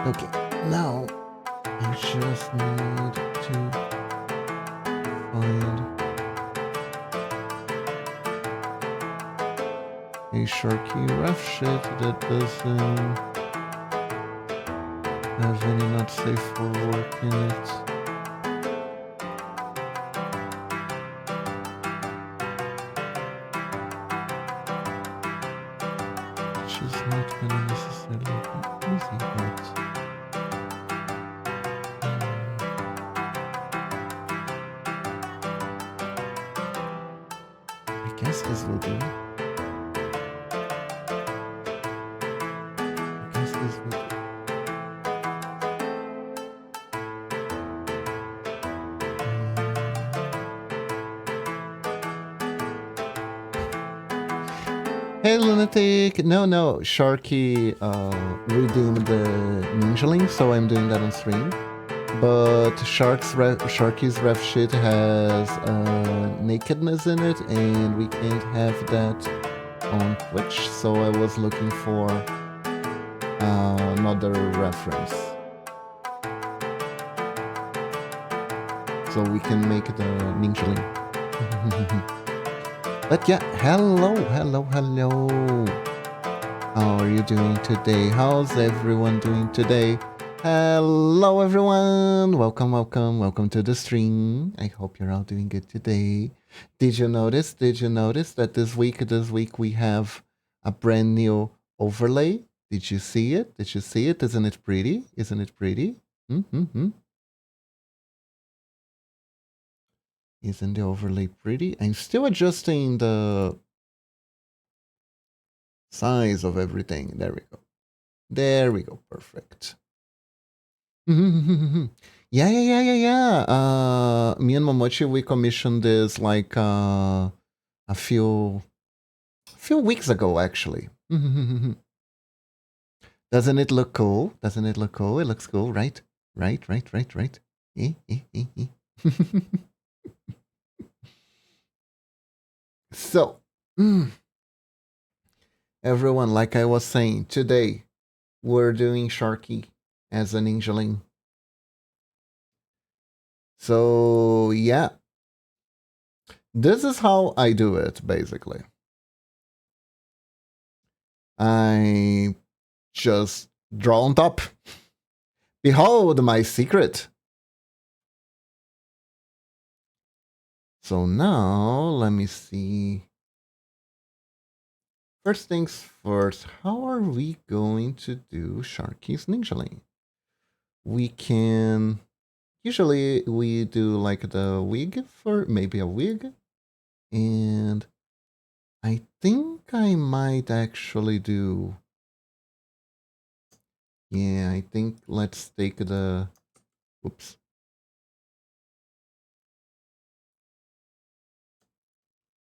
Okay, now I just need to find a Sharky ref shit that doesn't have any not safe for work in it. Which is not gonna necessarily be easy, but I guess this will do. I guess this will do. Hey Lunatic! No, Sharky redeemed the Ninjaling, so I'm doing that on stream. But Sharky's ref shit has nakedness in it, and we can't have that on Twitch, so I was looking for another reference. So we can make the Ninjaling. But yeah, hello. How are you doing today? How's everyone doing today? Hello everyone! Welcome to the stream. I hope you're all doing good today. Did you notice that this week we have a brand new overlay? Did you see it? Isn't it pretty? Isn't the overlay pretty? I'm still adjusting the size of everything. There we go. Perfect. Yeah. Me and Momochi, we commissioned this like a few weeks ago, actually. Doesn't it look cool? It looks cool, right? Right. So, everyone, like I was saying, today we're doing Sharky as a Ninjaling. So, yeah. This is how I do it, basically. I just draw on top. Behold my secret. So now, let me see. First things first, how are we going to do Sharky's Ninjaling? We can... Usually we do like the wig for maybe a wig. And I think I might actually do... Yeah, I think let's take the... Oops.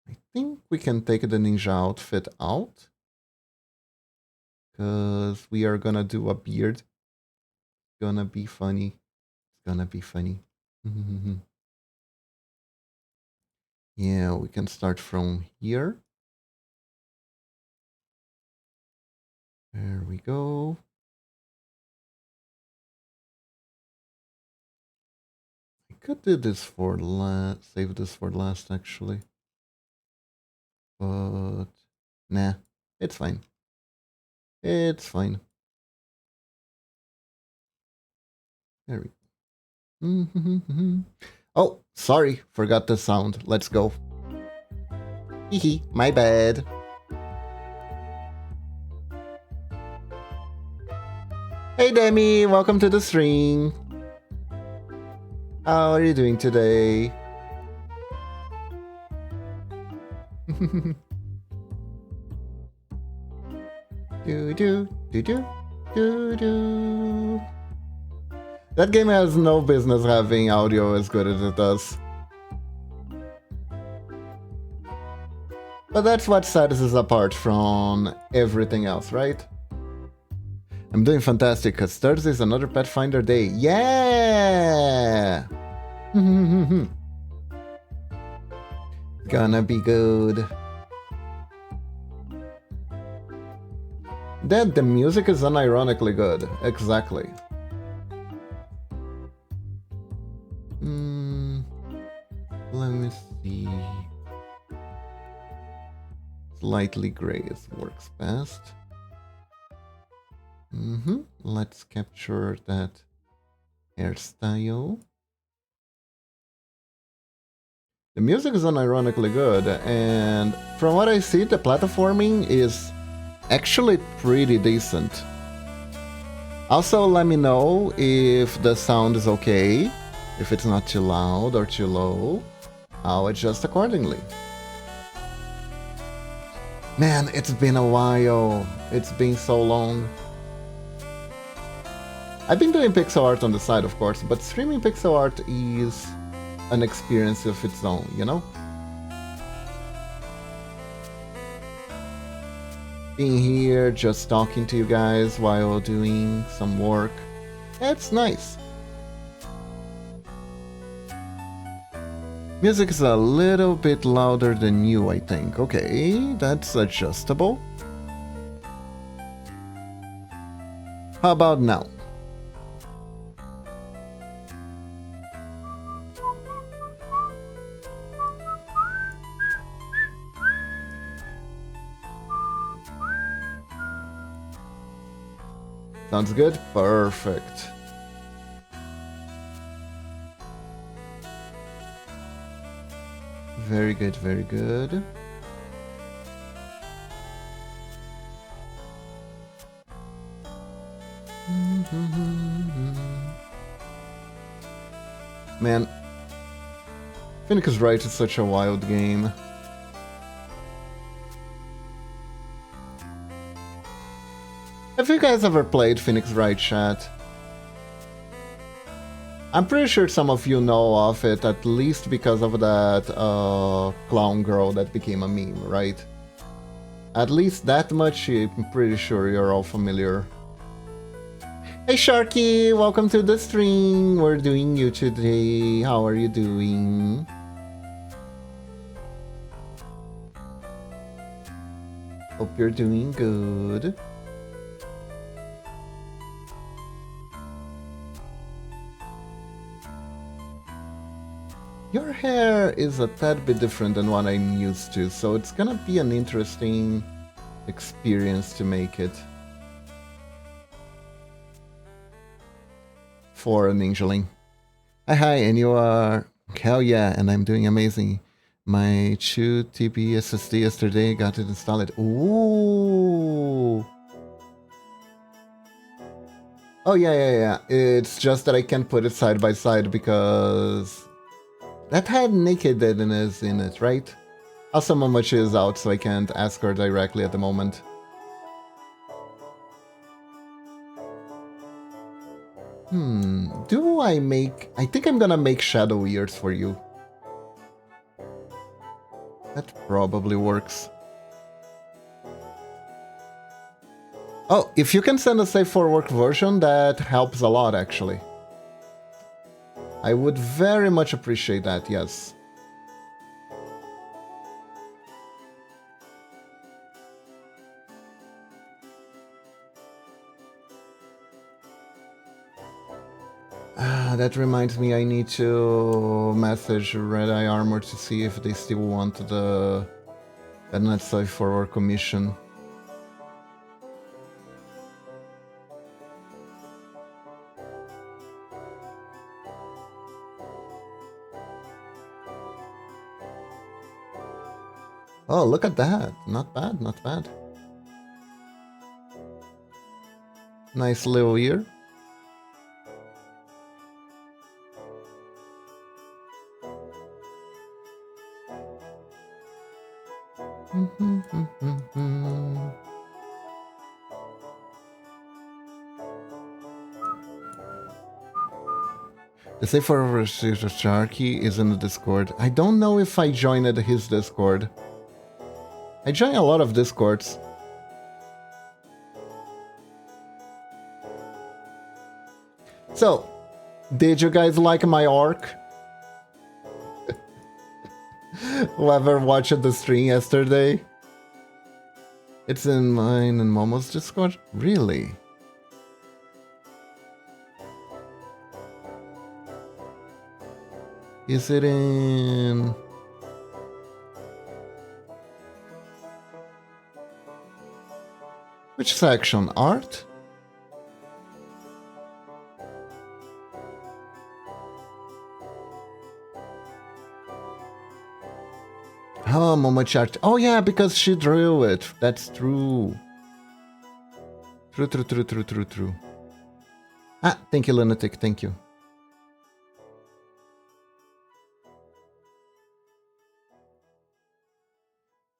I think we can take the ninja outfit out. Because we are gonna do a beard. It's gonna be funny. Yeah, we can start from here. There we go. I could do this for last, save this for last actually. But nah, it's fine. There we go. Oh, sorry, forgot the sound. Let's go. Hehe, my bad. Hey Demi, welcome to the stream. How are you doing today? That game has no business having audio as good as it does. But that's what sets us apart from everything else, right? I'm doing fantastic because Thursday is another Pathfinder day. Yeah! Gonna be good. That the music is unironically good. Exactly. Slightly gray works best. Let's capture that hairstyle. The music is unironically good, and from what I see, the platforming is actually pretty decent. Also, let me know if the sound is okay, if it's not too loud or too low. I'll adjust accordingly. Man, it's been a while. It's been so long. I've been doing pixel art on the side, of course, but streaming pixel art is an experience of its own, you know? Being here, just talking to you guys while doing some work, it's nice. Music is a little bit louder than you, I think. Okay, that's adjustable. How about now? Sounds good? Perfect. Very good, very good. Man, Phoenix Wright is such a wild game. Have you guys ever played Phoenix Wright, chat? I'm pretty sure some of you know of it, at least because of that clown girl that became a meme, right? At least that much, I'm pretty sure you're all familiar. Hey Sharky, welcome to the stream. We're doing you today. How are you doing? Hope you're doing good. Your hair is a tad bit different than what I'm used to, so it's gonna be an interesting experience to make it. For a ninjaling. Hi, and you are... Hell yeah, and I'm doing amazing. My 2 TB SSD yesterday got it installed. Ooh! Oh yeah. It's just that I can't put it side by side because... that had nakedness in it, right? Also, Momochi is out, so I can't ask her directly at the moment. Do I make... I think I'm gonna make shadow ears for you. That probably works. Oh, if you can send a safe for work version, that helps a lot, actually. I would very much appreciate that, yes. That reminds me, I need to message Red Eye Armor to see if they still want the net safe for work commission. Oh, look at that. Not bad, not bad. Nice little ear. The safe for Sharky is in the Discord. I don't know if I joined his Discord. I join a lot of Discords. So, did you guys like my arc? Whoever watched the stream yesterday? It's in mine and Momo's Discord? Really? Is it in... Which section? Art? Oh, much art. Oh yeah, because she drew it. That's true. True. Ah, thank you, Lunatic. Thank you.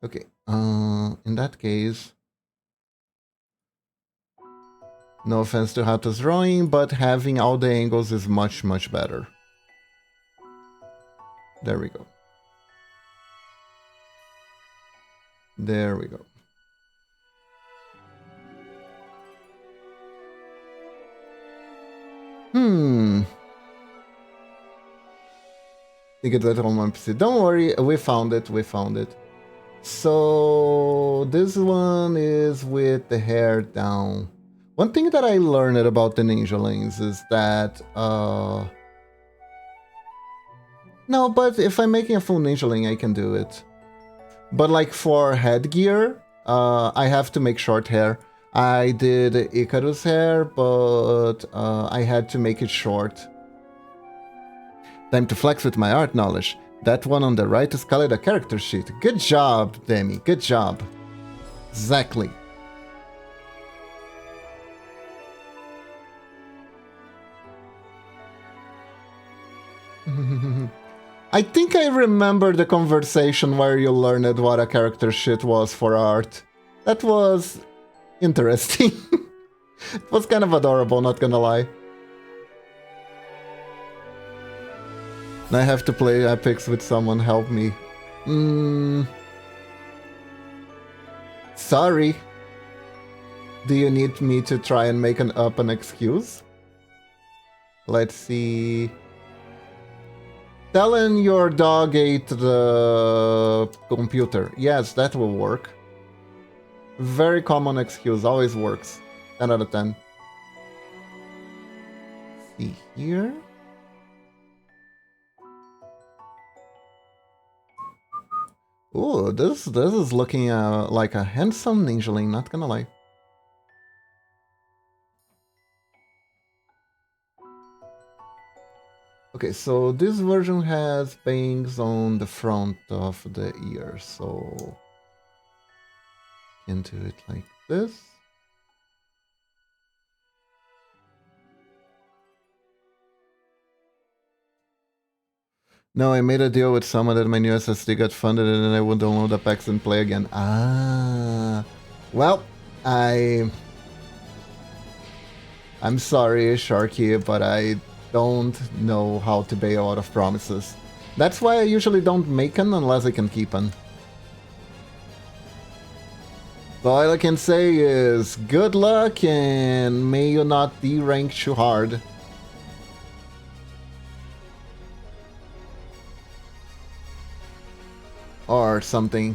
Okay. In that case, no offense to Hato's drawing, but having all the angles is much better. There we go. There we go. You get that on my PC. Don't worry, we found it. So this one is with the hair down. One thing that I learned about the ninjalings is that no, but if I'm making a full ninjaling, I can do it. But like for headgear, I have to make short hair. I did Icarus hair, but I had to make it short. Time to flex with my art knowledge. That one on the right is called a character sheet. Good job, Demi. Good job. Exactly. I think I remember the conversation where you learned what a character sheet was for art. That was interesting. It was kind of adorable, not gonna lie. I have to play epics with someone, help me. Sorry. Do you need me to try and make up an excuse? Let's see. Telling your dog ate the computer. Yes, that will work. Very common excuse, always works. 10 out of 10. See here. Ooh, this is looking like a handsome ninjaling, not gonna lie. Okay, so this version has bangs on the front of the ear, so can do it like this. No, I made a deal with someone that my new SSD got funded and then I would download the packs and play again. Ah, well, I'm sorry, Sharky, but I don't know how to bail out of promises. That's why I usually don't make them unless I can keep them. So all I can say is good luck and may you not derank too hard. Or something.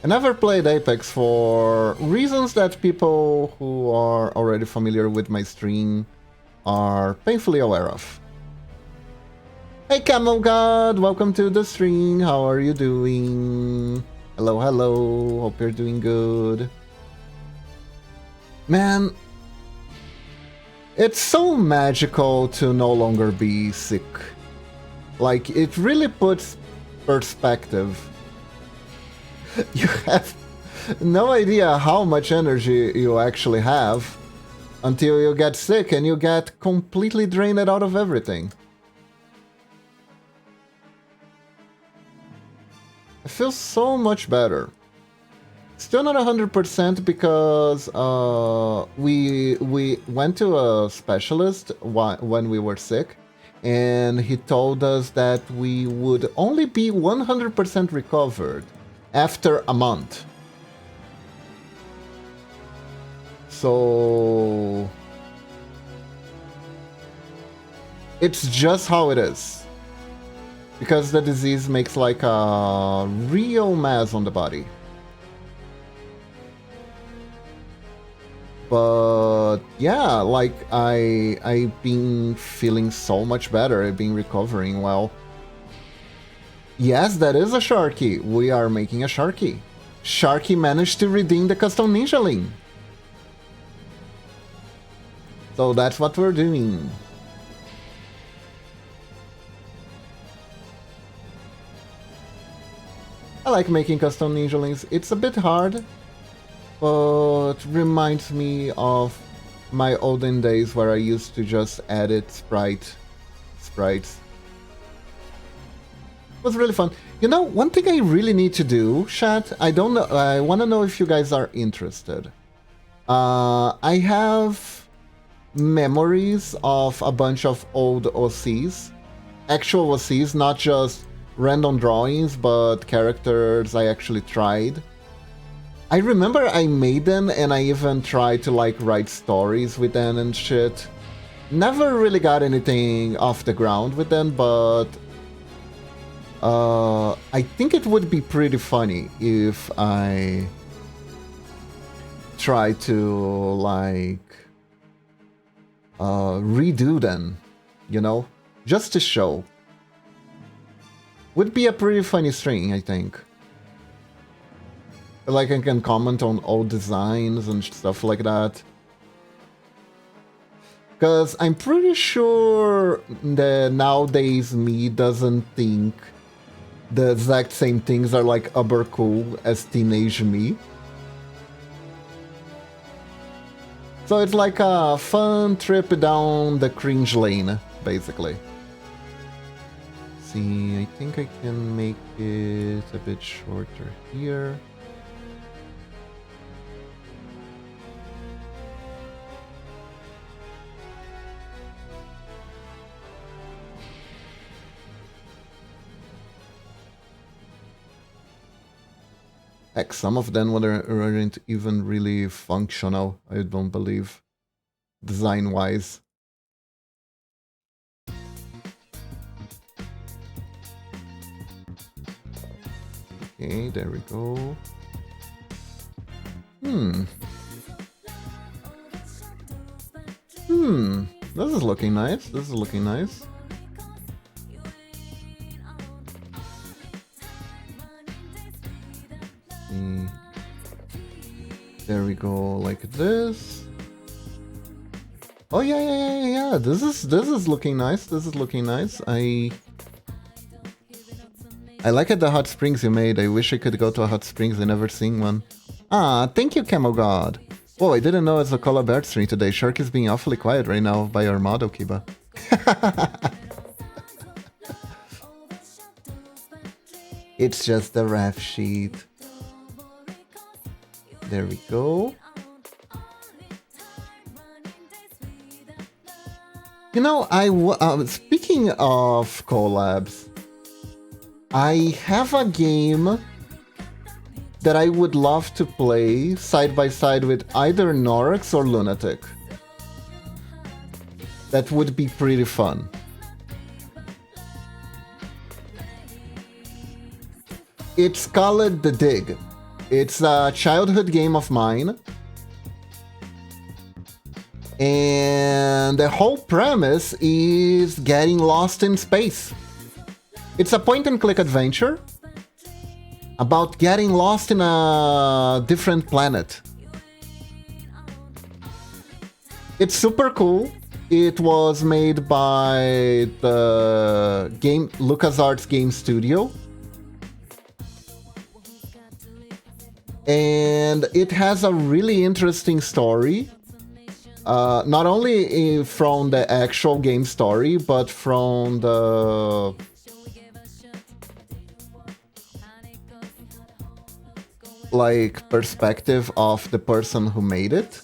I never played Apex for reasons that people who are already familiar with my stream are painfully aware of. Hey Camel God, welcome to the stream. How are you doing? Hello, hello. Hope you're doing good. Man, it's so magical to no longer be sick. Like, it really puts perspective. You have no idea how much energy you actually have until you get sick and you get completely drained out of everything. I feel so much better. Still not 100% because we went to a specialist when we were sick, and he told us that we would only be 100% recovered after a month. So it's just how it is. Because the disease makes like a real mess on the body. But yeah, like I've been feeling so much better. I've been recovering well. Yes, that is a Sharky. We are making a Sharky. Sharky managed to redeem the custom ninja link. So that's what we're doing. I like making custom ninja links. It's a bit hard, but reminds me of my olden days where I used to just edit sprites. It was really fun. You know, one thing I really need to do, chat, I don't know, I want to know if you guys are interested. I have memories of a bunch of old OCs, actual OCs, not just random drawings, but characters I actually tried. I remember I made them and I even tried to like write stories with them and shit. Never really got anything off the ground with them, but I think it would be pretty funny if I try to like redo them, you know, just to show. Would be a pretty funny string, I think. Like I can comment on old designs and stuff like that. Because I'm pretty sure that nowadays me doesn't think the exact same things are like uber cool as teenage me. So it's like a fun trip down the cringe lane, basically. See, I think I can make it a bit shorter here. Heck, some of them weren't even really functional, I don't believe, design-wise. Okay, there we go. This is looking nice, this is looking nice. There we go, like this. Oh yeah. This is looking nice. This is looking nice. I like it, the hot springs you made. I wish I could go to a hot springs. I never seen one. Ah, thank you, Camel God. Whoa, I didn't know it's a collab art stream today. Shark is being awfully quiet right now by our model, Kiba. It's just the ref sheet. There we go. You know, speaking of collabs, I have a game that I would love to play side by side with either Norex or Lunatic. That would be pretty fun. It's called The Dig. It's a childhood game of mine. And the whole premise is getting lost in space. It's a point-and-click adventure about getting lost in a different planet. It's super cool. It was made by the LucasArts Game Studio. And it has a really interesting story. Not only from the actual game story, but from the perspective of the person who made it,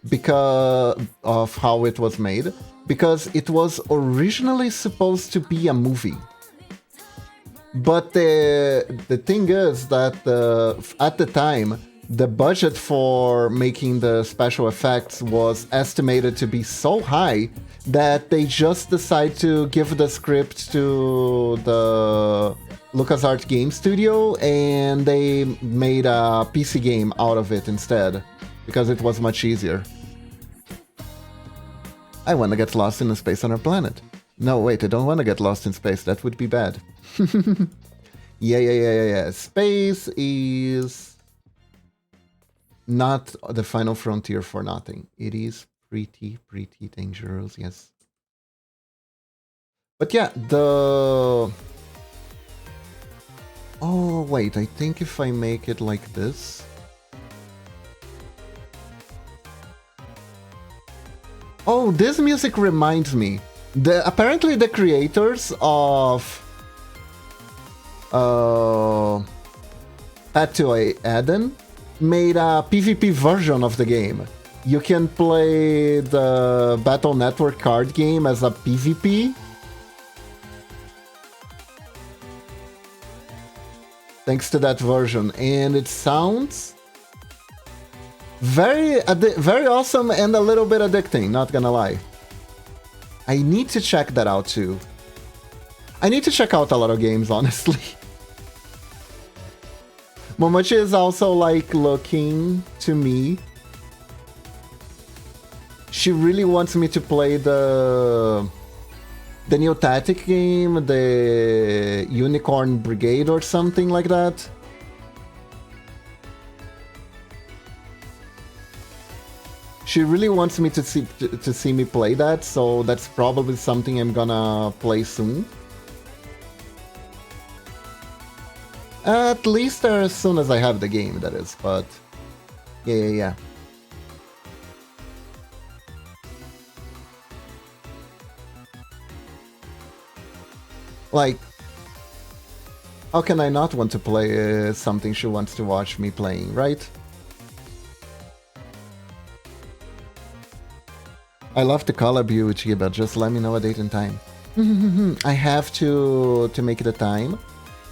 because of how it was made, because it was originally supposed to be a movie. But the thing is that at the time, the budget for making the special effects was estimated to be so high that they just decided to give the script to the LucasArts Game Studio, and they made a PC game out of it instead, because it was much easier. I want to get lost in space on our planet. No, wait, I don't want to get lost in space. That would be bad. Yeah. Space is not the final frontier for nothing. It is pretty dangerous, yes. But yeah, the... Oh, wait, I think if I make it like this... Oh, this music reminds me. Apparently the creators of... Path to Eden made a PvP version of the game. You can play the Battle Network card game as a PvP. Thanks to that version, and it sounds very awesome and a little bit addicting, not gonna lie. I need to check that out too. I need to check out a lot of games, honestly. Momochi is also like looking to me. She really wants me to play the new Tactic game, the Unicorn Brigade or something like that. She really wants me to see me play that, so that's probably something I'm gonna play soon. At least as soon as I have the game, that is, but... Yeah. Like, how can I not want to play something she wants to watch me playing, right? I love the color beauty, but just let me know a date and time. I have to make it a time.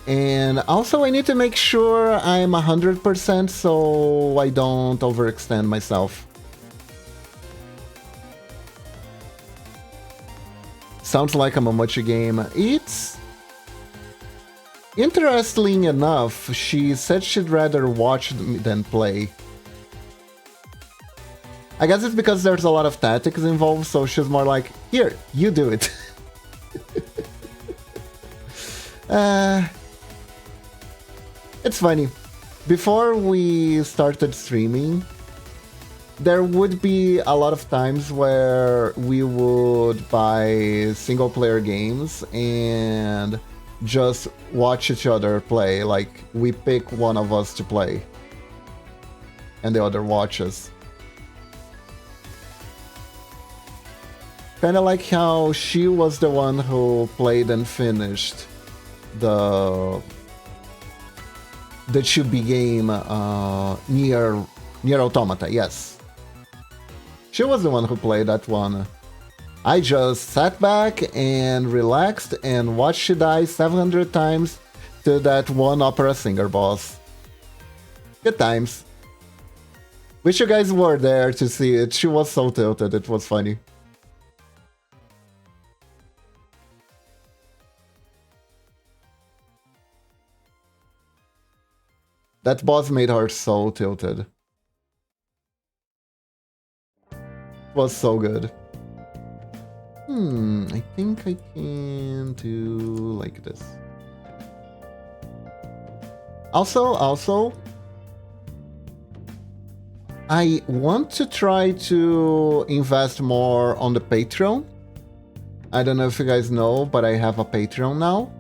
And also I need to make sure I'm 100% so I don't overextend myself. Sounds like a Momochi game. It's... Interesting enough, she said she'd rather watch than play. I guess it's because there's a lot of tactics involved, so she's more like, here, you do it. It's funny. Before we started streaming, there would be a lot of times where we would buy single-player games and just watch each other play. Like, we pick one of us to play, and the other watches. Kinda like how she was the one who played and finished the Chibi game, Nier Automata, yes. She was the one who played that one. I just sat back and relaxed and watched she die 700 times to that one opera singer boss. Good times. Wish you guys were there to see it. She was so tilted, it was funny. That boss made her so tilted. It was so good. I think I can do like this. Also, I want to try to invest more on the Patreon. I don't know if you guys know, but I have a Patreon now.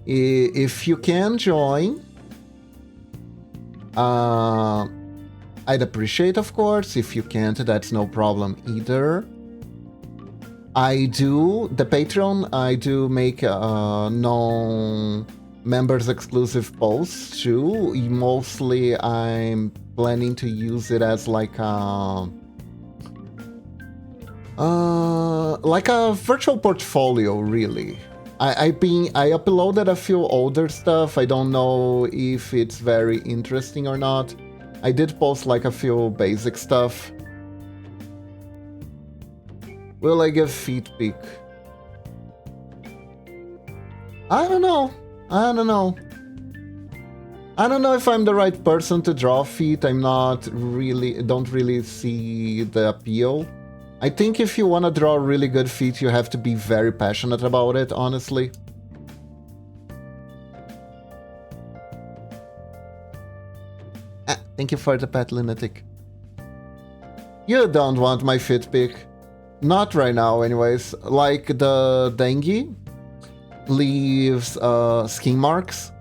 If you can join, I'd appreciate, of course. If you can't, that's no problem either. The Patreon, I do make non-members exclusive posts too. Mostly I'm planning to use it as like a virtual portfolio, really. I uploaded a few older stuff. I don't know if it's very interesting or not. I did post like a few basic stuff. Will I give feet pic? I don't know if I'm the right person to draw feet. don't really see the appeal. I think if you want to draw really good feet, you have to be very passionate about it, honestly. Ah, thank you for the pet, Lunatic. You don't want my fit pick. Not right now, anyways. Like, the dengue leaves skin marks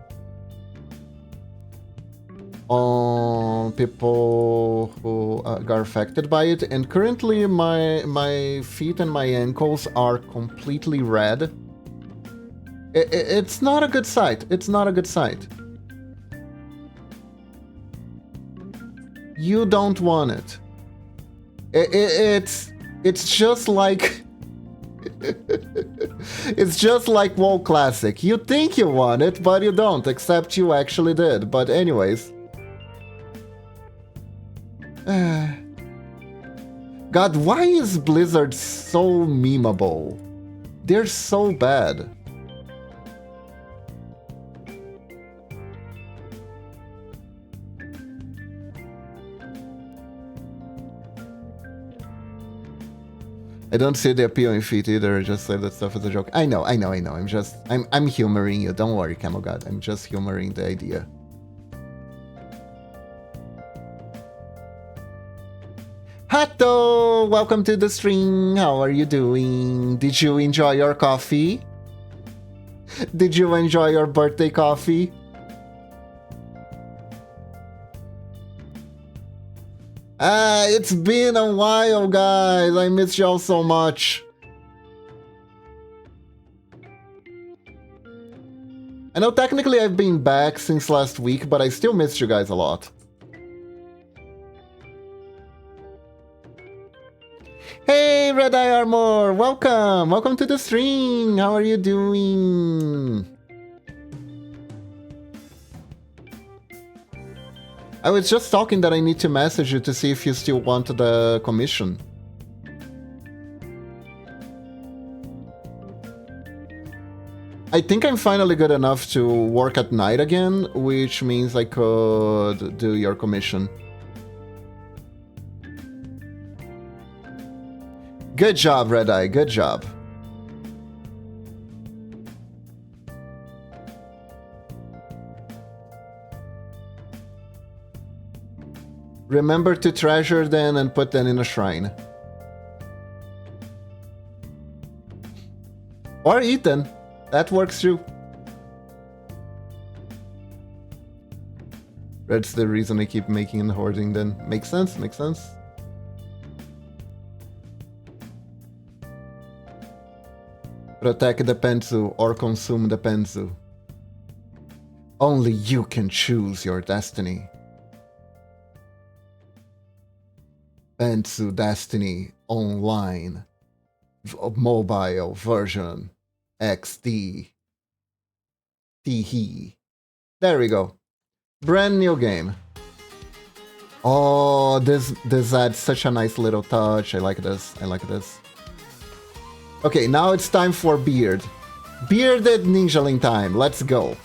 on people who got affected by it, and currently my feet and my ankles are completely red. It's not a good sight. It's not a good sight. You don't want it. It's just like it's just like WoW Classic. You think you want it, but you don't, except you actually did. But anyways. God, why is Blizzard so memeable? They're so bad. I don't see the appeal in feet either. I just say that stuff as a joke. I know. I'm humoring you. Don't worry, Camel God. I'm just humoring the idea. Hato! Welcome to the stream. How are you doing? Did you enjoy your coffee? Did you enjoy your birthday coffee? It's been a while, guys. I missed y'all so much. I know technically I've been back since last week, but I still missed you guys a lot. Hey, Red Eye Armor! Welcome! Welcome to the stream! How are you doing? I was just talking that I need to message you to see if you still want the commission. I think I'm finally good enough to work at night again, which means I could do your commission. Good job, Red Eye, good job. Remember to treasure them and put them in a shrine. Or eat them. That works too. That's the reason I keep making and hoarding them. Makes sense, makes sense. Protect the Pensu or consume the Pensu. Only you can choose your destiny. Pensu Destiny Online Mobile Version XD. Teehee. There we go. Brand new game. Oh, this adds such a nice little touch. I like this. I like this. Okay, now it's time for Beard. Bearded Ninjaling time. Let's go.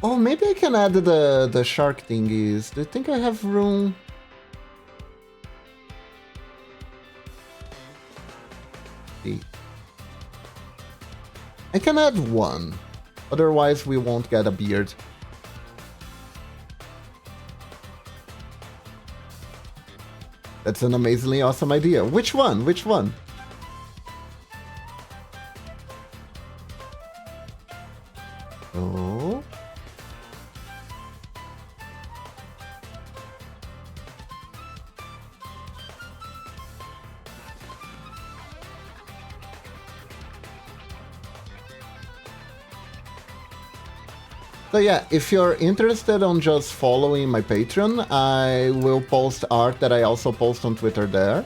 Oh, maybe I can add the shark thingies. Do you think I have room? I can add one. Otherwise, we won't get a beard. That's an amazingly awesome idea. Which one? Which one? Oh. So yeah, if you're interested on just following my Patreon, I will post art that I also post on Twitter there.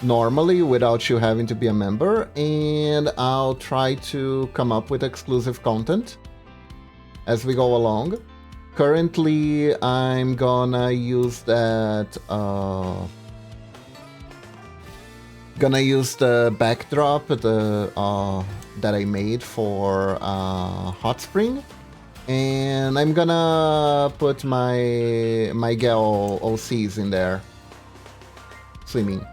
Normally, without you having to be a member, and I'll try to come up with exclusive content as we go along. Currently, I'm gonna use that, gonna use the backdrop that I made for Hot Spring. And I'm gonna put my gal OCs in there. Swimming.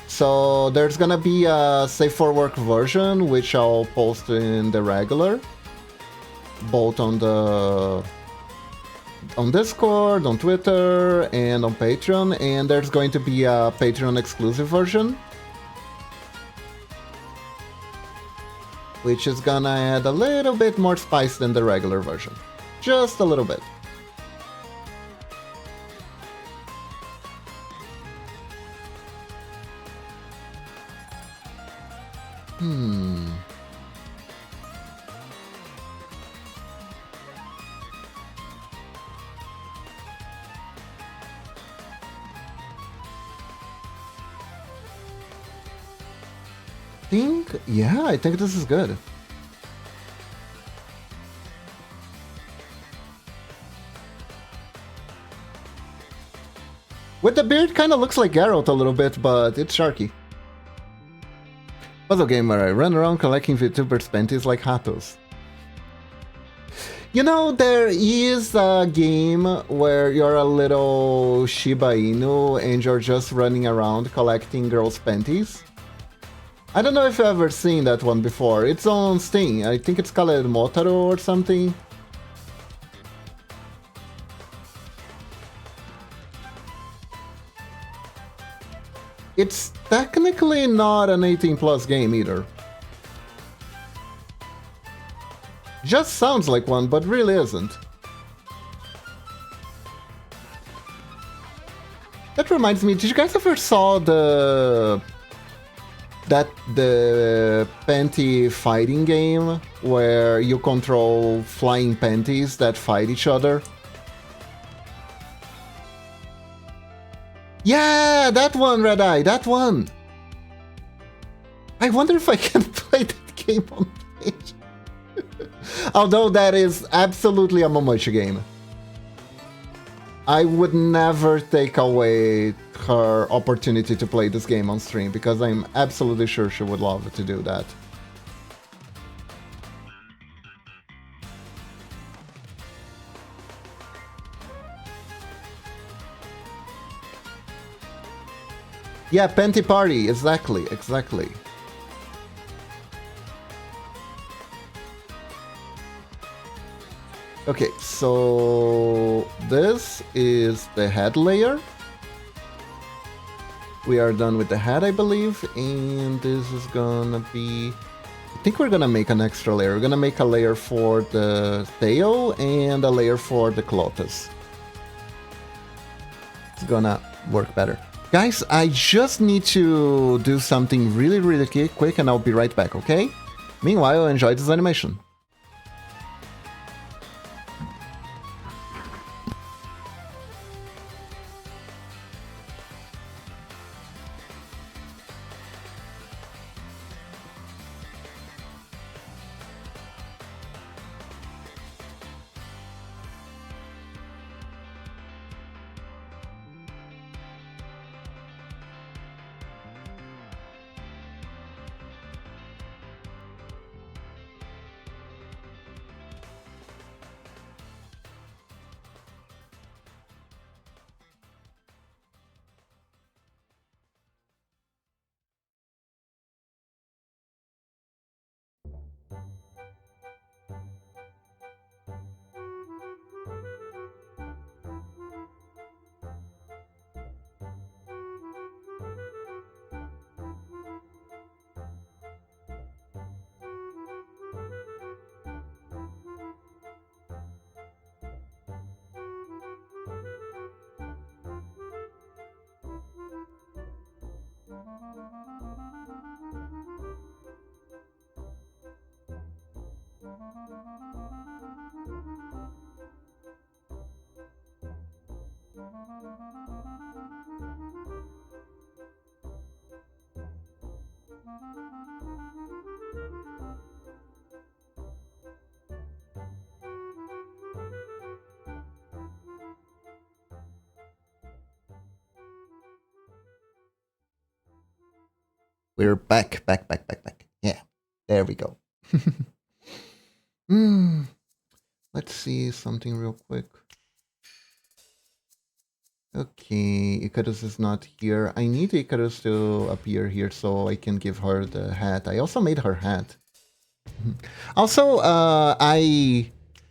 So there's gonna be a safe for work version, which I'll post in the regular, both on Discord, on Twitter, and on Patreon. And there's going to be a Patreon exclusive version, which is gonna add a little bit more spice than the regular version. Just a little bit. Yeah, I think this is good. With the beard, kind of looks like Geralt a little bit, but it's Sharky. Puzzle game where I run around collecting VTubers' panties like Hatos. You know, there is a game where you're a little Shiba Inu and you're just running around collecting girls' panties. I don't know if you've ever seen that one before. It's on Steam. I think it's called Motaro or something. It's technically not an 18+ game either. Just sounds like one, but really isn't. That reminds me, did you guys ever saw the panty fighting game where you control flying panties that fight each other? Yeah, that one, Red Eye, that one! I wonder if I can play that game on page. Although that is absolutely a Momochi game. I would never take away her opportunity to play this game on stream, because I'm absolutely sure she would love to do that. Yeah, Panty Party, exactly. Okay, so this is the head layer. We are done with the head, I believe, and this is gonna be... I think we're gonna make an extra layer. We're gonna make a layer for the tail and a layer for the clotus. It's gonna work better. Guys, I just need to do something really quick and I'll be right back, okay? Meanwhile, enjoy this animation. We're back. Yeah, there we go. Let's see something real quick. Okay, Icarus is not here. I need Icarus to appear here so I can give her the hat. I also made her hat. Also, I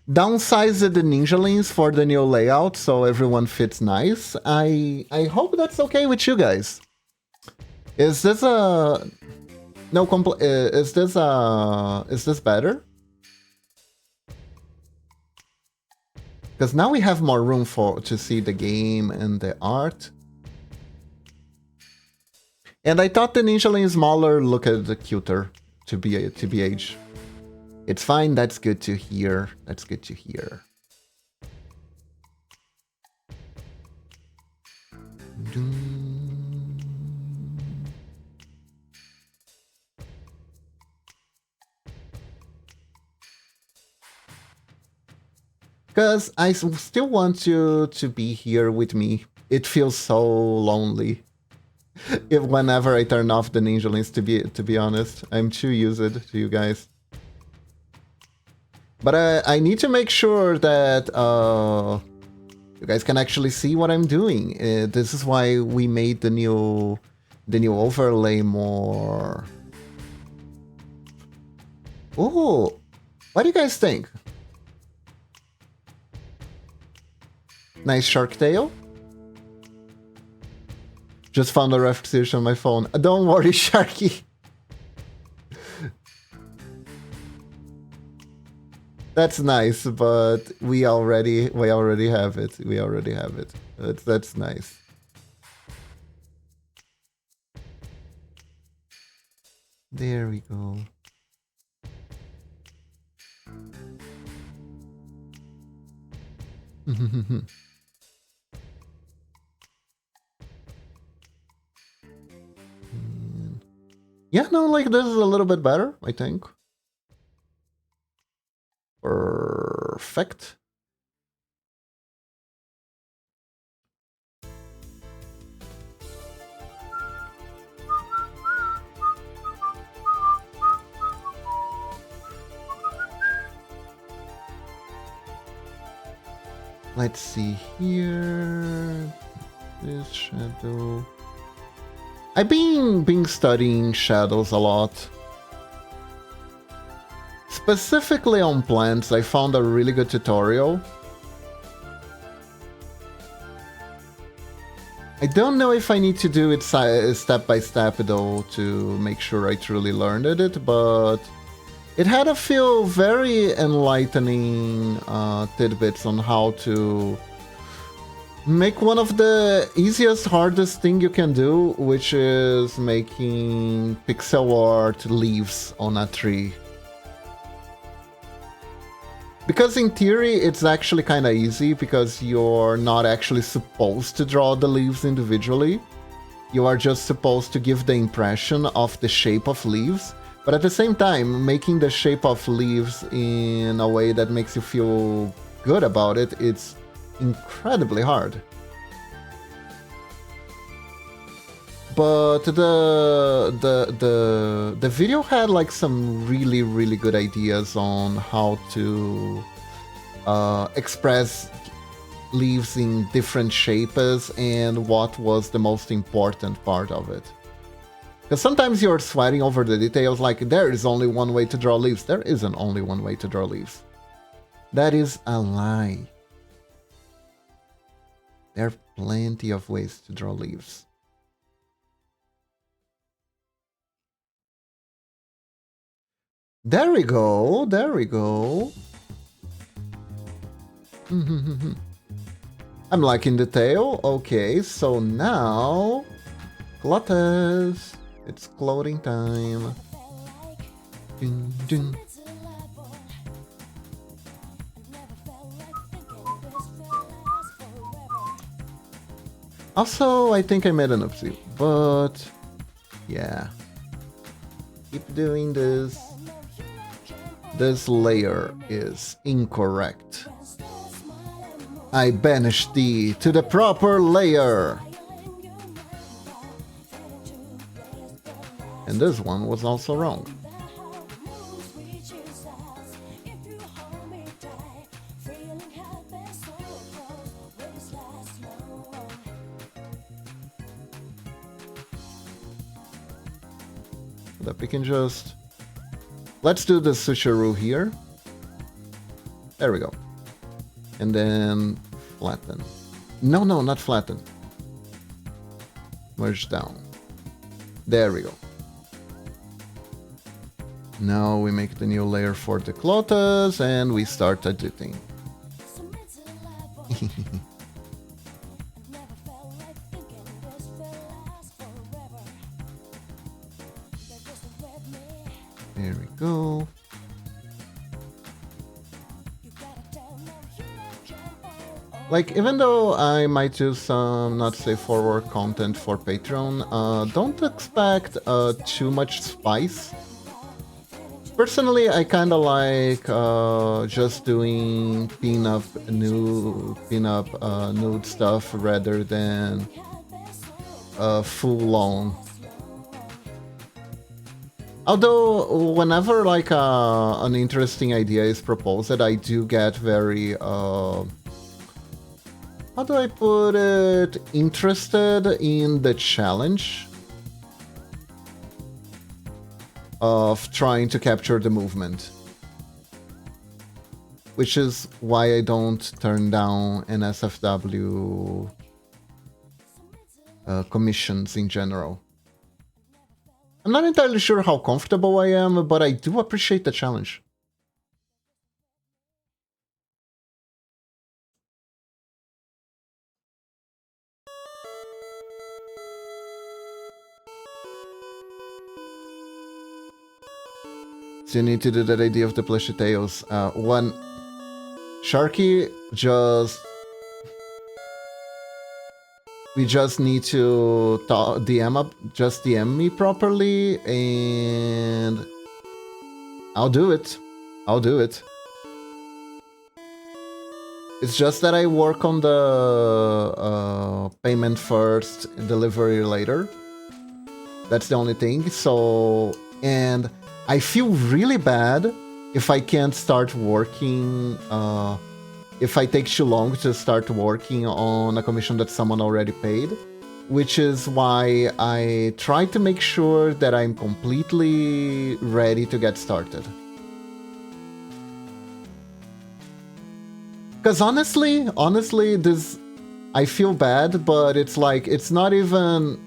downsized the ninjalings for the new layout so everyone fits nice. I hope that's okay with you guys. Is this a no compl is this better? Because now we have more room to see the game and the art. And I thought the ninjaling smaller looked cuter to be age. It's fine, that's good to hear. That's good to hear. Because I still want you to be here with me. It feels so lonely. If whenever I turn off the ninjalings, to be honest, I'm too used to you guys. But I need to make sure that you guys can actually see what I'm doing. This is why we made the new overlay more. Oh, what do you guys think? Nice shark tail. Just found a reference on my phone. Don't worry, Sharky. That's nice, but we already have it. We already have it. That's nice. There we go. Yeah, no, like this is a little bit better, I think. Perfect. Let's see here. This shadow. I've been studying shadows a lot. Specifically on plants, I found a really good tutorial. I don't know if I need to do it step by step though to make sure I truly learned it, but it had a few very enlightening tidbits on how to make one of the easiest, hardest thing you can do, which is making pixel art leaves on a tree. Because in theory, it's actually kind of easy because you're not actually supposed to draw the leaves individually. You are just supposed to give the impression of the shape of leaves. But at the same time, making the shape of leaves in a way that makes you feel good about it, it's incredibly hard. But the video had like some really good ideas on how to express leaves in different shapes and what was the most important part of it. Because sometimes you're sweating over the details like there is only one way to draw leaves. There isn't only one way to draw leaves. That is a lie. There are plenty of ways to draw leaves. There we go. There we go. I'm liking the tail. Okay, so now Glottis. It's clothing time. Dun, dun. Also, I think I made an oopsie, but yeah. Keep doing this. This layer is incorrect. I banish thee to the proper layer. And this one was also wrong. so that we can just... Let's do the switcheroo here. There we go. And then flatten. No, not flatten. Merge down. There we go. Now we make the new layer for the Clotas and we start editing. There we go. Like, even though I might do some not safe for work content for Patreon, don't expect too much spice. Personally, I kind of like just doing pin-up nude stuff rather than full-on. Although, whenever like an interesting idea is proposed, I do get very how do I put it? Interested in the challenge of trying to capture the movement. Which is why I don't turn down NSFW commissions in general. I'm not entirely sure how comfortable I am, but I do appreciate the challenge. So you need to do that idea of the plushy tails. One Sharky we just need to DM me properly, and I'll do it. It's just that I work on the payment first, delivery later. That's the only thing. So, and I feel really bad if I can't start working, if I take too long to start working on a commission that someone already paid, which is why I try to make sure that I'm completely ready to get started. Because honestly, I feel bad, but it's like, it's not even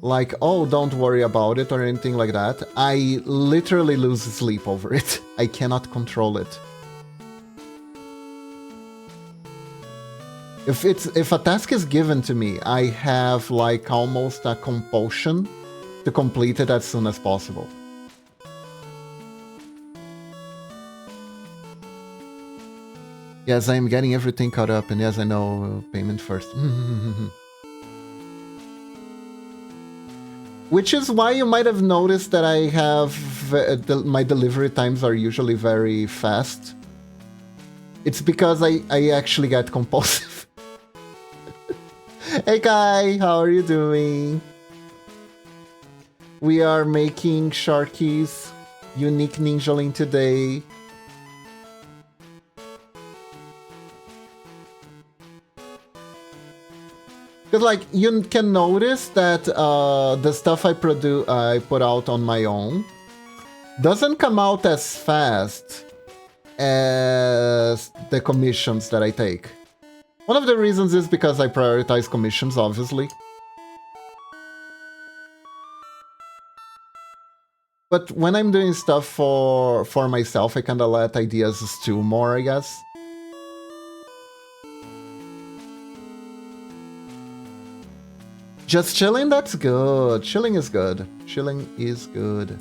like, oh, don't worry about it or anything like that. I literally lose sleep over it. I cannot control it. If a task is given to me, I have like almost a compulsion to complete it as soon as possible. Yes, I am getting everything caught up, and yes, I know payment first. Which is why you might have noticed that I have my delivery times are usually very fast. It's because I actually get compulsive. Hey Kai, how are you doing? We are making Sharky's unique ninja link today. Because like you can notice that the stuff I put out on my own doesn't come out as fast as the commissions that I take. One of the reasons is because I prioritize commissions, obviously. But when I'm doing stuff for myself, I kinda let ideas stew more, I guess. Just chilling? That's good. Chilling is good. Chilling is good.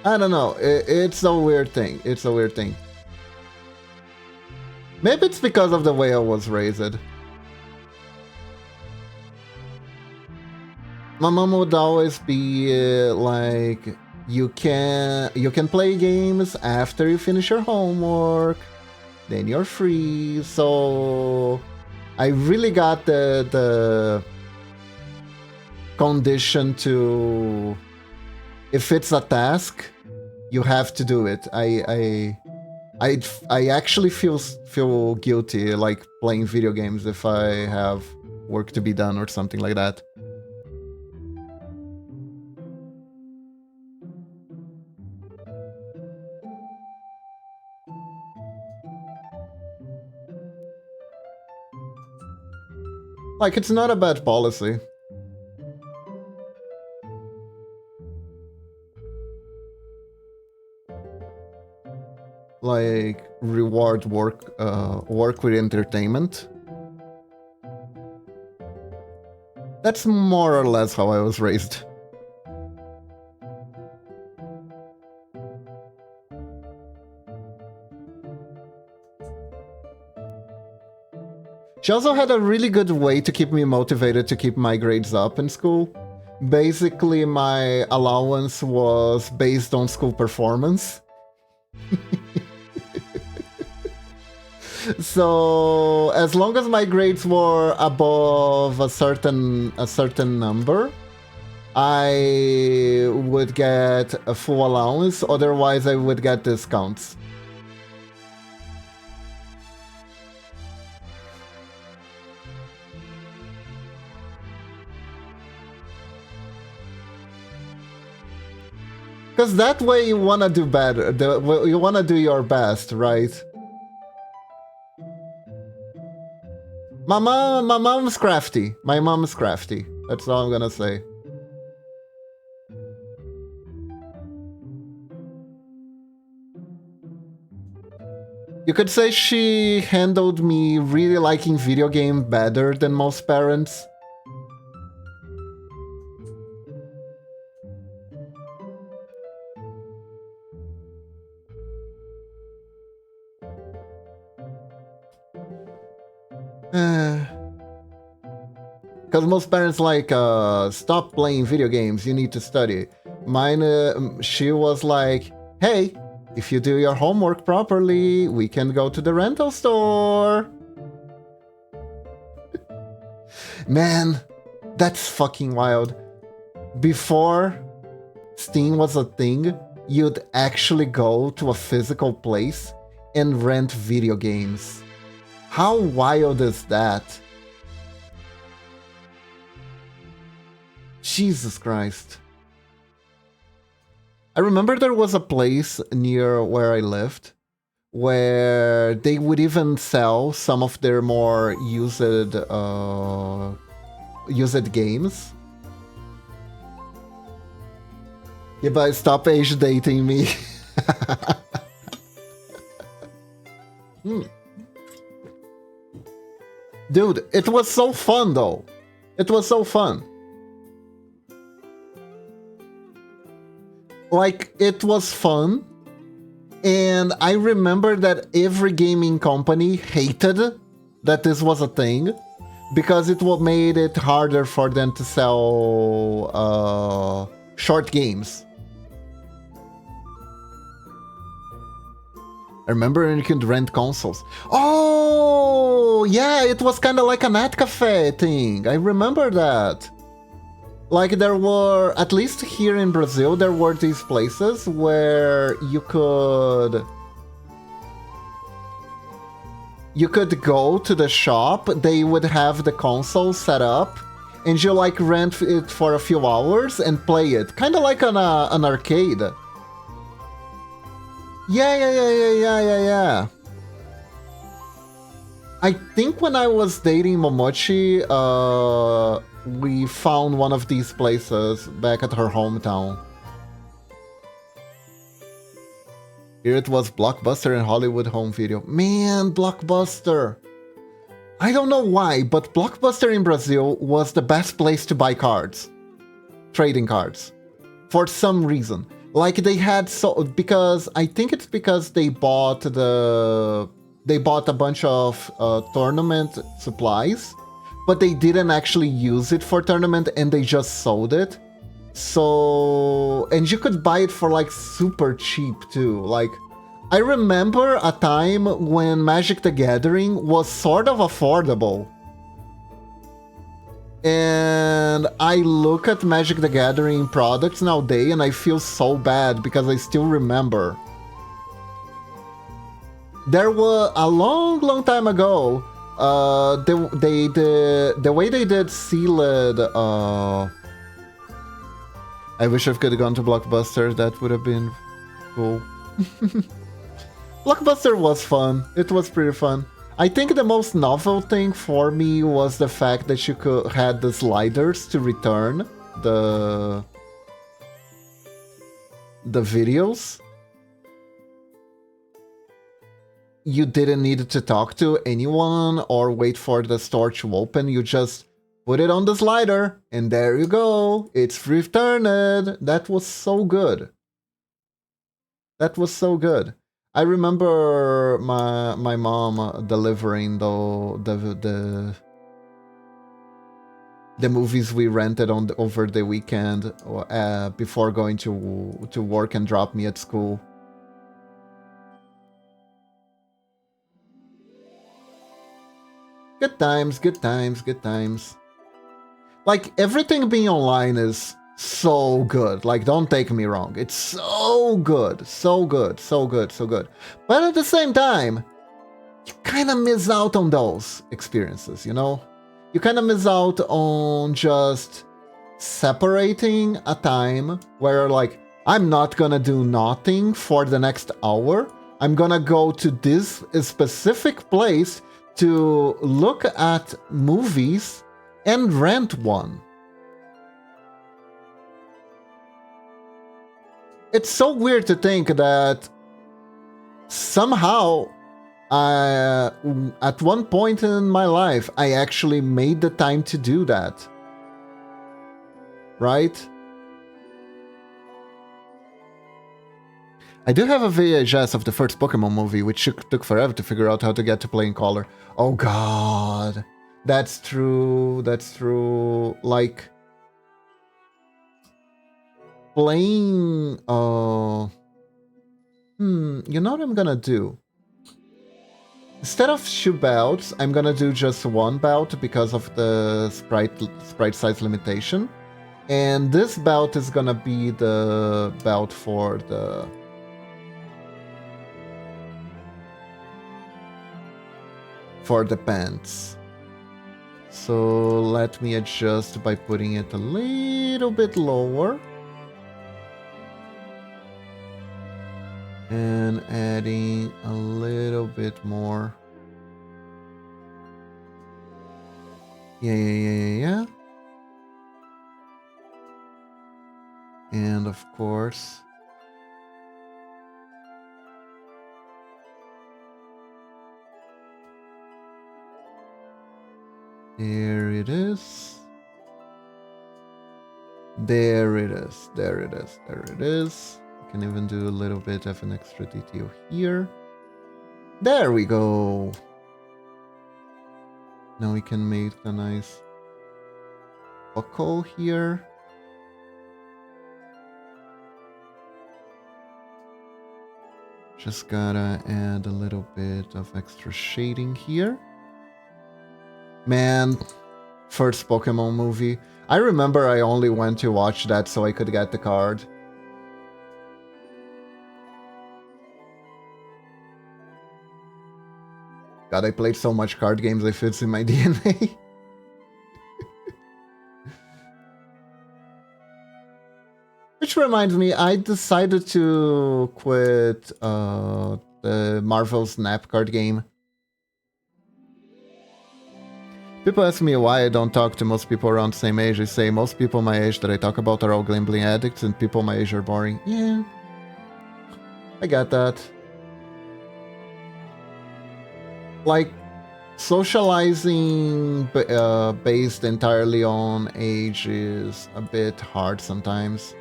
I don't know. It's a weird thing. It's a weird thing. Maybe it's because of the way I was raised. My mom would always be like, you can play games after you finish your homework. Then you're free. So I really got the condition to, if it's a task, you have to do it. I actually feel guilty like playing video games if I have work to be done or something like that. Like, it's not a bad policy. Like, reward work with entertainment. That's more or less how I was raised. She also had a really good way to keep me motivated to keep my grades up in school. Basically, my allowance was based on school performance. So, as long as my grades were above a certain number, I would get a full allowance, otherwise I would get discounts. Because that way you want to do better, you want to do your best, right? My mom's crafty. My mom's crafty. That's all I'm gonna say. You could say she handled me really liking video game better than most parents. Because most parents like, stop playing video games, you need to study. Mine, she was like, hey, if you do your homework properly, we can go to the rental store. Man, that's fucking wild. Before Steam was a thing, you'd actually go to a physical place and rent video games. How wild is that? Jesus Christ. I remember there was a place near where I lived where they would even sell some of their more used games. Yeah, but stop age dating me. Dude, it was so fun though. It was so fun. Like, it was fun. And I remember that every gaming company hated that this was a thing, because it made it harder for them to sell short games. I remember you could rent consoles. Oh, yeah, it was kind of like a net cafe thing. I remember that. Like, there were, at least here in Brazil, there were these places where you could go to the shop, they would have the console set up, and you like rent it for a few hours and play it. Kind of like an arcade. Yeah. I think when I was dating Momochi, we found one of these places back at her hometown. Here it was Blockbuster and Hollywood Home Video. Man, Blockbuster! I don't know why, but Blockbuster in Brazil was the best place to buy cards. Trading cards. For some reason. Like, they had because I think it's because they bought a bunch of tournament supplies, but they didn't actually use it for tournament and they just sold it. So, and you could buy it for like super cheap too. Like, I remember a time when Magic the Gathering was sort of affordable. And I look at Magic the Gathering products nowadays and I feel so bad because I still remember. There was a long time ago, The way they did sealed. I wish I could have gone to Blockbuster. That would have been cool. Blockbuster was fun. It was pretty fun. I think the most novel thing for me was the fact that you could had the sliders to return the videos. You didn't need to talk to anyone or wait for the store to open. You just put it on the slider and there you go. It's returned. That was so good. That was so good. I remember my mom delivering the movies we rented over the weekend before going to work and drop me at school. Good times, good times, good times. Like, everything being online is so good. Like, don't take me wrong. It's so good. So good. So good. So good. But at the same time, you kind of miss out on those experiences, you know? You kind of miss out on just separating a time where, like, I'm not gonna do nothing for the next hour. I'm gonna go to this specific place to look at movies and rent one. It's so weird to think that somehow, at one point in my life, I actually made the time to do that. Right? I do have a VHS of the first Pokemon movie, which took forever to figure out how to get to play in color. Oh god. That's true. That's true. Like, playing... you know what I'm gonna do? Instead of 2 bouts, I'm gonna do just 1 bout because of the sprite size limitation. And this bout is gonna be the bout for the... pants. So let me adjust by putting it a little bit lower. And adding a little bit more. Yeah. And of course... There it is. There it is. There it is. There it is. I can even do a little bit of an extra detail here. There we go. Now we can make a nice buckle here. Just gotta add a little bit of extra shading here. Man, first Pokemon movie. I remember I only went to watch that so I could get the card. God, I played so much card games, it fits in my DNA. Which reminds me, I decided to quit the Marvel Snap card game. People ask me why I don't talk to most people around the same age. I say most people my age that I talk about are all gambling addicts and people my age are boring. Yeah, I got that. Like, socializing based entirely on age is a bit hard sometimes.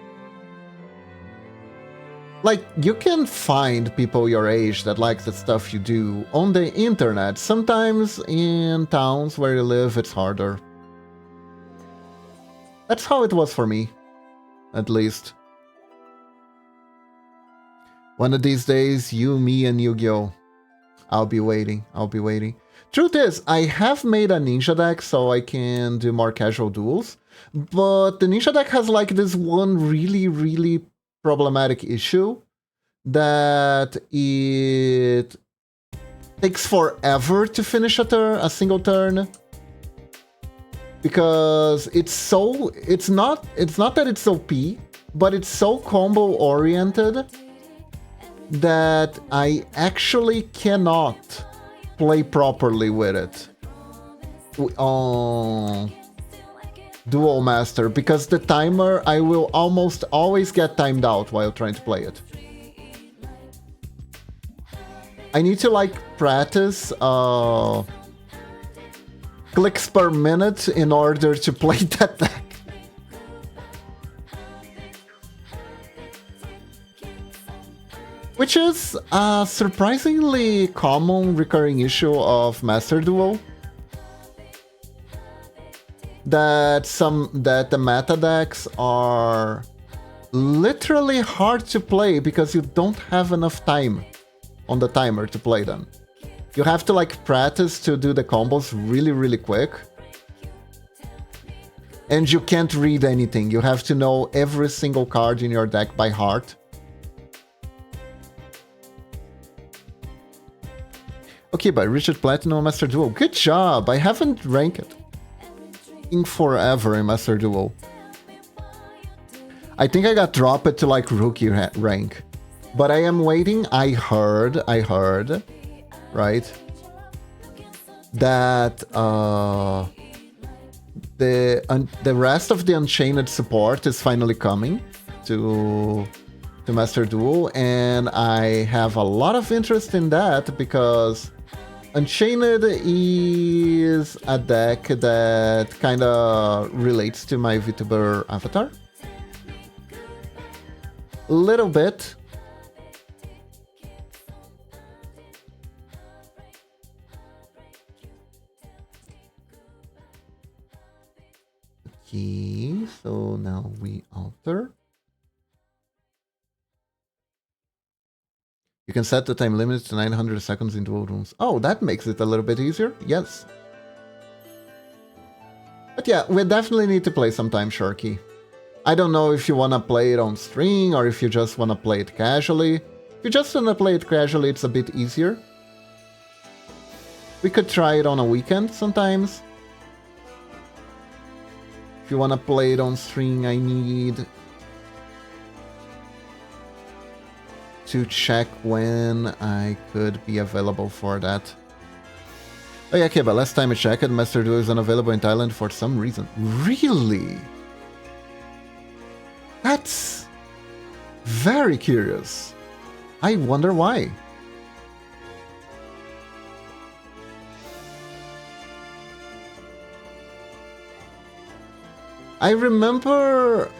Like, you can find people your age that like the stuff you do on the internet. Sometimes in towns where you live, it's harder. That's how it was for me, at least. One of these days, you, me, and Yu-Gi-Oh! I'll be waiting. I'll be waiting. Truth is, I have made a ninja deck so I can do more casual duels. But the ninja deck has like this one really problematic issue that it takes forever to finish a single turn. Because it's not that it's OP, but it's so combo oriented that I actually cannot play properly with it on Duel Master, because the timer, I will almost always get timed out while trying to play it. I need to like practice clicks per minute in order to play that deck. Which is a surprisingly common recurring issue of Master Duel. That the meta decks are literally hard to play because you don't have enough time on the timer to play them. You have to like practice to do the combos really, really quick. And you can't read anything. You have to know every single card in your deck by heart. Okay, by Richard Platinum Master Duel. Good job! I haven't ranked in forever in Master Duel. I think I got dropped to like rookie rank. But I am waiting. I heard, right? That the rest of the Unchained support is finally coming to Master Duel, and I have a lot of interest in that because Unchained is a deck that kind of relates to my VTuber avatar. Little bit. Okay, so now we alter. You can set the time limit to 900 seconds in dual rooms. Oh, that makes it a little bit easier. Yes. But yeah, we definitely need to play sometime, Sharky. I don't know if you want to play it on stream or if you just want to play it casually. If you just want to play it casually, it's a bit easier. We could try it on a weekend sometimes. If you want to play it on stream, I need to check when I could be available for that. Oh yeah, okay, but last time I checked, Master Duel is unavailable in Thailand for some reason. Really? That's very curious. I wonder why. I remember...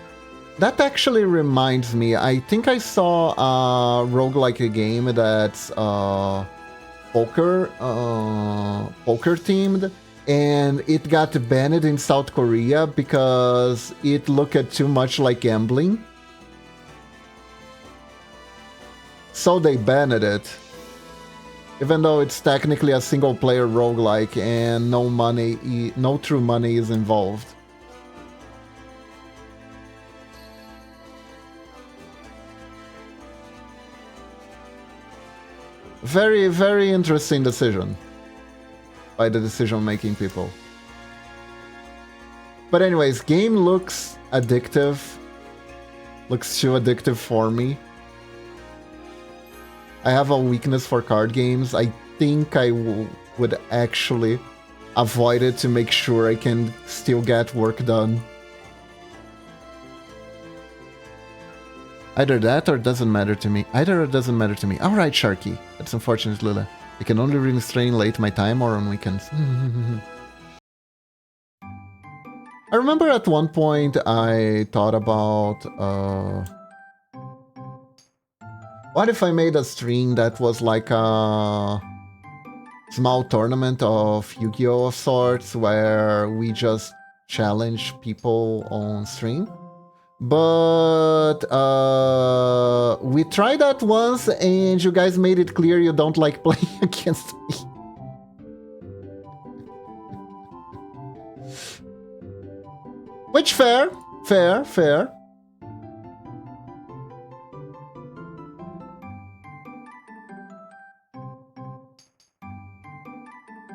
That actually reminds me, I think I saw a roguelike game that's poker themed, and it got banned in South Korea because it looked too much like gambling. So they banned it. Even though it's technically a single player roguelike and no true money is involved. Very, very interesting decision by the decision-making people. But anyways, game looks addictive. Looks too addictive for me. I have a weakness for card games. I think I would actually avoid it to make sure I can still get work done. Either that or it doesn't matter to me. Either it doesn't matter to me. Alright, Sharky. That's unfortunate, Lila. I can only restrain late my time or on weekends. I remember at one point I thought about... what if I made a stream that was like a small tournament of Yu-Gi-Oh! Of sorts, where we just challenge people on stream? But we tried that once and you guys made it clear you don't like playing against me. Which fair.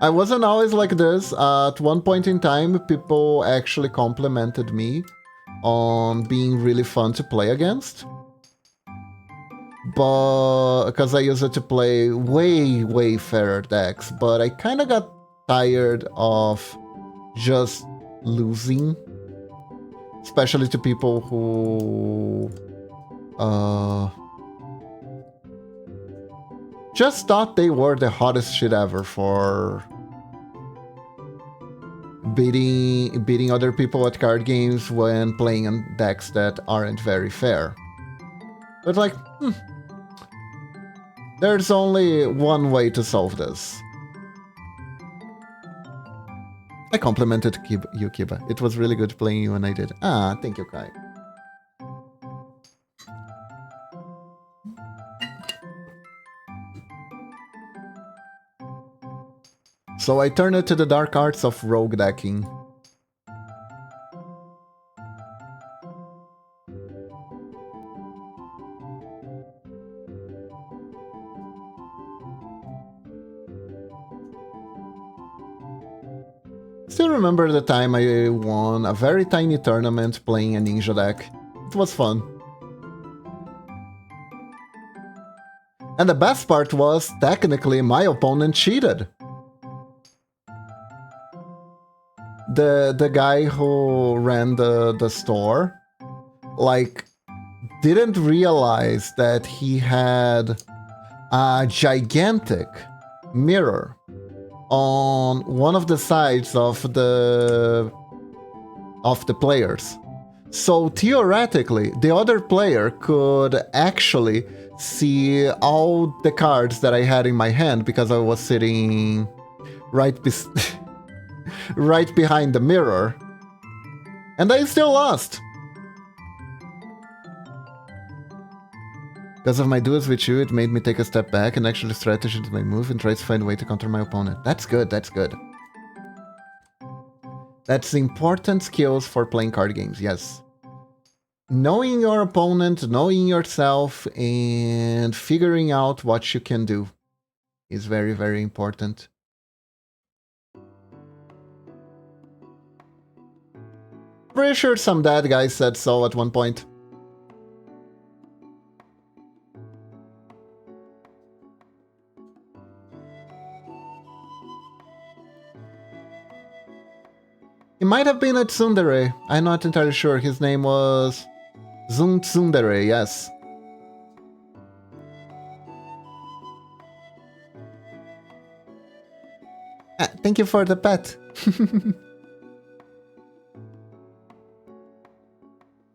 I wasn't always like this. At one point in time, people actually complimented me on being really fun to play against. But because I used it to play way fairer decks, but I kind of got tired of just losing, especially to people who just thought they were the hottest shit ever for beating other people at card games when playing on decks that aren't very fair. But like, there's only one way to solve this. I complimented you, Kiba. It was really good playing you when I did. Ah, thank you, Kai. So I turned it to the dark arts of rogue decking. Still remember the time I won a very tiny tournament playing a ninja deck. It was fun. And the best part was, technically, my opponent cheated. The guy who ran the store, like, didn't realize that he had a gigantic mirror on one of the sides of the players. So theoretically, the other player could actually see all the cards that I had in my hand because I was sitting right right behind the mirror. And I still lost. Because of my duels with you, it made me take a step back and actually strategize my move and try to find a way to counter my opponent. That's good, that's good. That's important skills for playing card games, yes. Knowing your opponent, knowing yourself, and figuring out what you can do is very, very important. Pretty sure some dead guy said so at one point. It might have been a tsundere. I'm not entirely sure. His name was Tsundere, yes. Thank you for the pet.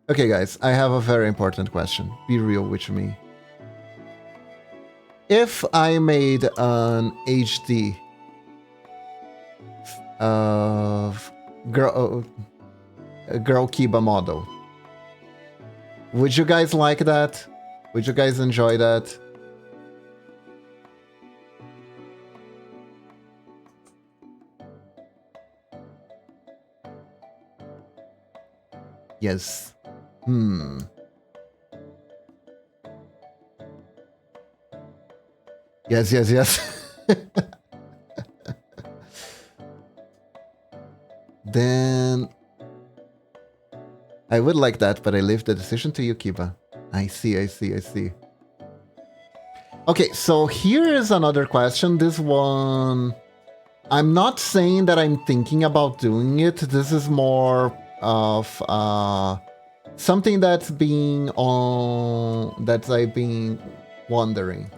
Okay, guys, I have a very important question. Be real with me. If I made an HD of Girl Kiba model, would you guys like that? Would you guys enjoy that? Yes. Yes, yes, yes. Then I would like that, but I leave the decision to you, Kiba. I see, I see, I see. Okay, so here is another question. This one, I'm not saying that I'm thinking about doing it. This is more of something that's been on that I've been wondering.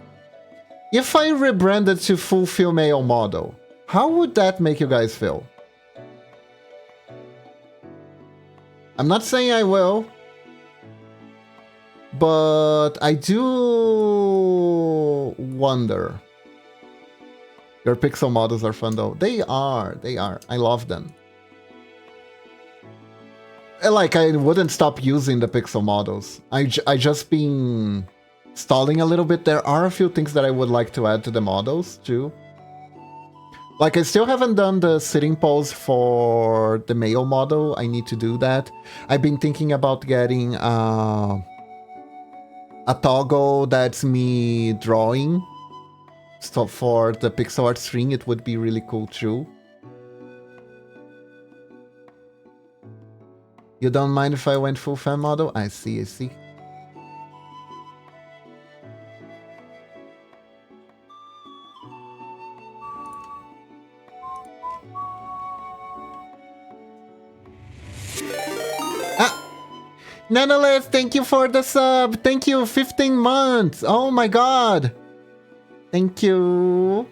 If I rebranded to full female model, how would that make you guys feel? I'm not saying I will, but I do wonder. Your pixel models are fun though. They are. I love them. Like, I wouldn't stop using the pixel models. I just been stalling a little bit. There are a few things that I would like to add to the models too. Like, I still haven't done the sitting pose for the male model. I need to do that. I've been thinking about getting a toggle that's me drawing So for the pixel art string, it would be really cool too. You don't mind if I went full fan model? I see, I see. Nonetheless, thank you for the sub. Thank you, 15 months. Oh my god. Thank you.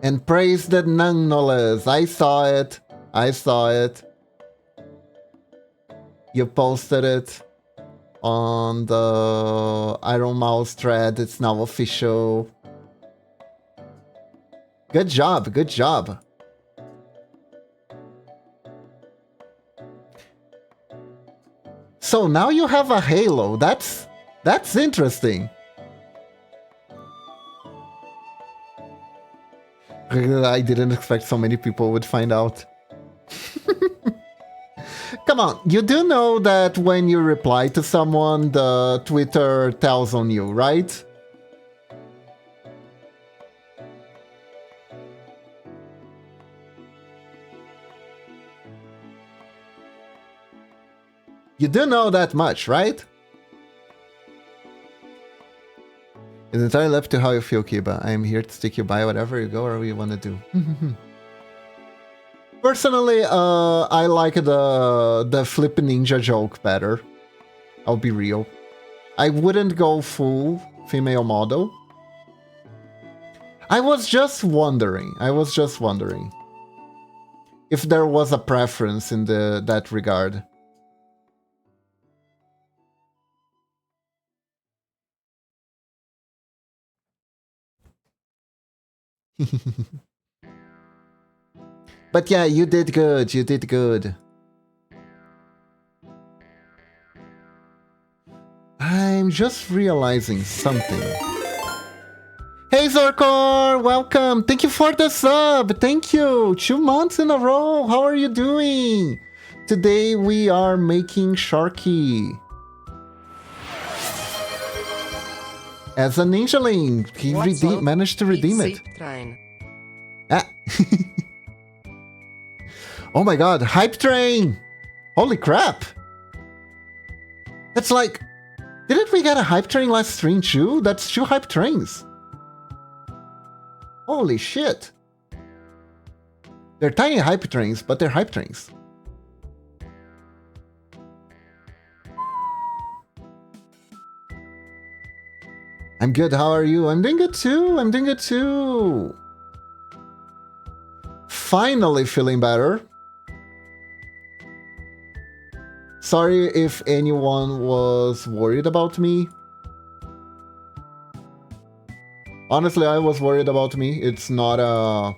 And praise the nonetheless. I saw it. I saw it. You posted it on the Iron Mouse thread. It's now official. Good job. Good job. So now you have a halo. That's interesting. I didn't expect so many people would find out. Come on, you do know that when you reply to someone, the Twitter tells on you, right? You do know that much, right? It's entirely up to how you feel, Kiba. I am here to stick you by whatever you go or what you want to do. Personally, I like the Flip Ninja joke better. I'll be real. I wouldn't go full female model. I was just wondering if there was a preference in that regard. But yeah, you did good. You did good. I'm just realizing something. Hey Zorkor, welcome. Thank you for the sub. Thank you. 2 months in a row. How are you doing? Today we are making Sharky. As a ninjaling, he managed to redeem it. Ah. Oh my god, Hype Train! Holy crap! That's like... Didn't we get a Hype Train last stream too? That's 2 Hype Trains. Holy shit. They're tiny Hype Trains, but they're Hype Trains. I'm good, how are you? I'm doing good too. Finally feeling better. Sorry if anyone was worried about me. Honestly, I was worried about me. It's not a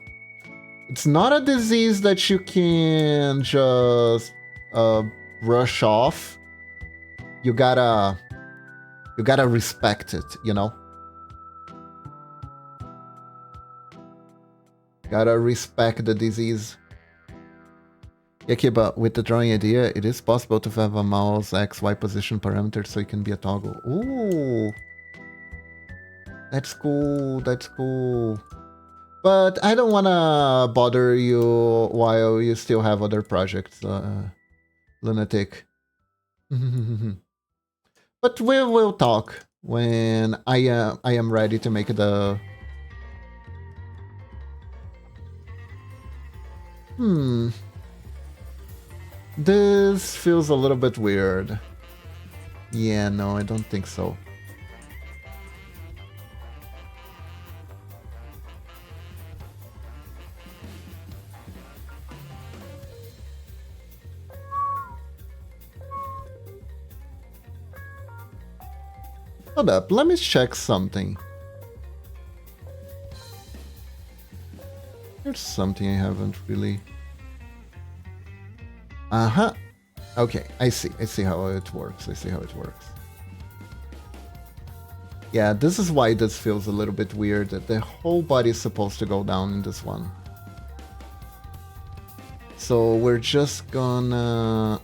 disease that you can just brush off. You gotta respect it, you know? Gotta respect the disease. Yeah, okay, but with the drawing idea, it is possible to have a mouse XY position parameter so it can be a toggle. Ooh! That's cool, that's cool. But I don't wanna bother you while you still have other projects, lunatic. But we will talk when I am ready to make the... This feels a little bit weird. Yeah, no, I don't think so. Hold up, let me check something. There's something I haven't really... Uh-huh. Okay, I see how it works. Yeah, this is why this feels a little bit weird, that the whole body is supposed to go down in this one. So we're just gonna...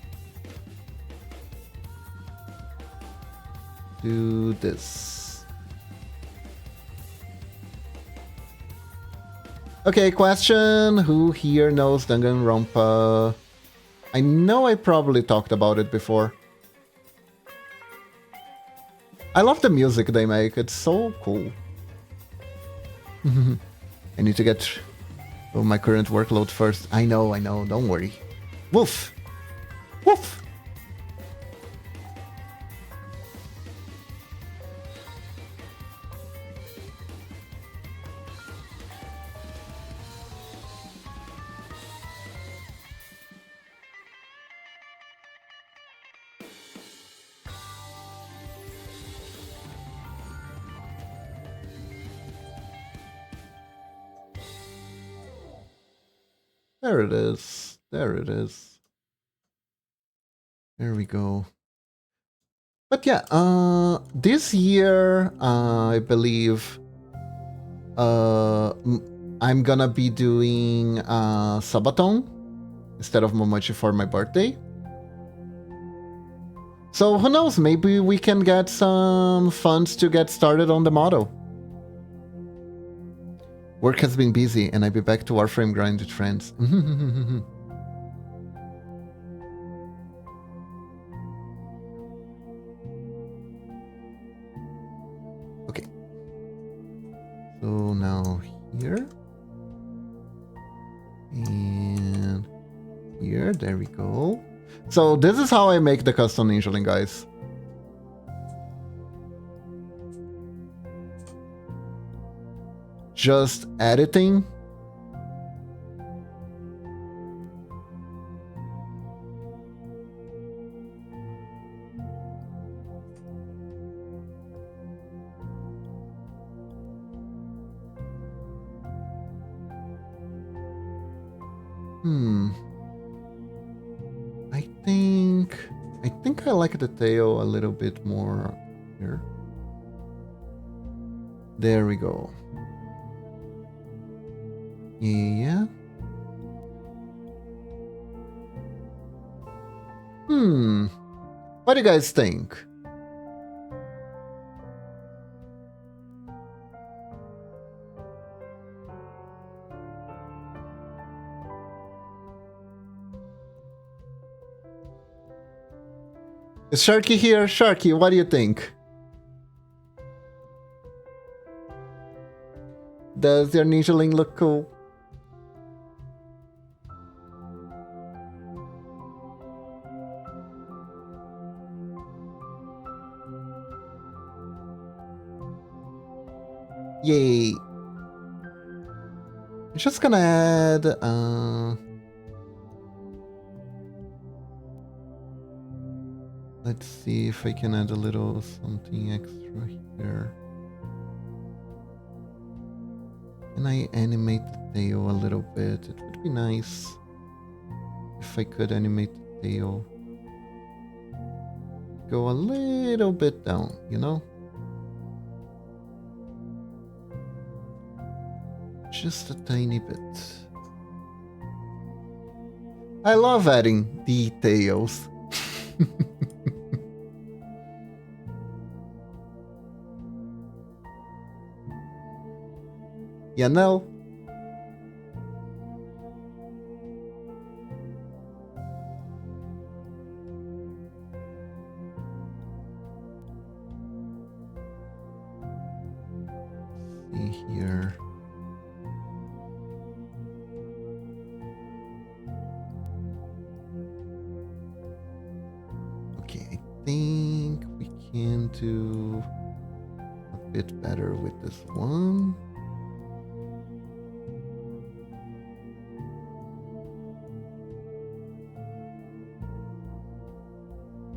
do this. Okay, question. Who here knows Danganronpa? I know I probably talked about it before. I love the music they make. It's so cool. I need to get through my current workload first. I know. Don't worry. Woof. Woof. There it is. There it is. There we go. But yeah, this year, I believe, I'm gonna be doing Sabaton instead of Momochi for my birthday. So who knows, maybe we can get some funds to get started on the model. Work has been busy, and I'll be back to Warframe grind with friends. Okay. So now here. And here, there we go. So this is how I make the custom Ninjaling, guys. Just editing. I think I like the tail a little bit more here. There we go. Yeah. What do you guys think? Is Sharky here? Sharky, what do you think? Does your Ninjaling look cool? Yay. I'm just gonna add let's see if I can add a little something extra here. Can I animate the tail a little bit? It would be nice if I could animate the tail. Go a little bit down, you know? Just a tiny bit. I love adding details. Yeah, no. See here. Okay, I think we can do a bit better with this one.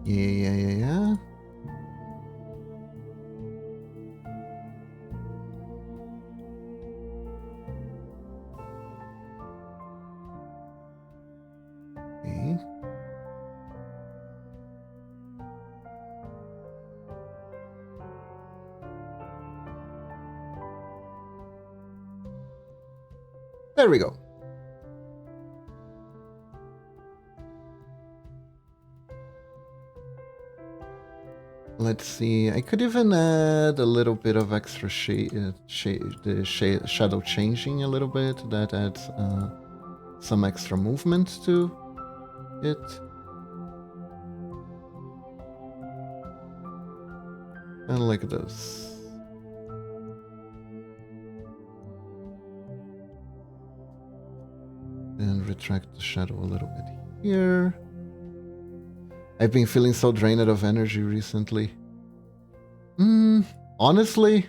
Yeah. Okay. There we go. Let's see. I could even add a little bit of extra shadow changing a little bit. That adds some extra movement to it. And like this. And retract the shadow a little bit here. I've been feeling so drained of energy recently. Honestly,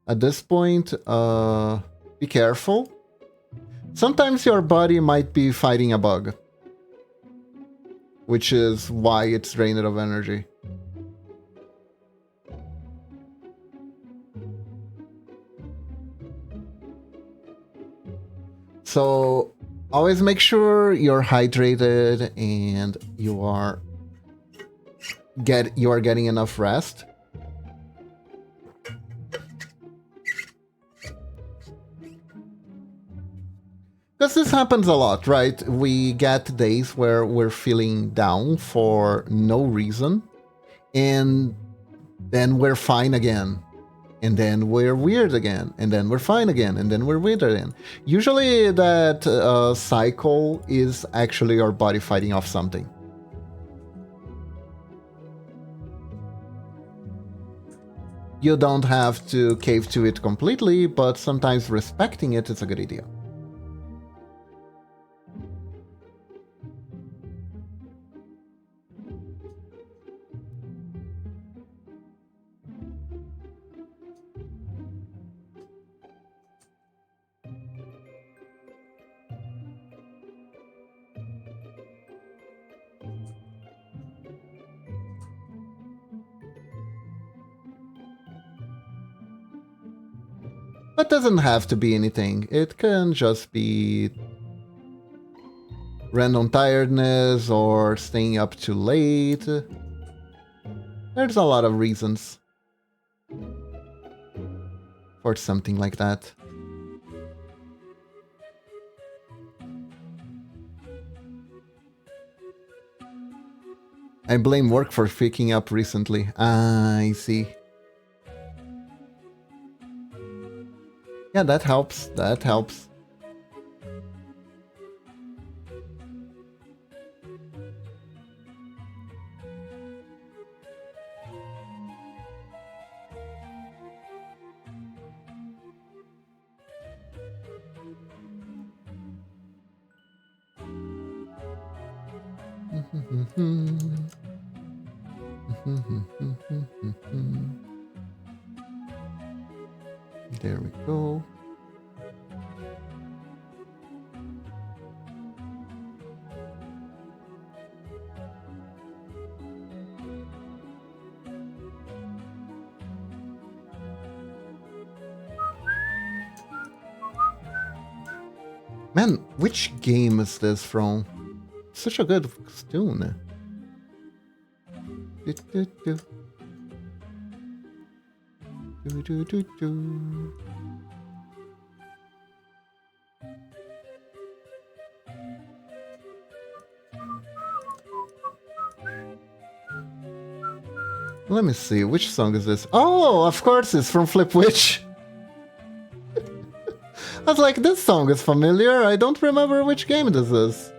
at this point, be careful. Sometimes your body might be fighting a bug, which is why it's drained of energy. So always make sure you're hydrated and you are getting enough rest. Because this happens a lot, right? We get days where we're feeling down for no reason, and then we're fine again. And then we're weird again, and then we're fine again, and then we're weird again. Usually that cycle is actually our body fighting off something. You don't have to cave to it completely, but sometimes respecting it is a good idea. But doesn't have to be anything. It can just be random tiredness or staying up too late. There's a lot of reasons for something like that. I blame work for picking up recently. I see. Yeah, that helps. That helps. There we go. Man, which game is this from? Such a good tune. Let me see, which song is this? Oh, of course, it's from Flip Witch. I was like, this song is familiar. I don't remember which game this is.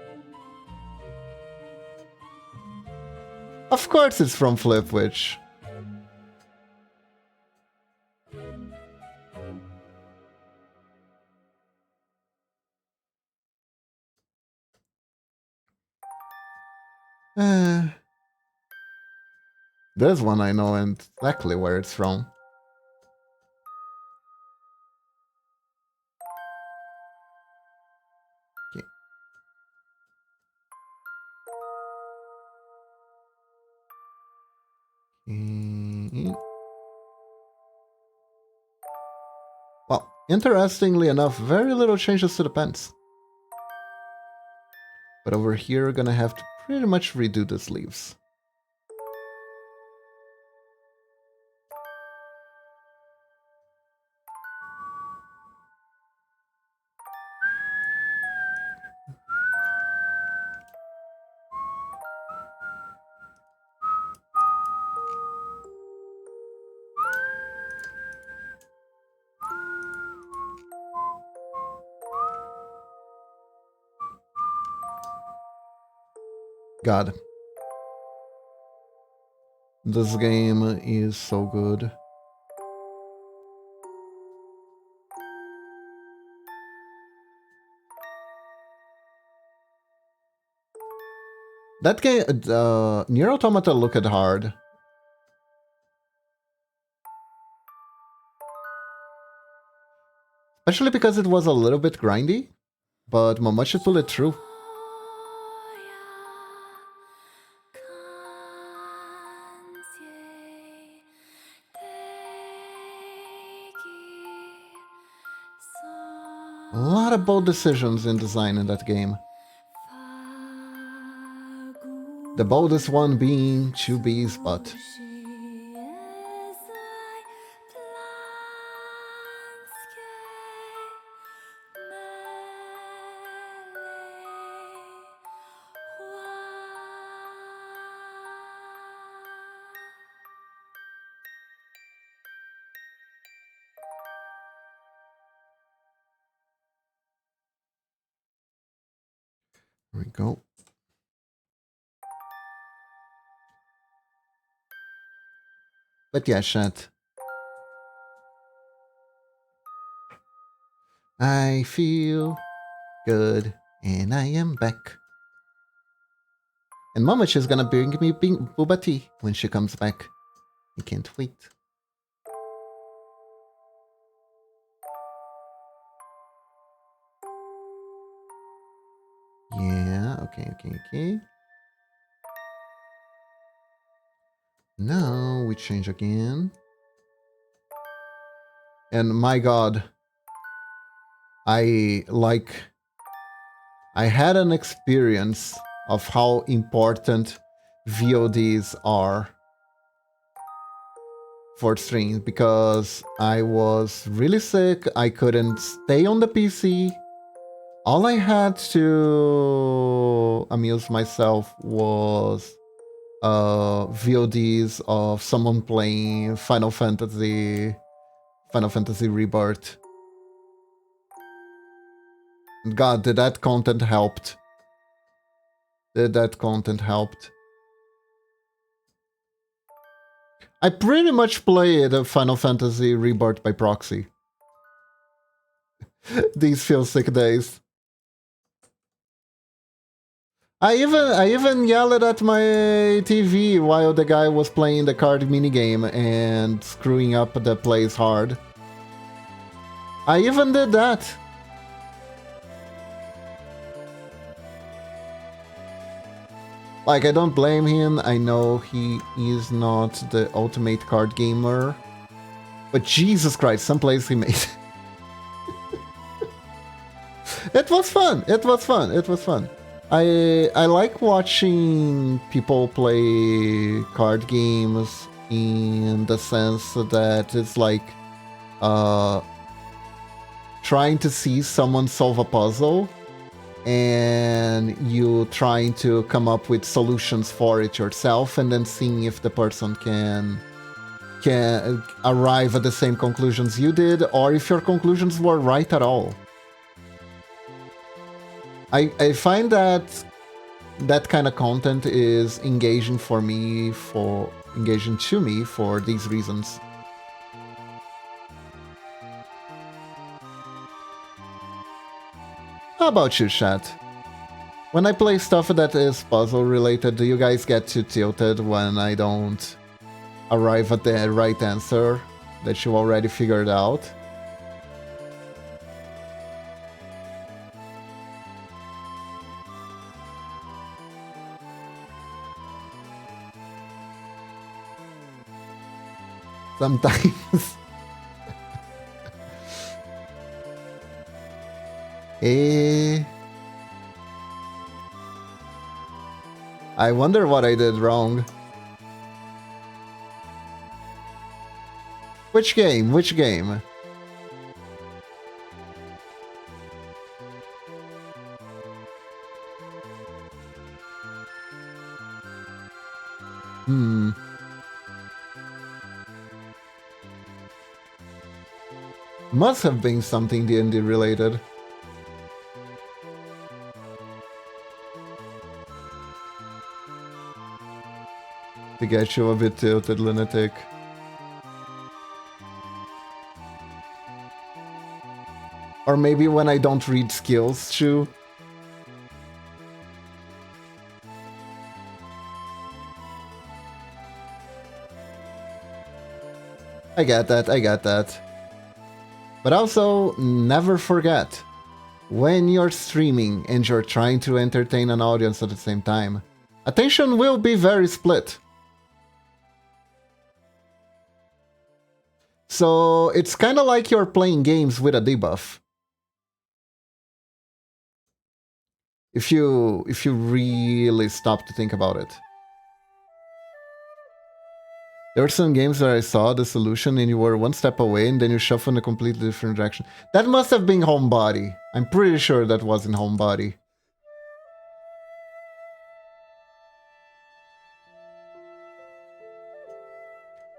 Of course it's from Flip Witch. There's one I know and exactly where it's from. Well, interestingly enough, very little changes to the pants. But over here, we're gonna have to pretty much redo the sleeves. God. This game is so good. That game, Nier Automata looked hard. Especially because it was a little bit grindy, but Momoshi pulled it through. A lot of bold decisions in design in that game. The boldest one being Chubi's butt. There we go. But yeah, chat. I feel good, and I am back. And Momochi is gonna bring me booba tea when she comes back. I can't wait. Yeah, okay. Now we change again. And my god, I had an experience of how important VODs are for streams because I was really sick. I couldn't stay on the PC. All I had to amuse myself was VODs of someone playing Final Fantasy Rebirth. God, did that content helped? I pretty much played Final Fantasy Rebirth by proxy. These feel sick days. I even yelled at my TV while the guy was playing the card minigame and screwing up the plays hard. I even did that. Like, I don't blame him. I know he is not the ultimate card gamer. But Jesus Christ, some plays he made. It was fun. I like watching people play card games in the sense that it's like trying to see someone solve a puzzle and you trying to come up with solutions for it yourself and then seeing if the person can arrive at the same conclusions you did or if your conclusions were right at all. I find that kind of content is engaging to me for these reasons. How about you, chat? When I play stuff that is puzzle related, do you guys get too tilted when I don't arrive at the right answer that you already figured out? Sometimes. I wonder what I did wrong. Which game? Must have been something D&D related. to get you a bit tilted, Lunatic. Or maybe when I don't read skills, too. I get that, I get that. But also, never forget, when you're streaming and you're trying to entertain an audience at the same time, attention will be very split. So it's kind of like you're playing games with a debuff. If you really stop to think about it. There were some games where I saw the solution and you were one step away and then you shuffle in a completely different direction. That must have been Homebody. I'm pretty sure that wasn't Homebody.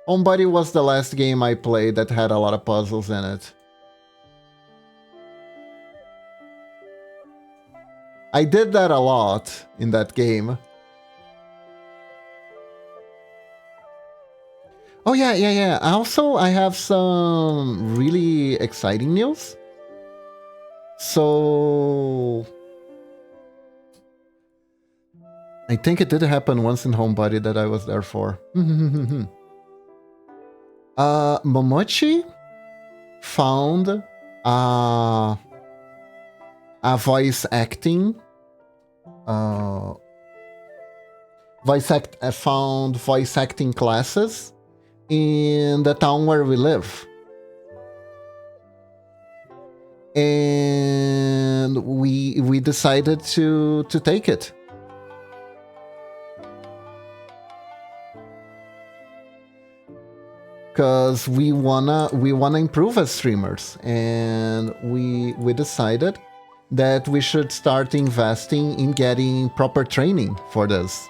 Homebody was the last game I played that had a lot of puzzles in it. I did that a lot in that game. Oh yeah. Also, I have some really exciting news. So I think it did happen once in Homebody that I was there for. Momochi found a voice acting found voice acting classes in the town where we live. And we decided to take it. Because we wanna improve as streamers, and we decided that we should start investing in getting proper training for this.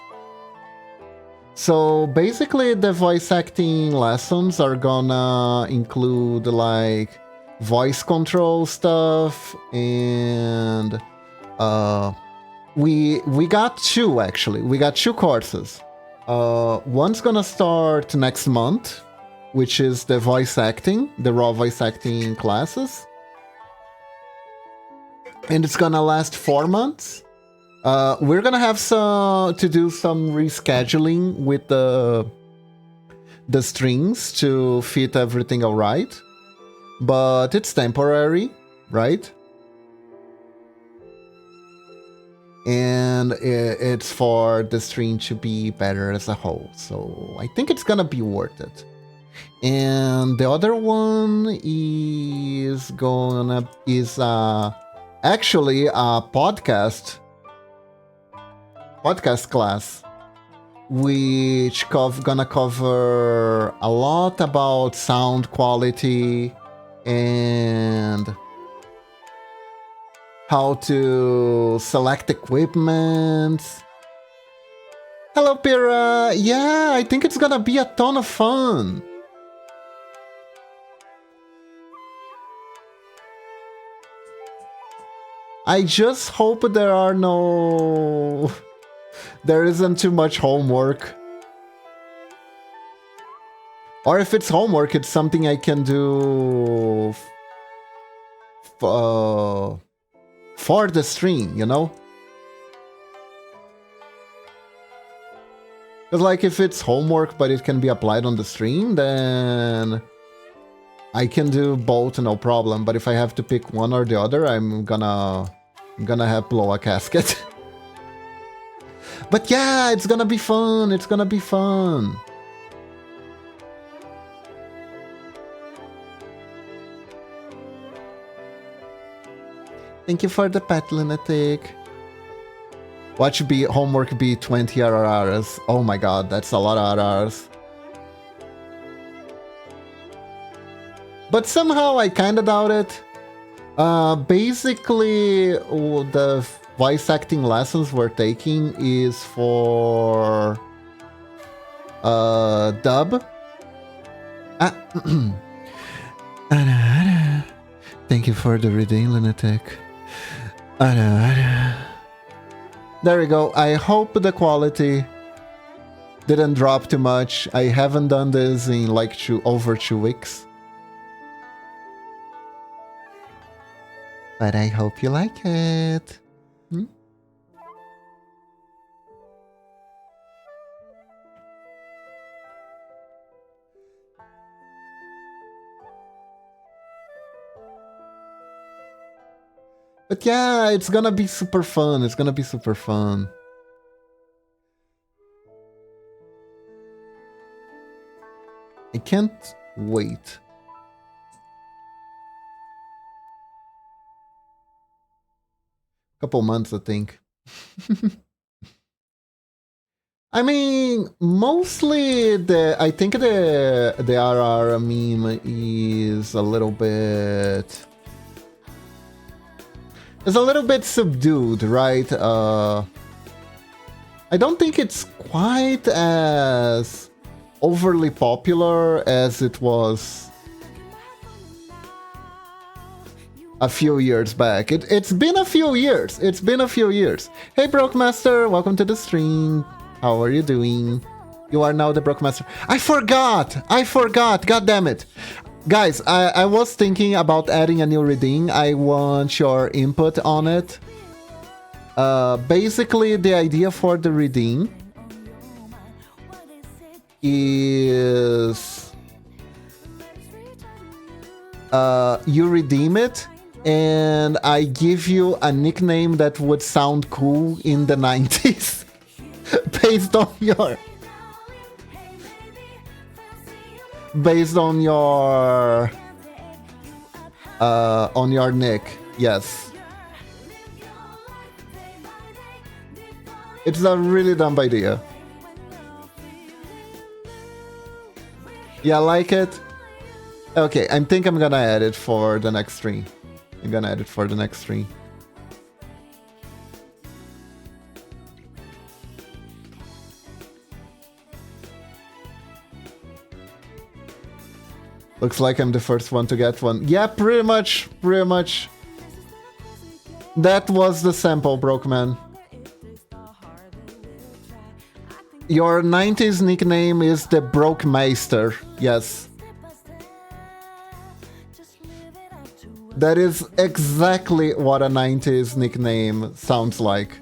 So basically the voice acting lessons are gonna include like voice control stuff, and we got two actually. We got two courses. One's gonna start next month, which is the voice acting, the raw voice acting classes. And it's gonna last 4 months. We're gonna have to do some rescheduling with the strings to fit everything all right. But it's temporary, right? And it's for the stream to be better as a whole. So I think it's gonna be worth it. And the other one is actually a podcast class, which gonna cover a lot about sound quality and how to select equipment. Hello, Pira. Yeah, I think it's gonna be a ton of fun. I just hope there isn't too much homework. Or if it's homework, it's something I can do for the stream, you know? Because like if it's homework but it can be applied on the stream, then I can do both, no problem. But if I have to pick one or the other, I'm gonna have blow a casket. But yeah, it's gonna be fun. It's gonna be fun. Thank you for the pet, Lunatic. Watch homework be 20 RRRs. Oh my god, that's a lot of RRs. But somehow I kinda doubt it. Basically, the voice acting lessons we're taking is for dub. Thank you for the reading, Lunatic. There we go. I hope the quality Didn't drop too much. I haven't done this in like over 2 weeks. But I hope you like it. Hmm? But yeah, it's gonna be super fun. It's gonna be super fun. I can't wait. Couple months, I think. I mean, mostly I think the RR meme is a little bit. It's a little bit subdued, right? I don't think it's quite as overly popular as it was a few years back. It's been a few years. It's been a few years. Hey, Brokemaster, welcome to the stream. How are you doing? You are now the Brokemaster. I forgot! God damn it! Guys, I was thinking about adding a new redeem. I want your input on it. Basically, the idea for the redeem is you redeem it and I give you a nickname that would sound cool in the 90s based on your nick. Yes. It's a really dumb idea. Yeah, like it? Okay, I think I'm gonna add it for the next stream. Looks like I'm the first one to get one. Yeah, pretty much. That was the sample, Brokeman. Your 90s nickname is the Brokemeister. Yes. That is exactly what a 90s nickname sounds like.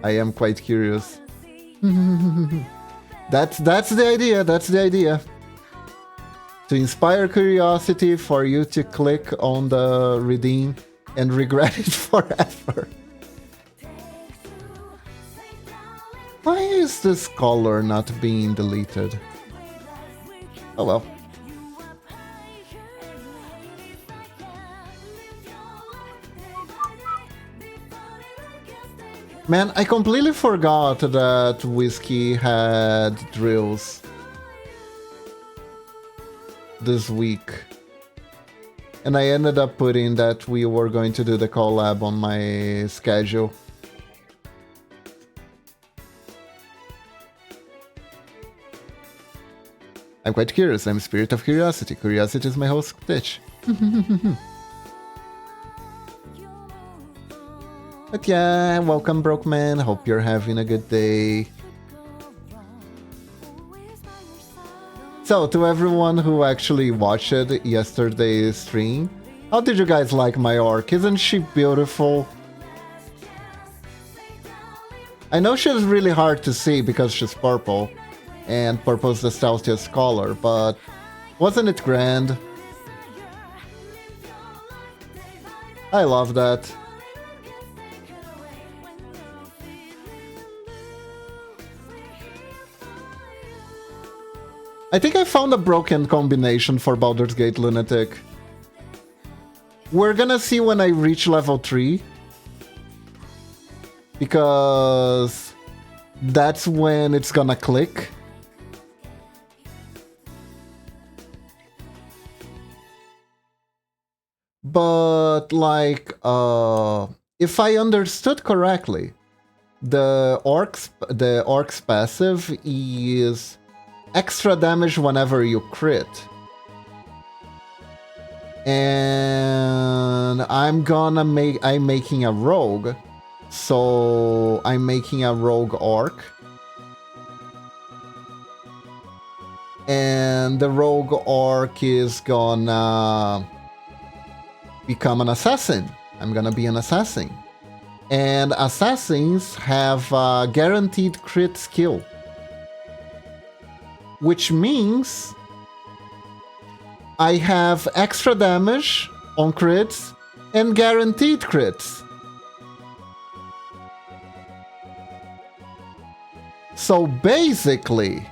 I am quite curious. That's the idea. To inspire curiosity for you to click on the redeem and regret it forever. Why is this color not being deleted? Oh well. Man, I completely forgot that Whiskey had drills this week. And I ended up putting that we were going to do the collab on my schedule. I'm quite curious. I'm Spirit of Curiosity. Curiosity is my whole stitch. But yeah, welcome Brokeman. Hope you're having a good day. So, to everyone who actually watched yesterday's stream, how did you guys like my orc? Isn't she beautiful? I know she's really hard to see because she's purple, and purple's the stealthiest color, but wasn't it grand? I love that. I think I found a broken combination for Baldur's Gate Lunatic. We're gonna see when I reach level 3. Because that's when it's gonna click. But like, if I understood correctly, the orc's passive is extra damage whenever you crit. And I'm making a rogue. So I'm making a rogue orc. And the rogue orc is gonna become an assassin. I'm gonna be an assassin. And assassins have a guaranteed crit skill. Which means I have extra damage on crits and guaranteed crits. So basically,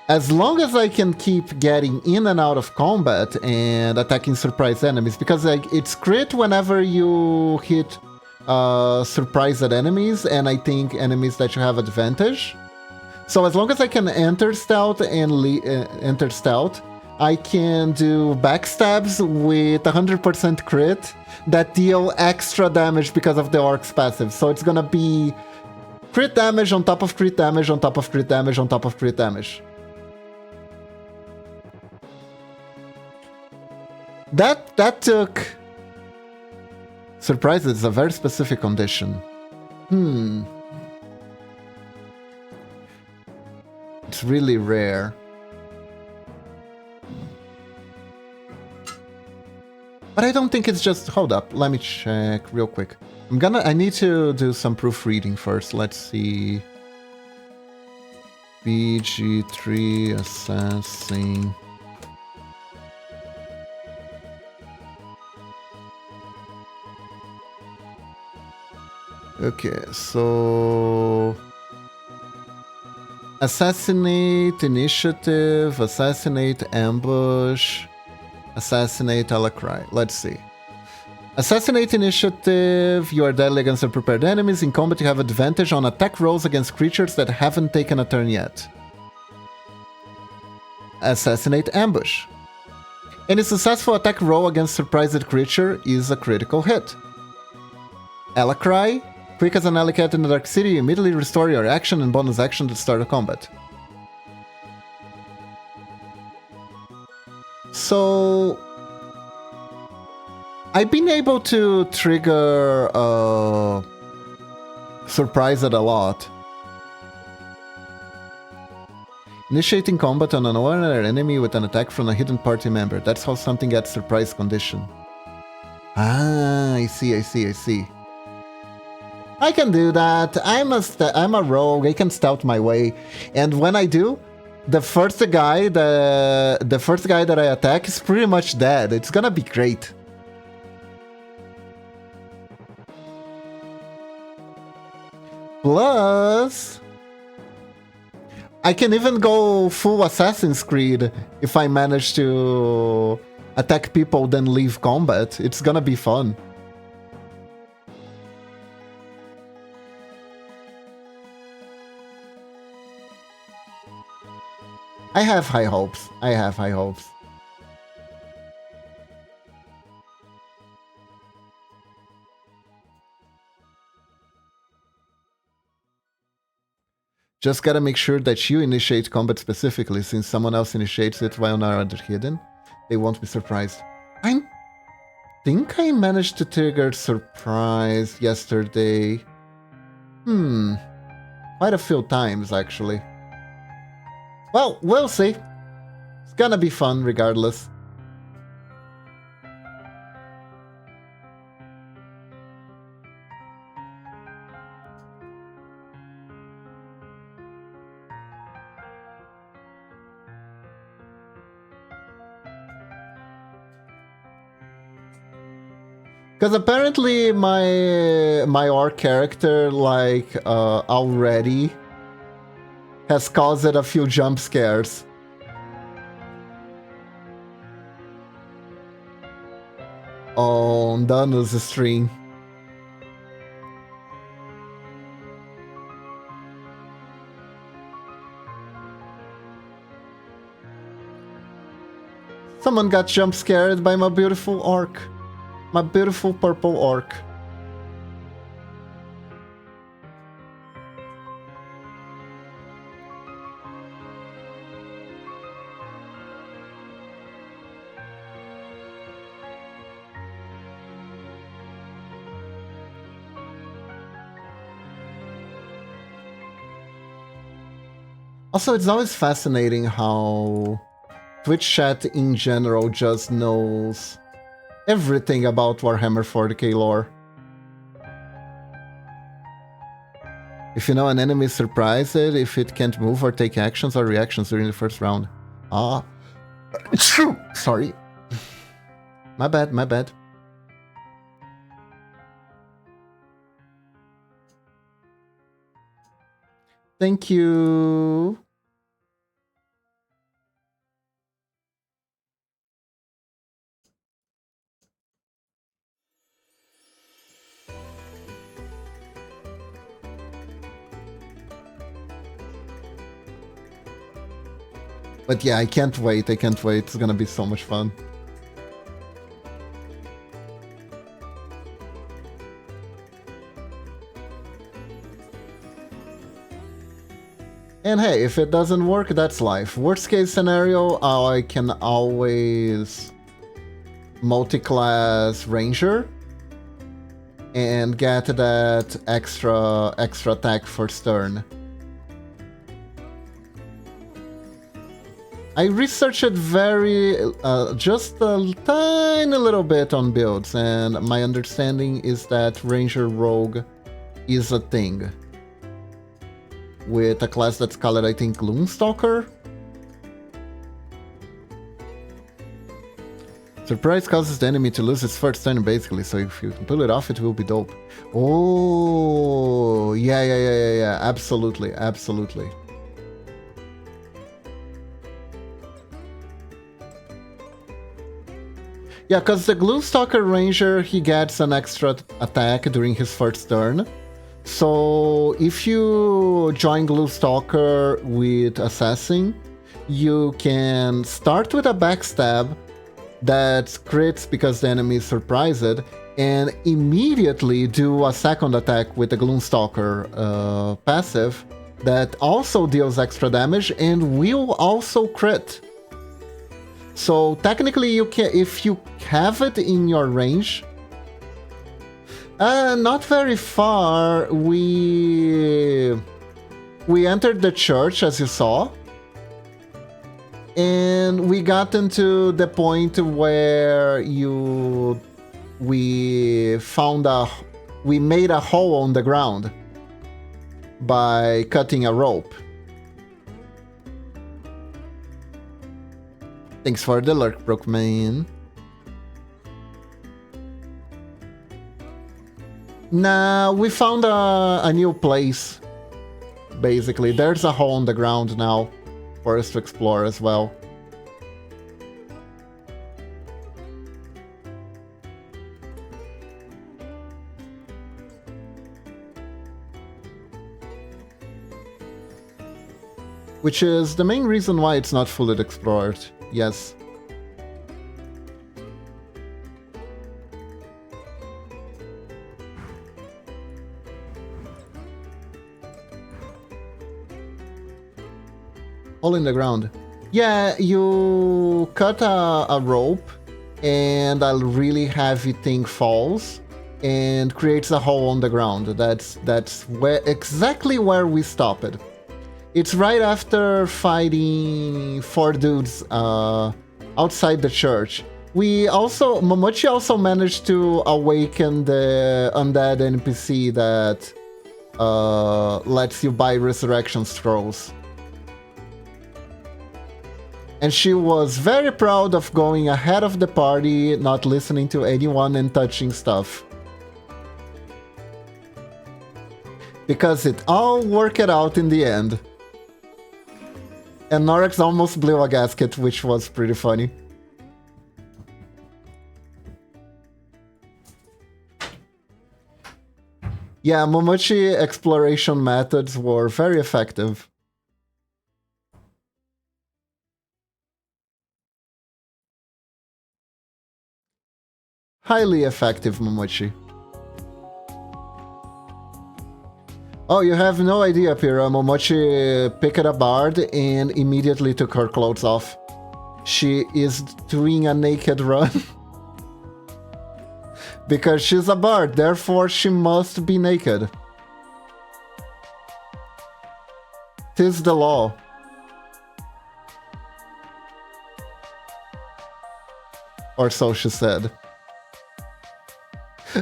as long as I can keep getting in and out of combat and attacking surprise enemies, because it's crit whenever you hit surprised enemies, and I think enemies that you have advantage. So as long as I can enter stealth and enter stealth, I can do backstabs with 100% crit that deal extra damage because of the orc's passive. So it's gonna be crit damage on top of crit damage on top of crit damage on top of crit damage. That took... Surprise, it's a very specific condition. It's really rare. But I don't think it's just... Hold up, let me check real quick. I need to do some proofreading first. Let's see. BG3 assessing. Okay, so... Assassinate, initiative, assassinate, ambush, assassinate, Alacry. Let's see. Assassinate initiative, you are deadly against unprepared enemies. In combat, you have advantage on attack rolls against creatures that haven't taken a turn yet. Assassinate ambush. Any successful attack roll against surprised creature is a critical hit. Alacry. Quick as an alley cat in the Dark City, immediately restore your action and bonus action to start a combat. So... I've been able to trigger Surprised a lot. Initiating combat on an ordinary enemy with an attack from a hidden party member. That's how something gets surprise condition. Ah, I see. I can do that. I'm a rogue. I can stealth my way, and when I do, the first guy that I attack is pretty much dead. It's gonna be great. Plus, I can even go full Assassin's Creed if I manage to attack people then leave combat. It's gonna be fun. I have high hopes. Just gotta make sure that you initiate combat specifically, since someone else initiates it while not hidden. They won't be surprised. I think I managed to trigger surprise yesterday. Quite a few times, actually. Well, we'll see. It's gonna be fun regardless. Because apparently my orc character, like, already has caused a few jump scares. On Danu's stream. Someone got jump scared by my beautiful orc. My beautiful purple orc. Also, it's always fascinating how Twitch chat in general just knows everything about Warhammer 40k lore. If you know an enemy is surprised if it can't move or take actions or reactions during the first round. Ah. Sorry. My bad, my bad. Thank you. But yeah, I can't wait. I can't wait. It's gonna be so much fun. And hey, if it doesn't work, that's life. Worst case scenario, I can always multi-class Ranger and get that extra attack for turn. I researched very, just a tiny little bit on builds, and my understanding is that Ranger Rogue is a thing. With a class that's called, I think, Gloomstalker? Surprise causes the enemy to lose its first turn, basically, so if you can pull it off, it will be dope. Oh, yeah, absolutely, absolutely. Yeah, because the Gloomstalker Ranger, he gets an extra attack during his first turn. So if you join Gloomstalker with Assassin, you can start with a backstab that crits because the enemy is surprised, and immediately do a second attack with the Gloomstalker passive that also deals extra damage and will also crit. So technically, you can, if you have it in your range, not very far. We entered the church, as you saw, and we got into the point where we made a hole on the ground by cutting a rope. Thanks for the lurk, Brookman. Nah, we found a new place. Basically, there's a hole on the ground now for us to explore as well. Which is the main reason why it's not fully explored. Yes. Hole in the ground. Yeah, you cut a rope and a really heavy thing falls and creates a hole on the ground. That's exactly where we stopped. It's right after fighting 4 dudes outside the church. Momochi also managed to awaken the undead NPC that lets you buy resurrection scrolls. And she was very proud of going ahead of the party, not listening to anyone and touching stuff. Because it all worked out in the end. And Norex almost blew a gasket, which was pretty funny. Yeah, Momochi exploration methods were very effective. Highly effective, Momochi. Oh, you have no idea, Pira. Momochi picked a bard and immediately took her clothes off. She is doing a naked run. Because she's a bard, therefore she must be naked. 'Tis the law. Or so she said.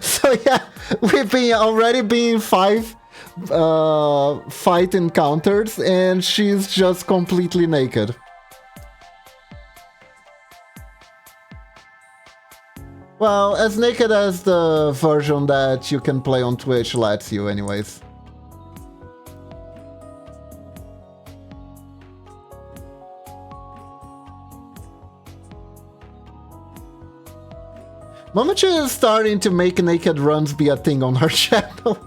So yeah, we've been already been 5 fight encounters, and she's just completely naked. Well, as naked as the version that you can play on Twitch lets you, anyways. Momochi is starting to make naked runs be a thing on her channel.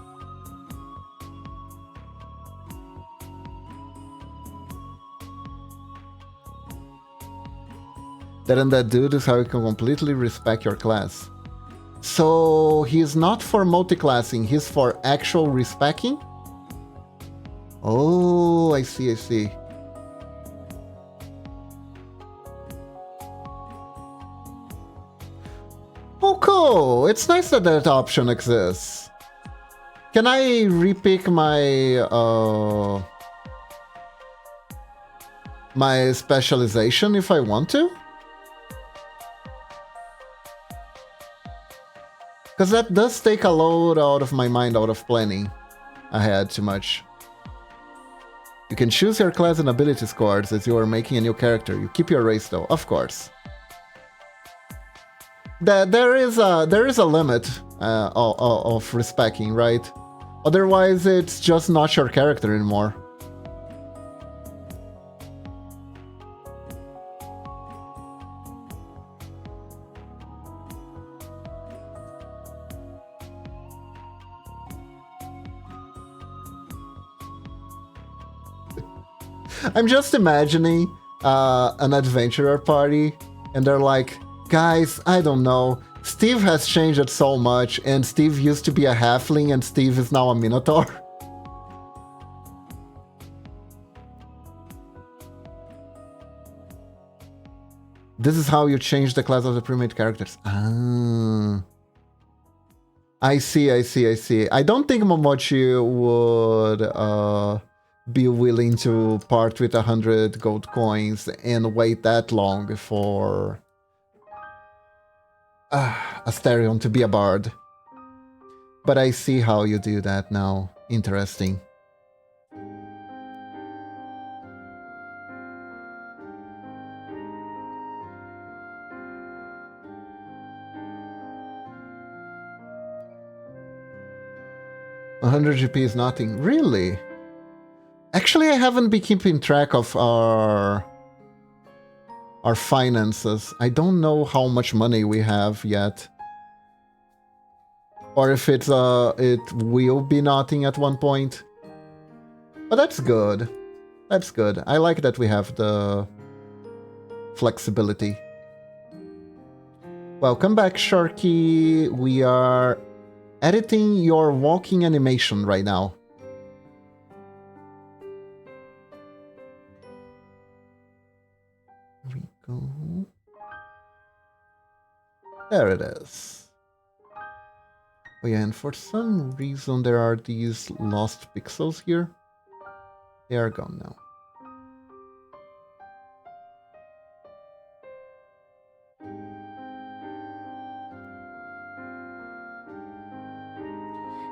That dude is how you can completely respect your class. So he's not for multiclassing, he's for actual respecting? Oh, I see, I see. Oh, cool. It's nice that that option exists. Can I repick my my specialization if I want to? Because that does take a load out of my mind, out of planning ahead too much. You can choose your class and ability scores as you are making a new character. You keep your race though, of course. There is a limit of respecting, right? Otherwise, it's just not your character anymore. I'm just imagining an adventurer party, and they're like, guys, I don't know. Steve has changed it so much, and Steve used to be a halfling, and Steve is now a minotaur. This is how you change the class of the primate characters. Ah. I see, I see, I see. I don't think Momochi would be willing to part with 100 gold coins and wait that long for Asterion to be a bard. But I see how you do that now. Interesting. $100 GP is nothing. Really? Actually, I haven't been keeping track of our finances. I don't know how much money we have yet. Or if it's it will be nothing at one point. But that's good. That's good. I like that we have the flexibility. Welcome back, Sharky. We are editing your walking animation right now. Here we go. There it is. Oh yeah, and for some reason there are these lost pixels here. They are gone now.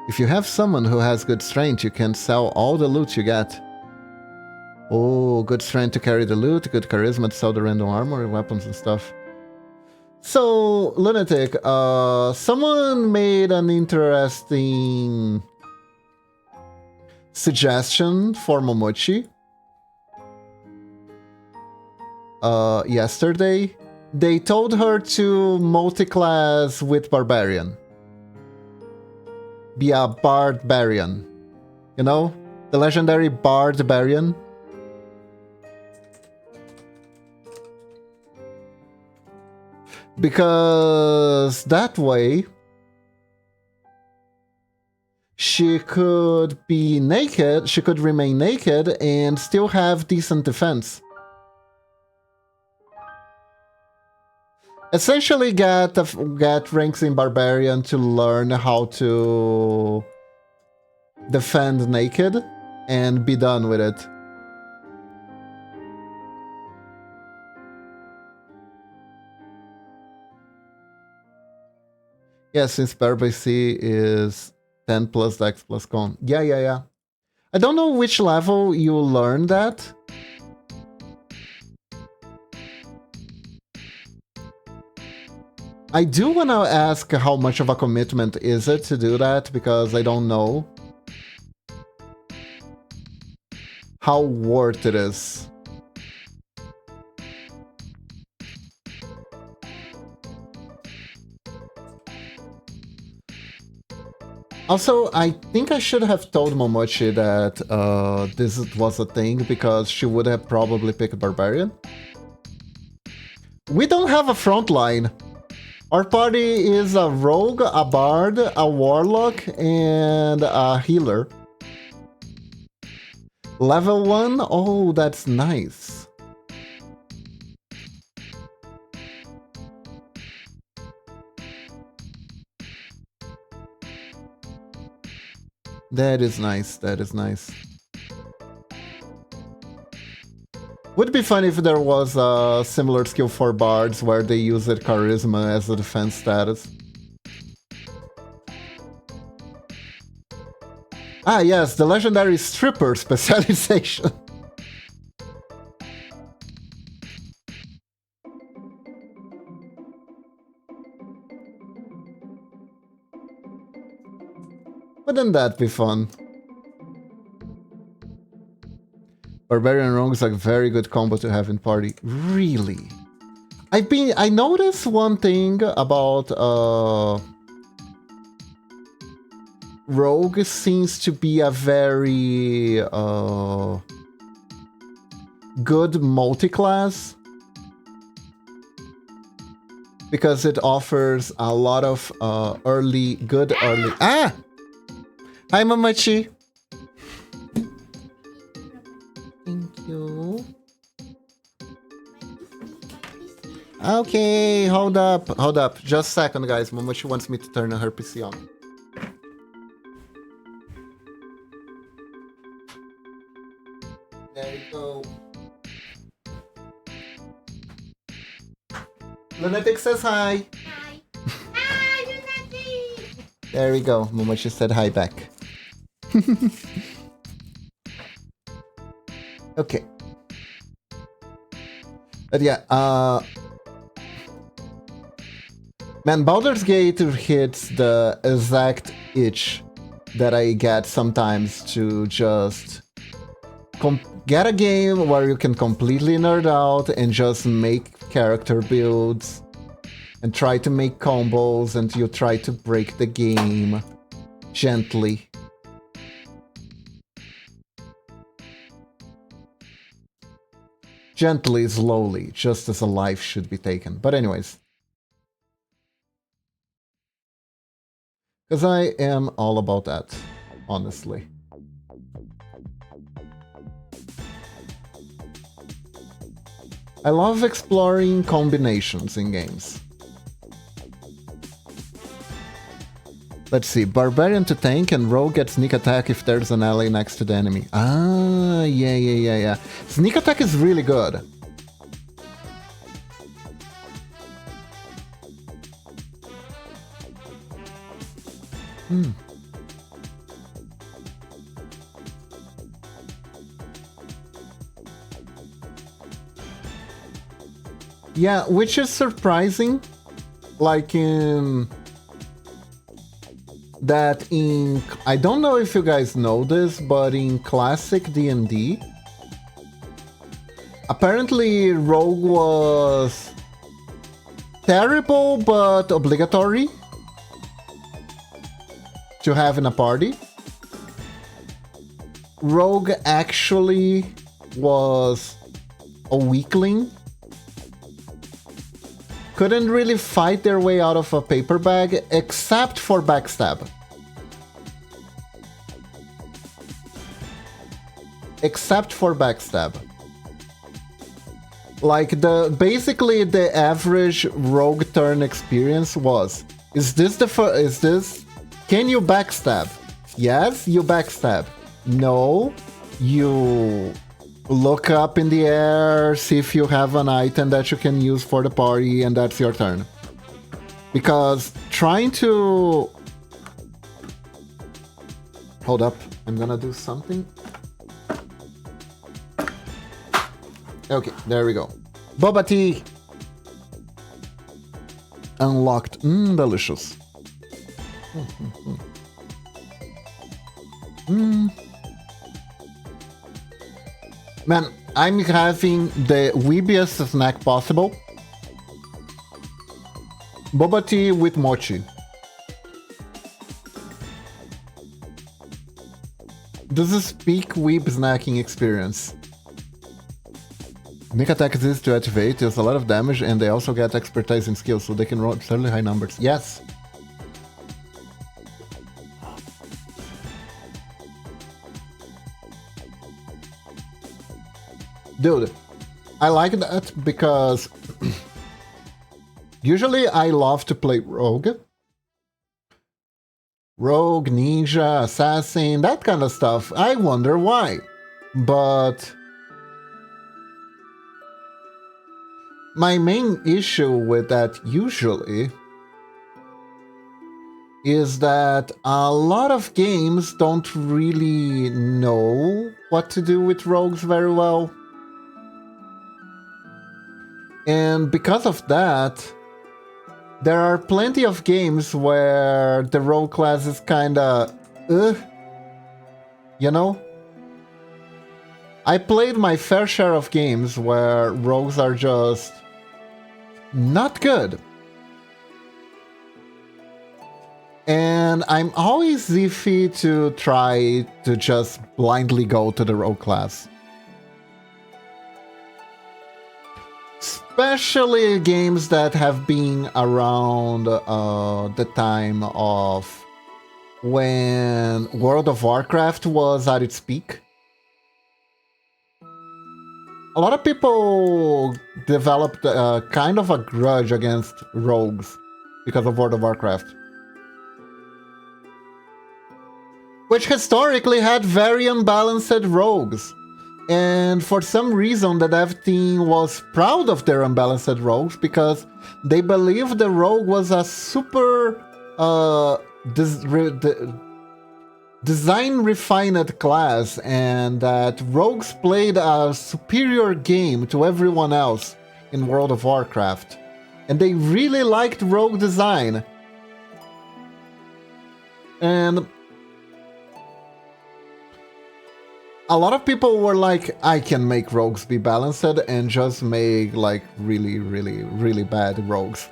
If you have someone who has good strength, you can sell all the loot you get. Oh, good strength to carry the loot, good charisma to sell the random armor, weapons and stuff. So, Lunatic, someone made an interesting suggestion for Momochi yesterday. They told her to multi-class with Barbarian. Be a Barbarian. You know? The legendary Barbarian. Because that way she could be naked, she could remain naked and still have decent defense. Essentially get ranks in Barbarian to learn how to defend naked and be done with it. Yeah, since Bear by C is 10 plus Dex plus Con. Yeah. I don't know which level you learn that. I do want to ask how much of a commitment is it to do that, because I don't know how worth it is. Also, I think I should have told Momochi that this was a thing, because she would have probably picked Barbarian. We don't have a front line. Our party is a rogue, a bard, a warlock, and a healer. Level 1? Oh, that's nice. That is nice, that is nice. Would be funny if there was a similar skill for bards where they used charisma as a defense status. Ah yes, the legendary stripper specialization. Wouldn't that be fun? Barbarian Rogue is a very good combo to have in party. Really? I noticed one thing about Rogue seems to be a very good multi-class, because it offers a lot of early. Ah! Hi, Mamachi. Thank you. Okay, hold up. Just a second, guys. Momochi wants me to turn her PC on. There you go. Lunatic says hi. Hi. Hi, Lunatic. There we go. Momochi said hi back. Okay. But yeah, man, Baldur's Gate hits the exact itch that I get sometimes to just get a game where you can completely nerd out and just make character builds and try to make combos, and you try to break the game gently. Gently, slowly, just as a life should be taken. But anyways. Because I am all about that, honestly. I love exploring combinations in games. Let's see, Barbarian to tank and Rogue at sneak attack if there's an ally next to the enemy. Ah, yeah. Sneak attack is really good. Yeah, which is surprising. Like in... that in... I don't know if you guys know this, but in classic D&D, apparently Rogue was terrible but obligatory to have in a party. Rogue actually was a weakling. Couldn't really fight their way out of a paper bag, except for backstab. Except for backstab. Like, basically the average rogue turn experience was, can you backstab? Yes, you backstab. No, you look up in the air, see if you have an item that you can use for the party, and that's your turn. Because trying to... Hold up, I'm gonna do something. Okay, there we go. Boba tea! Unlocked. Delicious. Man, I'm having the weebiest snack possible. Boba tea with mochi. This is peak weeb snacking experience. Nick attack is easy to activate, deals a lot of damage, and they also get expertise in skills, so they can roll absurdly high numbers. Yes! Dude, I like that because usually I love to play rogue. Rogue, ninja, assassin, that kind of stuff. I wonder why. But my main issue with that usually is that a lot of games don't really know what to do with rogues very well. And because of that, there are plenty of games where the rogue class is kinda, you know? I played my fair share of games where rogues are just not good. And I'm always iffy to try to just blindly go to the rogue class. Especially games that have been around the time of when World of Warcraft was at its peak. A lot of people developed kind of a grudge against rogues because of World of Warcraft, which historically had very unbalanced rogues. And for some reason, the dev team was proud of their unbalanced rogues because they believed the rogue was a super design refined class, and that rogues played a superior game to everyone else in World of Warcraft. And they really liked rogue design. And a lot of people were like, I can make rogues be balanced and just make like really, really, really bad rogues.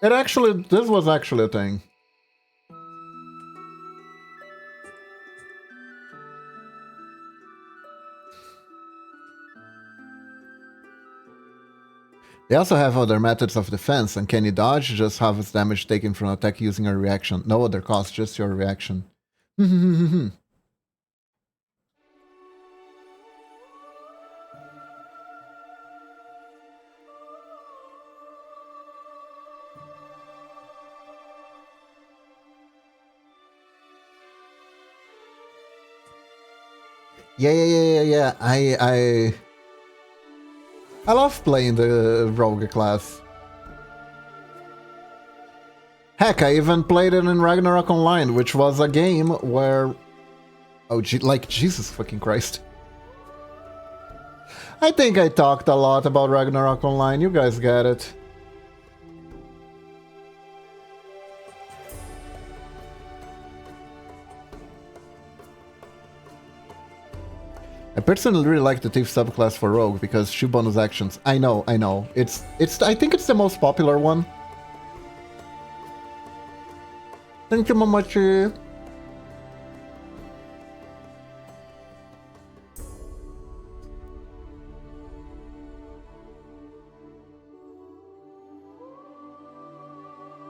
This was actually a thing. They also have other methods of defense. Uncanny dodge just halves damage taken from attack using a reaction. No other cost, just your reaction. Yeah. I love playing the rogue class. Heck, I even played it in Ragnarok Online, which was a game where... Oh, like, Jesus fucking Christ. I think I talked a lot about Ragnarok Online, you guys get it. I personally really like the Thief subclass for Rogue because shoe bonus actions. I know. I think it's the most popular one. Thank you, Mamachi.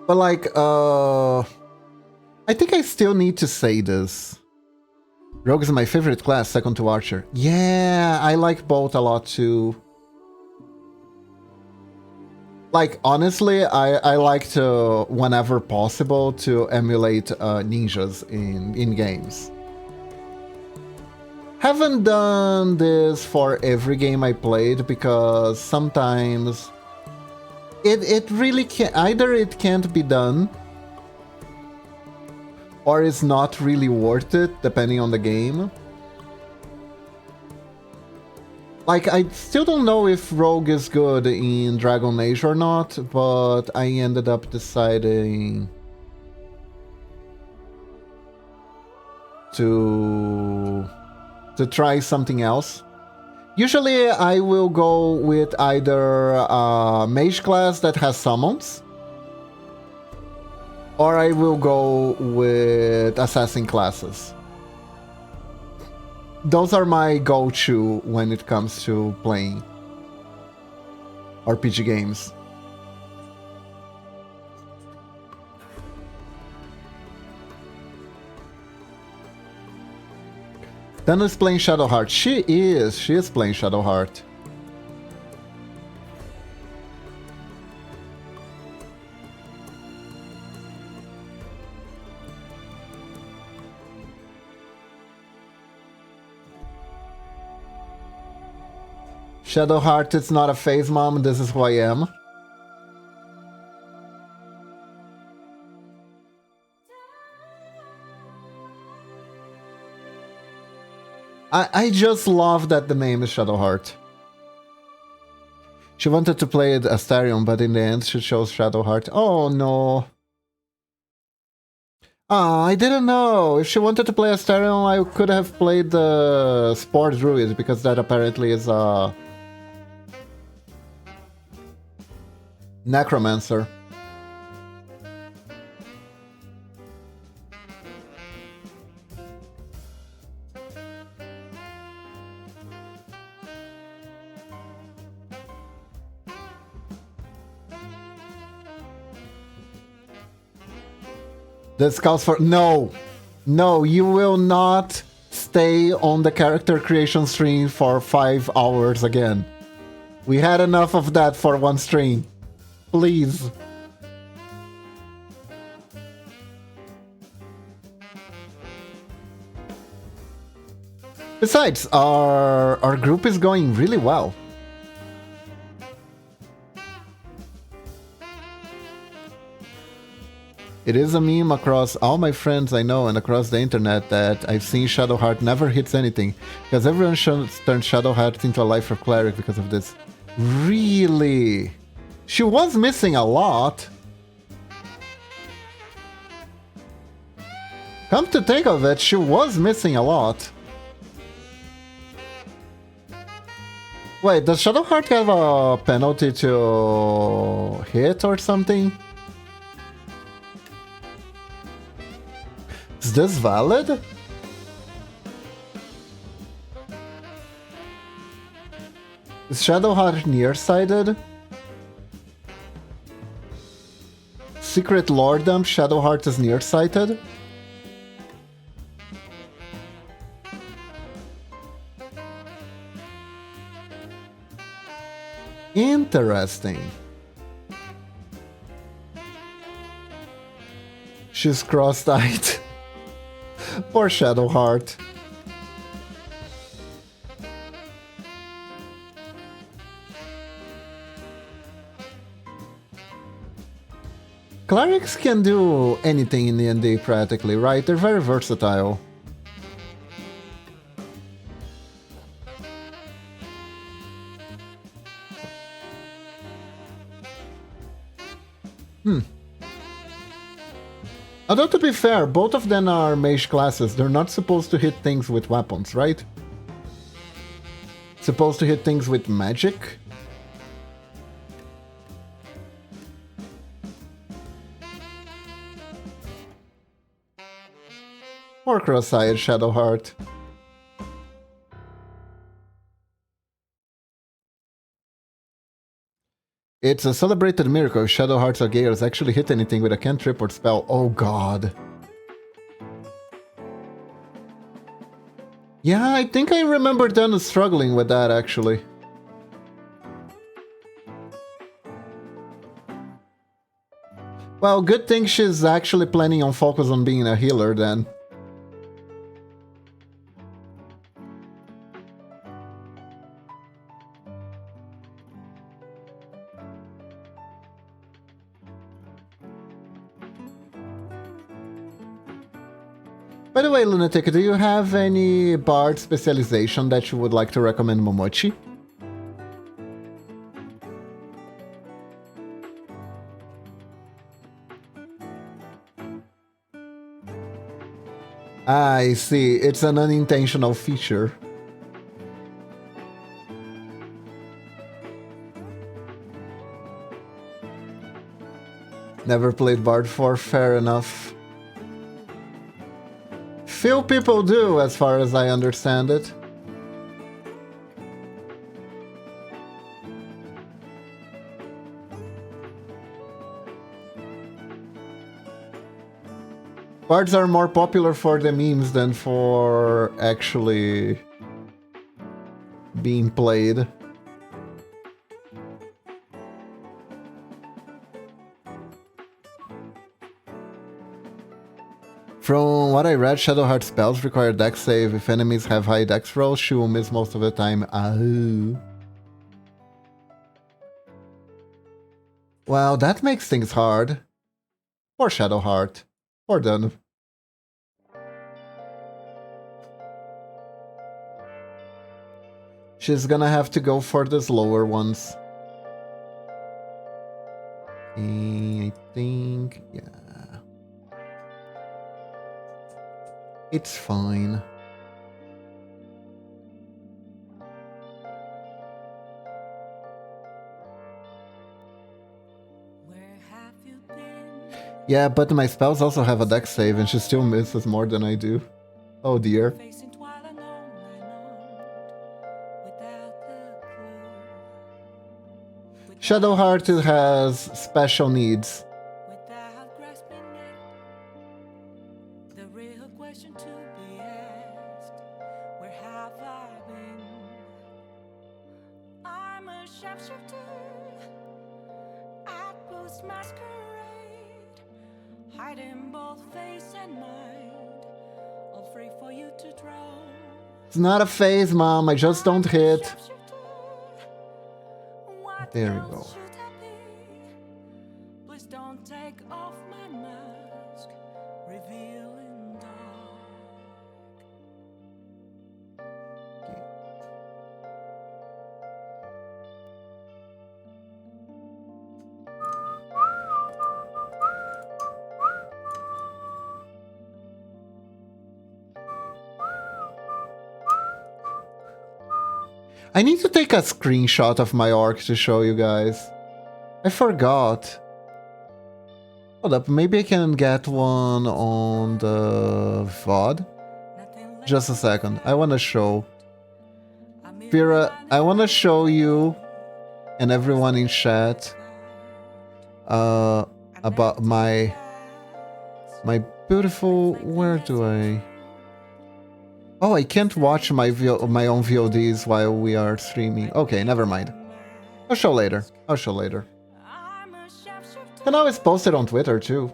But like, I think I still need to say this. Rogue is my favorite class, second to Archer. Yeah, I like both a lot too. Like, honestly, I like to, whenever possible, to emulate ninjas in games. Haven't done this for every game I played because sometimes it really can't, either it can't be done or it's not really worth it depending on the game. Like, I still don't know if Rogue is good in Dragon Age or not, but I ended up deciding to try something else. Usually I will go with either a mage class that has summons, or I will go with assassin classes. Those are my go-to when it comes to playing RPG games. Dana is playing Shadowheart. She is playing Shadowheart. Shadowheart, it's not a phase, mom. This is who I am. I just love that the name is Shadowheart. She wanted to play Astarion, but in the end she chose Shadowheart. Oh no. Ah, I didn't know. If she wanted to play Astarion, I could have played the Spore Druid, because that apparently is a Necromancer. This calls for... No! No, you will not stay on the character creation stream for 5 hours again. We had enough of that for one stream. Please. Besides, our group is going really well. It is a meme across all my friends I know and across the internet that I've seen Shadowheart never hits anything, because everyone turned Shadowheart into a life of cleric because of this. Really? She was missing a lot. Come to think of it, she was missing a lot. Wait, does Shadowheart have a penalty to hit or something? Is this valid? Is Shadowheart nearsighted? Secret Lordom, Shadowheart is nearsighted? Interesting. She's cross-eyed. Poor Shadowheart. Clerics can do anything in D&D practically, right? They're very versatile. Although, to be fair, both of them are mage classes. They're not supposed to hit things with weapons, right? Supposed to hit things with magic? Or cross-eyed Shadowheart. It's a celebrated miracle if Shadowhearts or Gales actually hit anything with a cantrip or spell. Oh god. Yeah, I think I remember Dana struggling with that actually. Well, good thing she's actually planning on focus on being a healer then. By the way, Lunatic, do you have any bard specialization that you would like to recommend Momochi? I see. It's an unintentional feature. Never played Bard 4, fair enough. Few people do, as far as I understand it. Bards are more popular for the memes than for actually being played. From what I read, Shadowheart spells require dex save. If enemies have high dex rolls, she will miss most of the time. Oh. Well, that makes things hard. Poor Shadowheart. Poor Dun. She's gonna have to go for the slower ones. I think, yeah. It's fine. Yeah, but my spells also have a dex save and she still misses more than I do. Oh dear. Shadowheart has special needs. It's not a phase, Mom. I just don't hit. There we go. I need to take a screenshot of my orc to show you guys. I forgot. Hold up, maybe I can get one on the VOD. Just a second, I want to show. Pira, I want to show you and everyone in chat about my beautiful... Where do I... Oh, I can't watch my own VODs while we are streaming. Okay, never mind. I'll show later. I'll show later. Can always post it on Twitter too.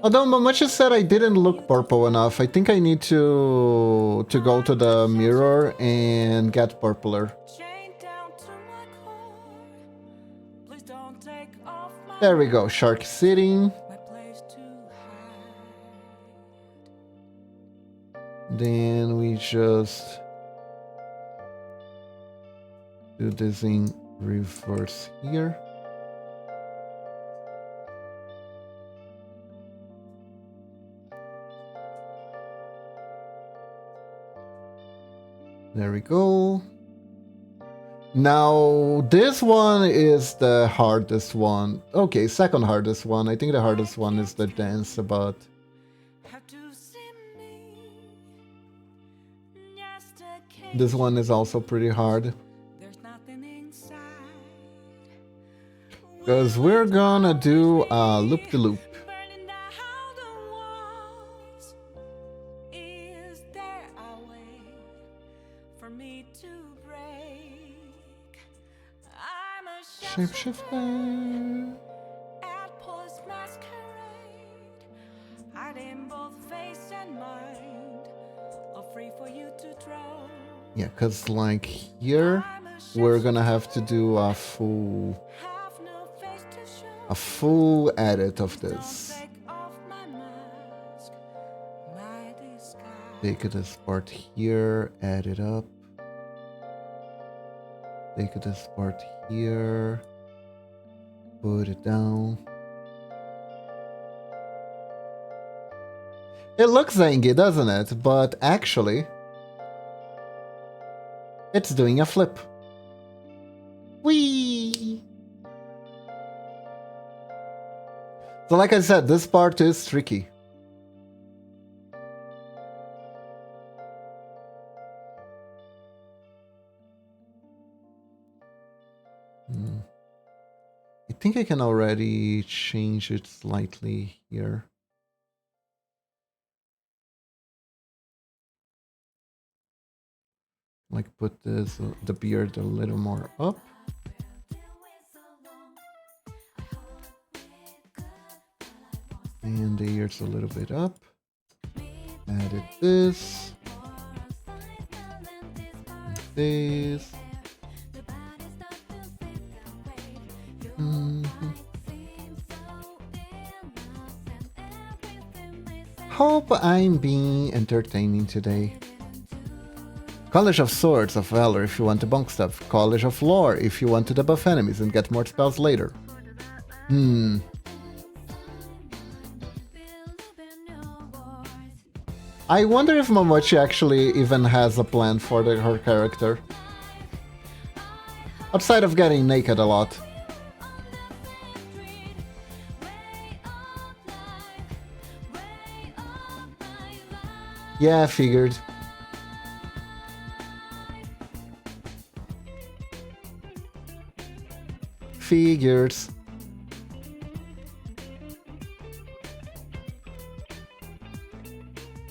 Although Mamachi said I didn't look purple enough, I think I need to go to the mirror and get purpler. There we go, Shark sitting. Then we just do this in reverse here. There we go. Now, this one is the hardest one. Okay, second hardest one. I think the hardest one is the dance, but... This one is also pretty hard. Because we're gonna do a loop-de-loop. Shapeshifter. Yeah, because like here, we're gonna have to do a full a full edit of this. Take this part here, add it up. Take this part here, put it down. It looks zangy, doesn't it? But actually, it's doing a flip. Whee! So like I said, this part is tricky. I think I can already change it slightly here. Like put this, the beard a little more up. And the ears a little bit up. Added this. And this. Hope I'm being entertaining today. College of Swords of Valor if you want to bonk stuff. College of Lore if you want to debuff enemies and get more spells later. I wonder if Momochi actually even has a plan for her character. Outside of getting naked a lot. Yeah, figured. Figures.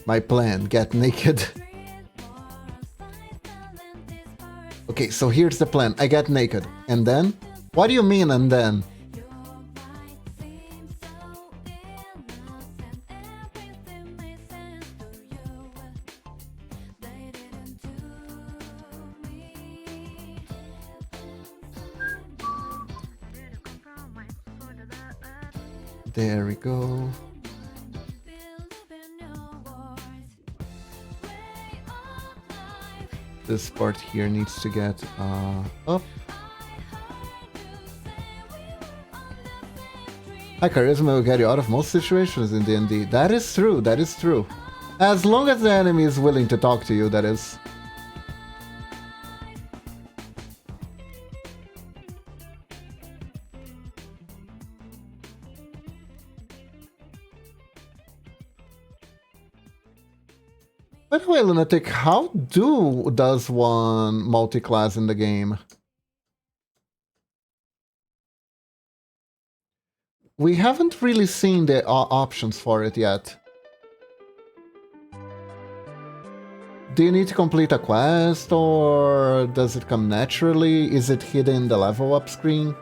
My plan, get naked. Okay, so here's the plan. I get naked. And then? What do you mean and then? There we go. This part here needs to get up. High charisma will get you out of most situations in D&D. That is true, that is true. As long as the enemy is willing to talk to you, that is. By the way, Lunatic, how does one multi-class in the game? We haven't really seen the options for it yet. Do you need to complete a quest, or does it come naturally? Is it hidden in the level up screen?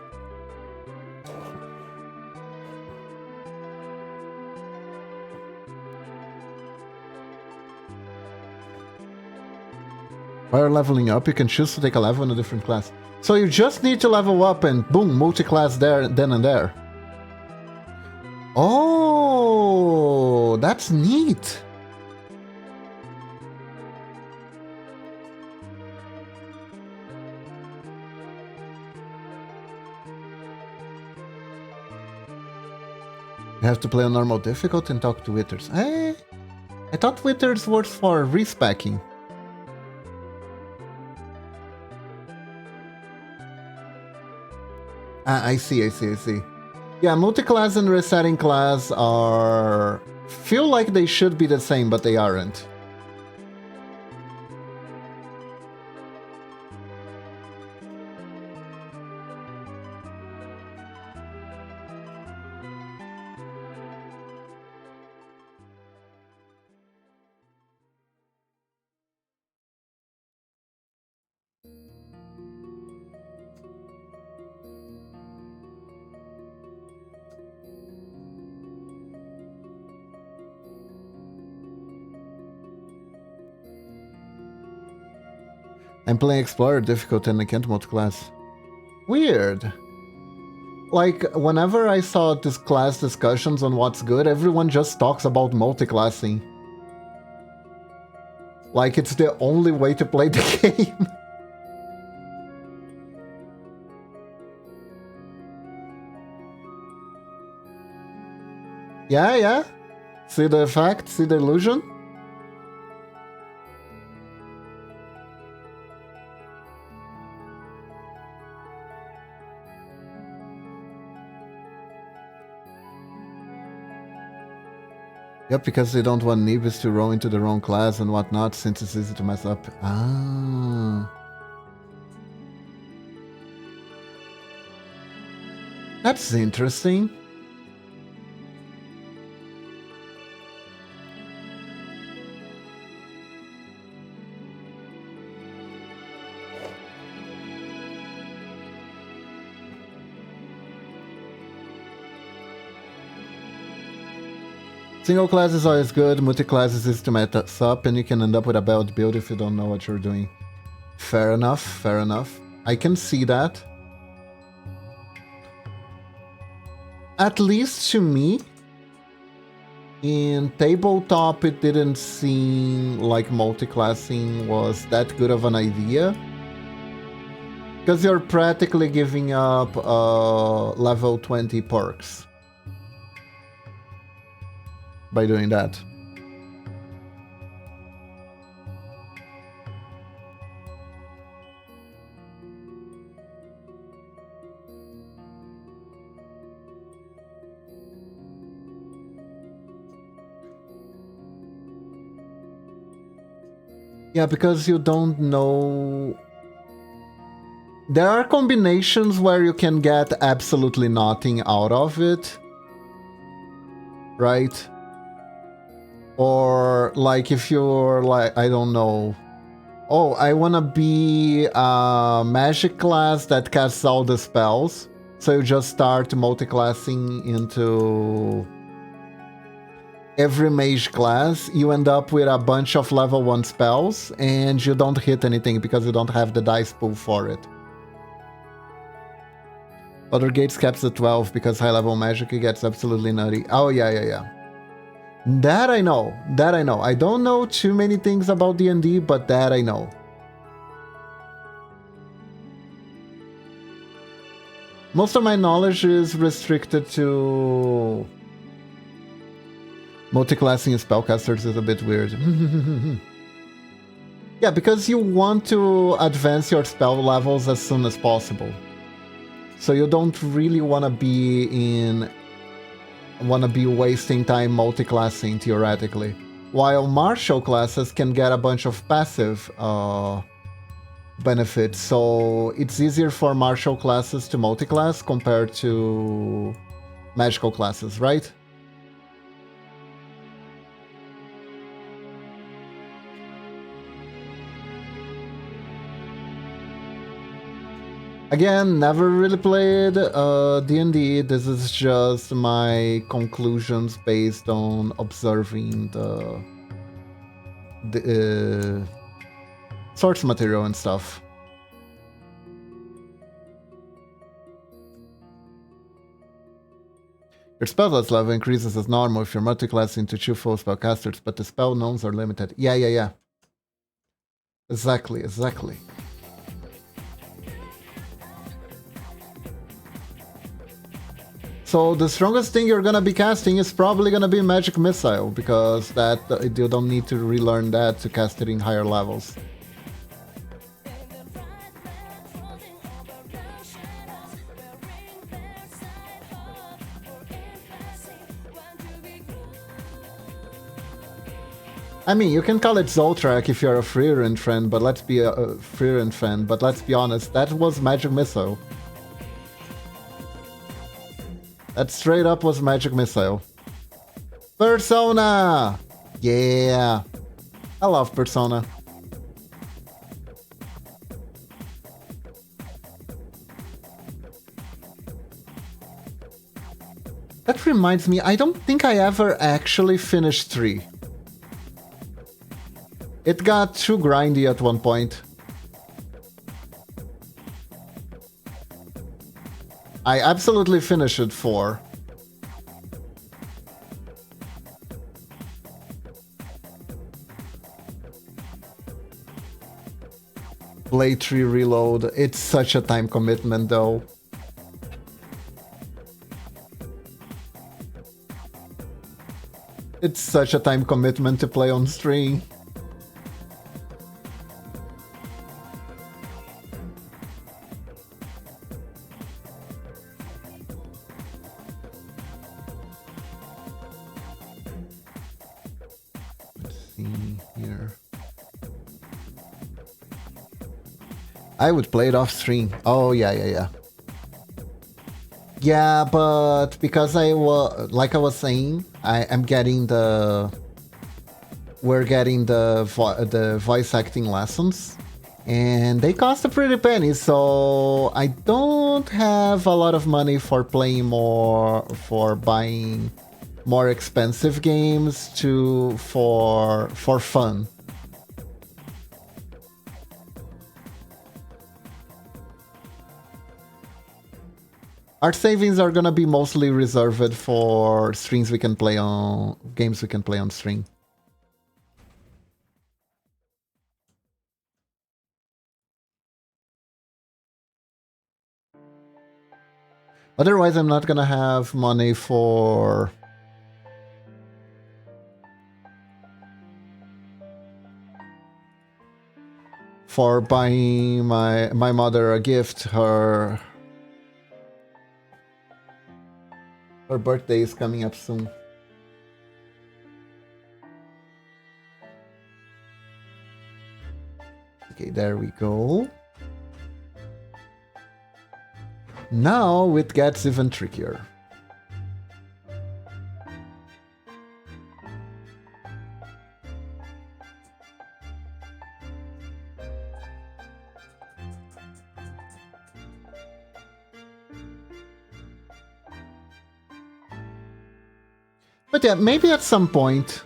While leveling up, you can choose to take a level in a different class. So you just need to level up and boom, multi-class there, then and there. Oh, that's neat. You have to play on normal difficulty and talk to withers. I thought withers were for respecking. I see. Yeah, multi-class and resetting class are... feel like they should be the same, but they aren't. I'm playing Explorer difficult and I can't multi-class. Weird. Like, whenever I saw this class discussions on what's good, everyone just talks about multiclassing. Like, it's the only way to play the game. Yeah, yeah. See the effect? See the illusion? Yep, because they don't want Nebis to roll into the wrong class and whatnot, since it's easy to mess up. Ah. That's interesting. Single class is always good, multi-class is easy to mess up, and you can end up with a bad build if you don't know what you're doing. Fair enough, fair enough. I can see that. At least to me, in tabletop it didn't seem like multi-classing was that good of an idea. Because you're practically giving up level 20 perks by doing that. Yeah, because you don't know. There are combinations where you can get absolutely nothing out of it, right? Or like if you're like, I don't know, oh, I wanna be a magic class that casts all the spells, so you just start multiclassing into every mage class. You end up with a bunch of level 1 spells and you don't hit anything because you don't have the dice pool for it. Other gates caps at 12 because high level magic gets absolutely nutty. Oh yeah. That I know. I don't know too many things about D&D, but that I know. Most of my knowledge is restricted to multiclassing spellcasters is a bit weird. Yeah, because you want to advance your spell levels as soon as possible. So you don't really want to be wasting time multiclassing theoretically. While martial classes can get a bunch of passive benefits, so it's easier for martial classes to multiclass compared to magical classes, right? Again, never really played D&D. This is just my conclusions based on observing the source material and stuff. Your spellcast level increases as normal if you're multiclassing into 2 full spellcasters, but the spell knowns are limited. Yeah. Exactly. So the strongest thing you're gonna be casting is probably gonna be Magic Missile, because that you don't need to relearn that to cast it in higher levels. I mean, you can call it Zoltrak if you're a Freerend fan, but let's be let's be honest, that was Magic Missile. That straight up was Magic Missile. Persona! Yeah! I love Persona. That reminds me, I don't think I ever actually finished 3. It got too grindy at one point. I absolutely finished 4. Play 3 reload. It's such a time commitment though. It's such a time commitment to play on stream. Let's see here. I would play it off stream. Oh, yeah. Yeah, but because like I was saying, I'm getting we're getting the voice acting lessons, and they cost a pretty penny, so I don't have a lot of money for buying more expensive games for fun. Our savings are gonna be mostly reserved for games we can play on stream. Otherwise, I'm not gonna have money for buying my mother a gift. Her birthday is coming up soon. Okay, there we go. Now it gets even trickier. But yeah, maybe at some point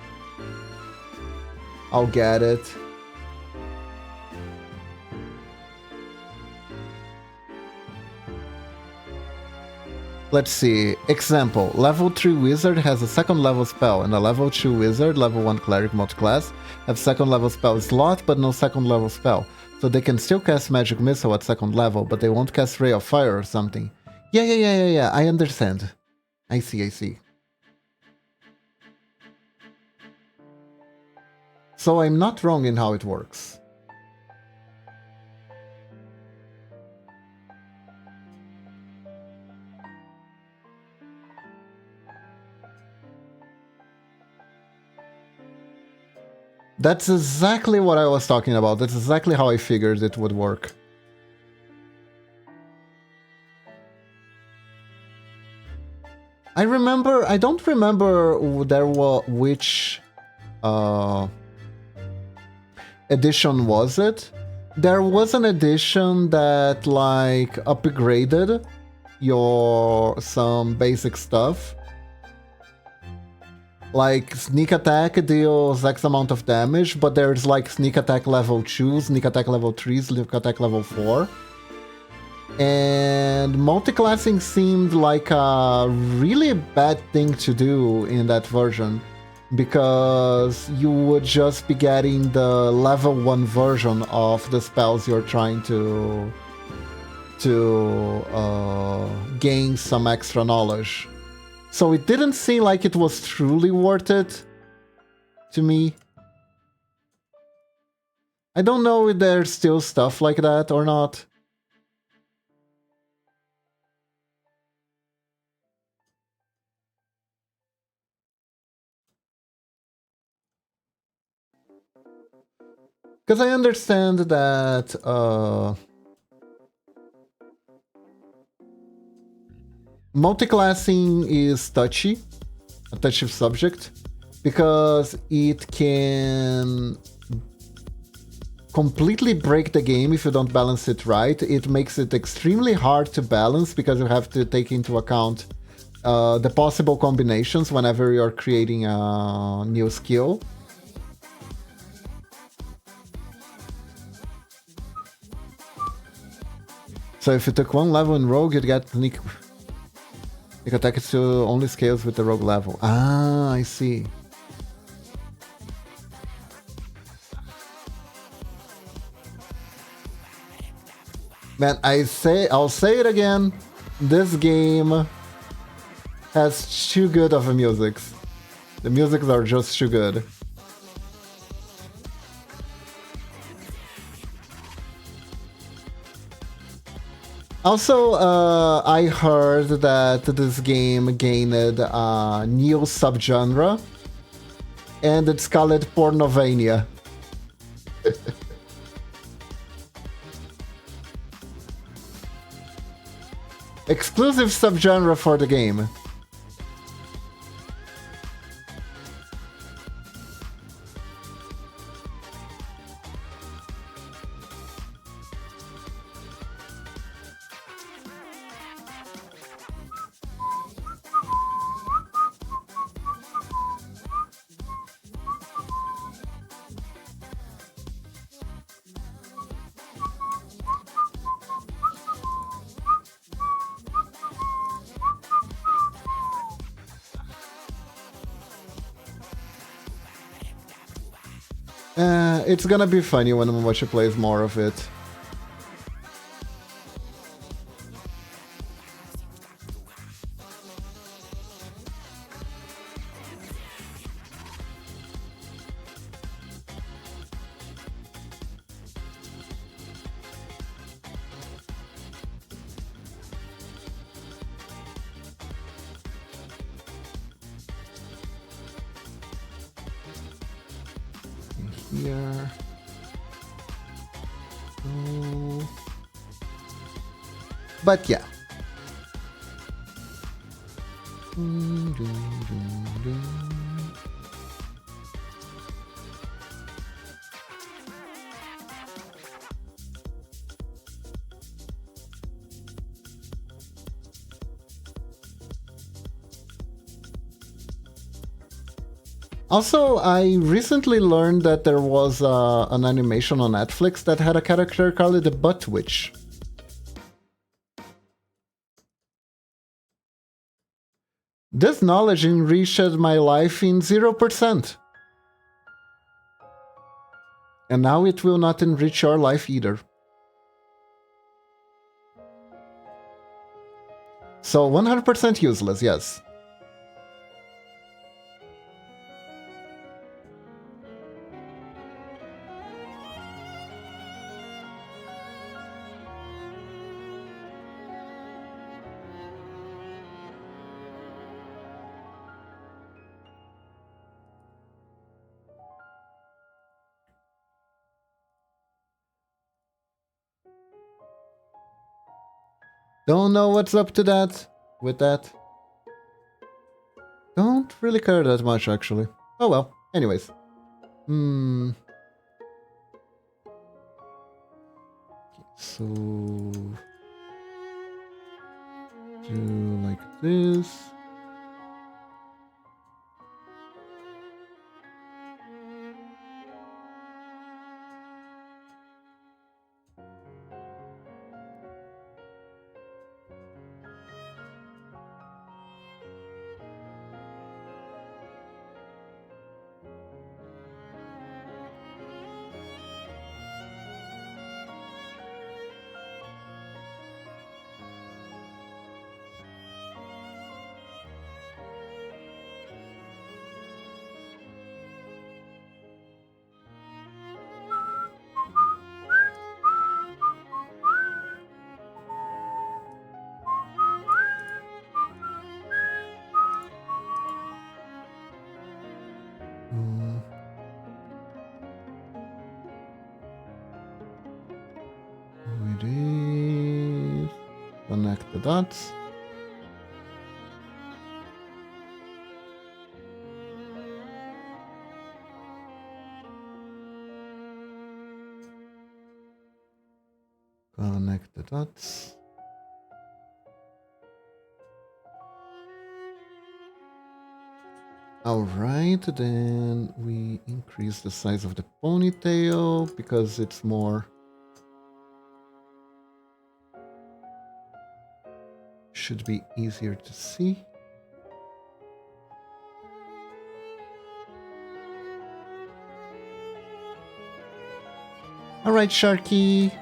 I'll get it. Let's see. Example. Level 3 wizard has a second level spell, and a level 2 wizard, level 1 cleric multiclass, have second level spell slot, but no second level spell. So they can still cast magic missile at second level, but they won't cast ray of fire or something. Yeah. I understand. I see. So I'm not wrong in how it works. That's exactly what I was talking about. That's exactly how I figured it would work. I don't remember which edition was it. There was an edition that like upgraded some basic stuff. Like, sneak attack deals X amount of damage, but there's like sneak attack level 2, sneak attack level 3, sneak attack level 4. And multiclassing seemed like a really bad thing to do in that version, because you would just be getting the level 1 version of the spells you're trying to gain some extra knowledge. So it didn't seem like it was truly worth it to me. I don't know if there's still stuff like that or not. Because I understand that multiclassing is a touchy subject, because it can completely break the game if you don't balance it right. It makes it extremely hard to balance, because you have to take into account the possible combinations whenever you're creating a new skill. So if you took one level in Rogue, you'd get sneak... Make attack to only scales with the rogue level. Ah, I see. Man, I'll say it again. This game has too good of a musics. The musics are just too good. Also, I heard that this game gained a new subgenre, and it's called Pornovania. Exclusive subgenre for the game. It's gonna be funny when Momochi plays more of it. Here. Oh. But yeah. Also, I recently learned that there was an animation on Netflix that had a character called the Butt Witch. This knowledge enriched my life in 0%. And now it will not enrich your life either. So 100% useless, yes. Don't know what's up to that with that. Don't really care that much, actually. Oh well. Anyways. So do like this. It is. Connect the dots. Connect the dots. Alright, then we increase the size of the ponytail because it's more should be easier to see. All right, Sharky.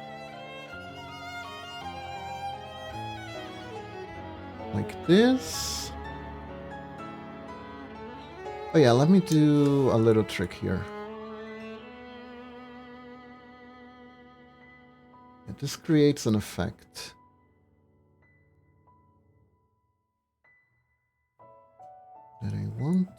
Like this. Oh yeah, let me do a little trick here. This creates an effect. That I want.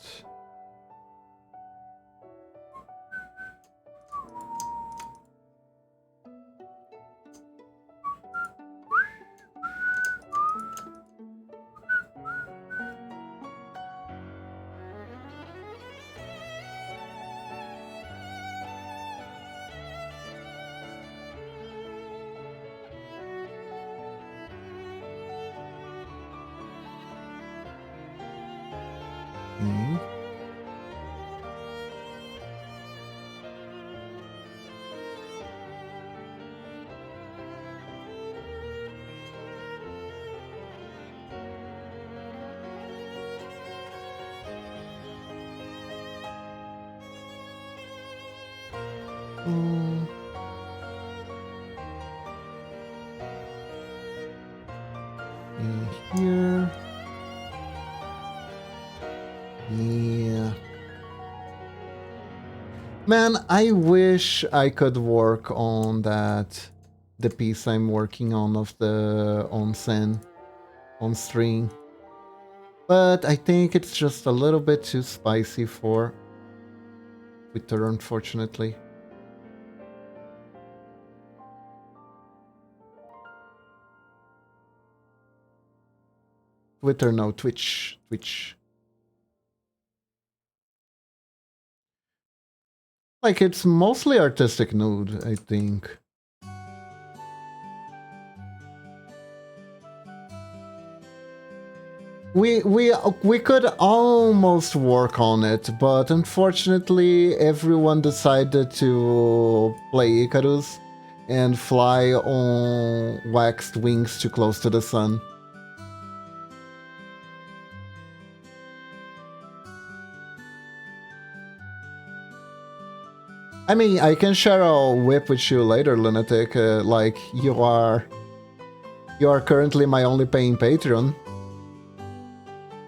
Okay. Here. Yeah. Man, I wish I could work on that. The piece I'm working on of the onsen on string. But I think it's just a little bit too spicy for Twitter, unfortunately. Twitter, no, Twitch. Twitch. Like, it's mostly artistic nude, I think. We could almost work on it, but unfortunately everyone decided to play Icarus and fly on waxed wings too close to the sun. I mean, I can share a whip with you later, Lunatic. Like, you are currently my only paying patron.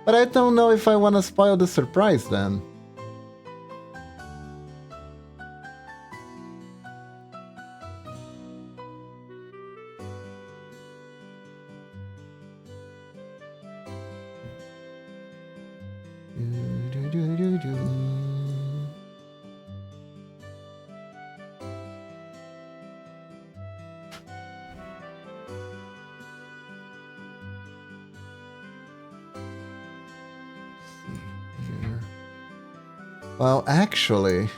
But I don't know if I want to spoil the surprise then. Well, actually...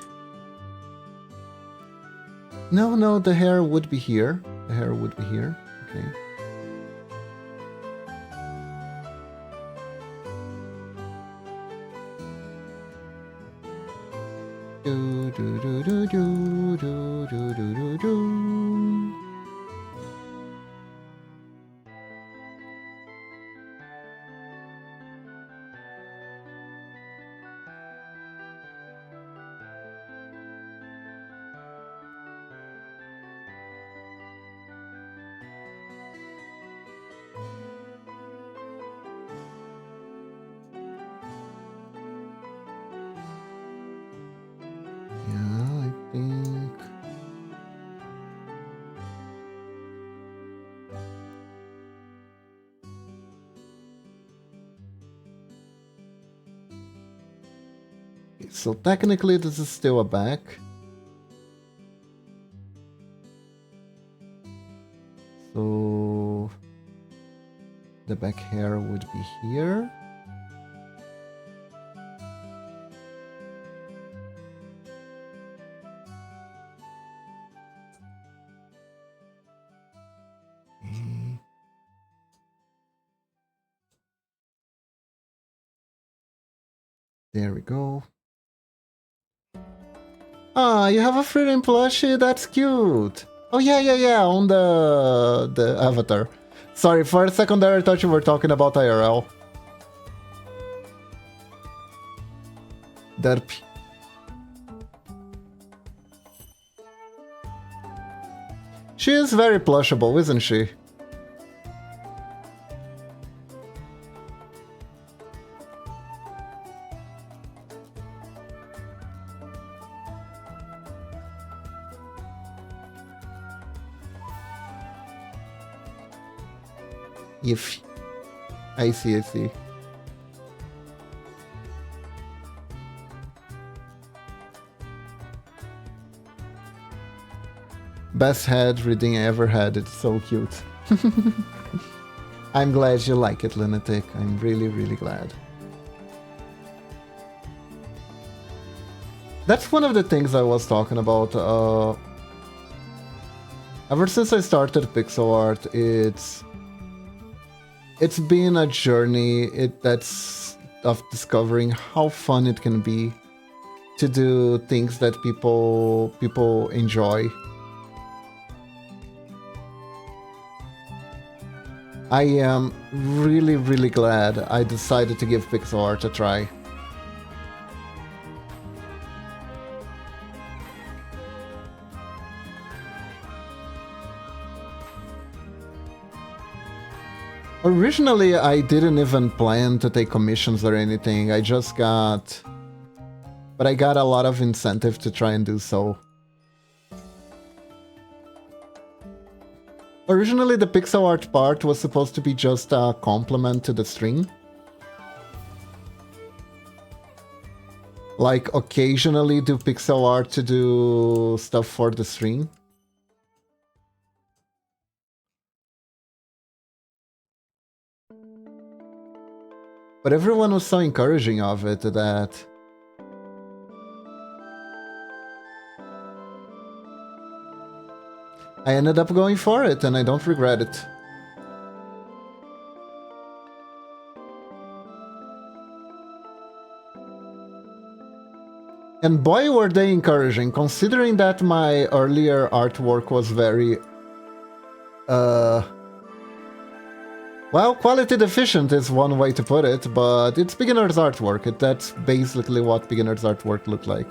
No, the hair would be here. The hair would be here. Okay. Do, do, do, do, do, do, do, do, do. So technically this is still a back. So the back hair would be here. There we go. Ah, you have a freedom plushie? That's cute. Oh yeah, on the avatar. Sorry, for a second there I thought you were talking about IRL. Derp. She is very plushable, isn't she? If I see, I see. Best head reading I ever had. It's so cute. I'm glad you like it, Lunatic. I'm really, really glad. That's one of the things I was talking about. Ever since I started pixel art, it's been a journey that's of discovering how fun it can be to do things that people enjoy. I am really, really glad I decided to give pixel art a try. Originally, I didn't even plan to take commissions or anything. I just got... But I got a lot of incentive to try and do so. Originally, the pixel art part was supposed to be just a complement to the string. Like, occasionally do pixel art to do stuff for the string. But everyone was so encouraging of it that... I ended up going for it, and I don't regret it. And boy were they encouraging, considering that my earlier artwork was very... Well, quality deficient is one way to put it, but it's beginner's artwork. That's basically what beginner's artwork looked like.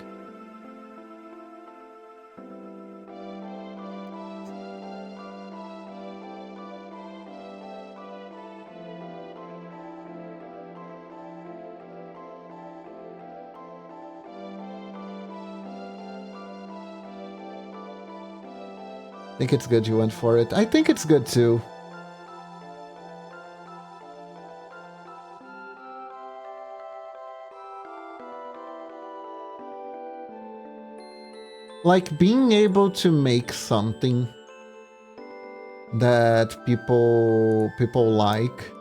I think it's good you went for it. I think it's good too. Like, being able to make something that people like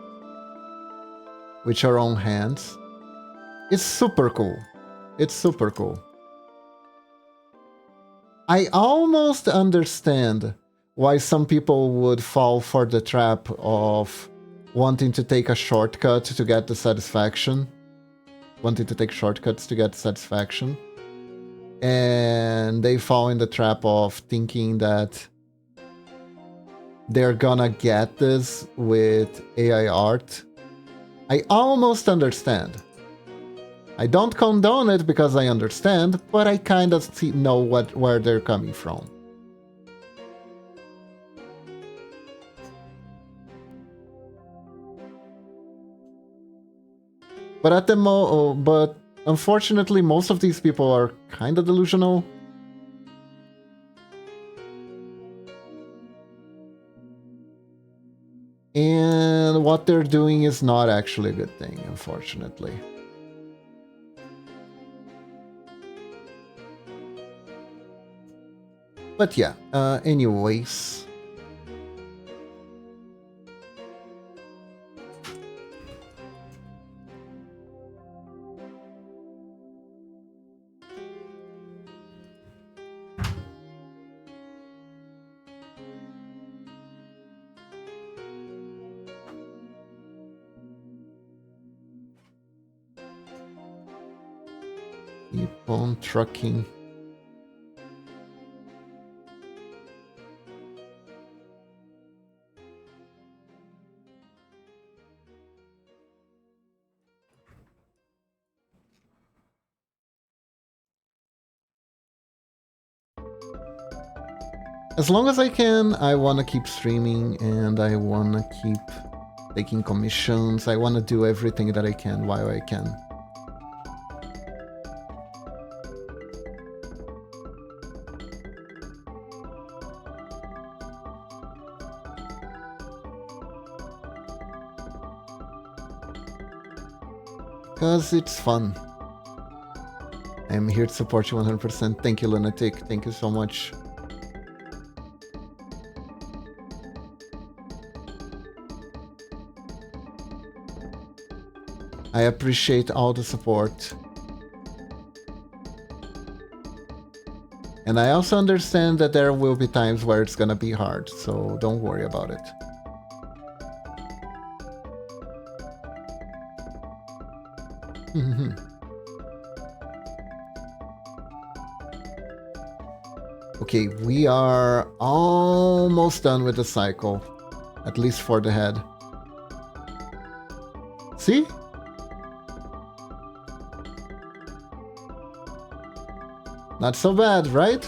with your own hands, it's super cool. It's super cool. I almost understand why some people would fall for the trap of wanting to take a shortcut to get the satisfaction. Wanting to take shortcuts to get satisfaction. And they fall in the trap of thinking that they're gonna get this with AI art. I almost understand. I don't condone it because I understand, but I kind of know where they're coming from. But but unfortunately, most of these people are kind of delusional. And what they're doing is not actually a good thing, unfortunately. But yeah, anyways. Keep on trucking. As long as I can, I want to keep streaming and I want to keep taking commissions. I want to do everything that I can while I can. Because it's fun. I'm here to support you 100%. Thank you, Lunatic. Thank you so much. I appreciate all the support. And I also understand that there will be times where it's gonna be hard, so don't worry about it. Okay, we are almost done with the cycle. At least for the head. See? Not so bad, right?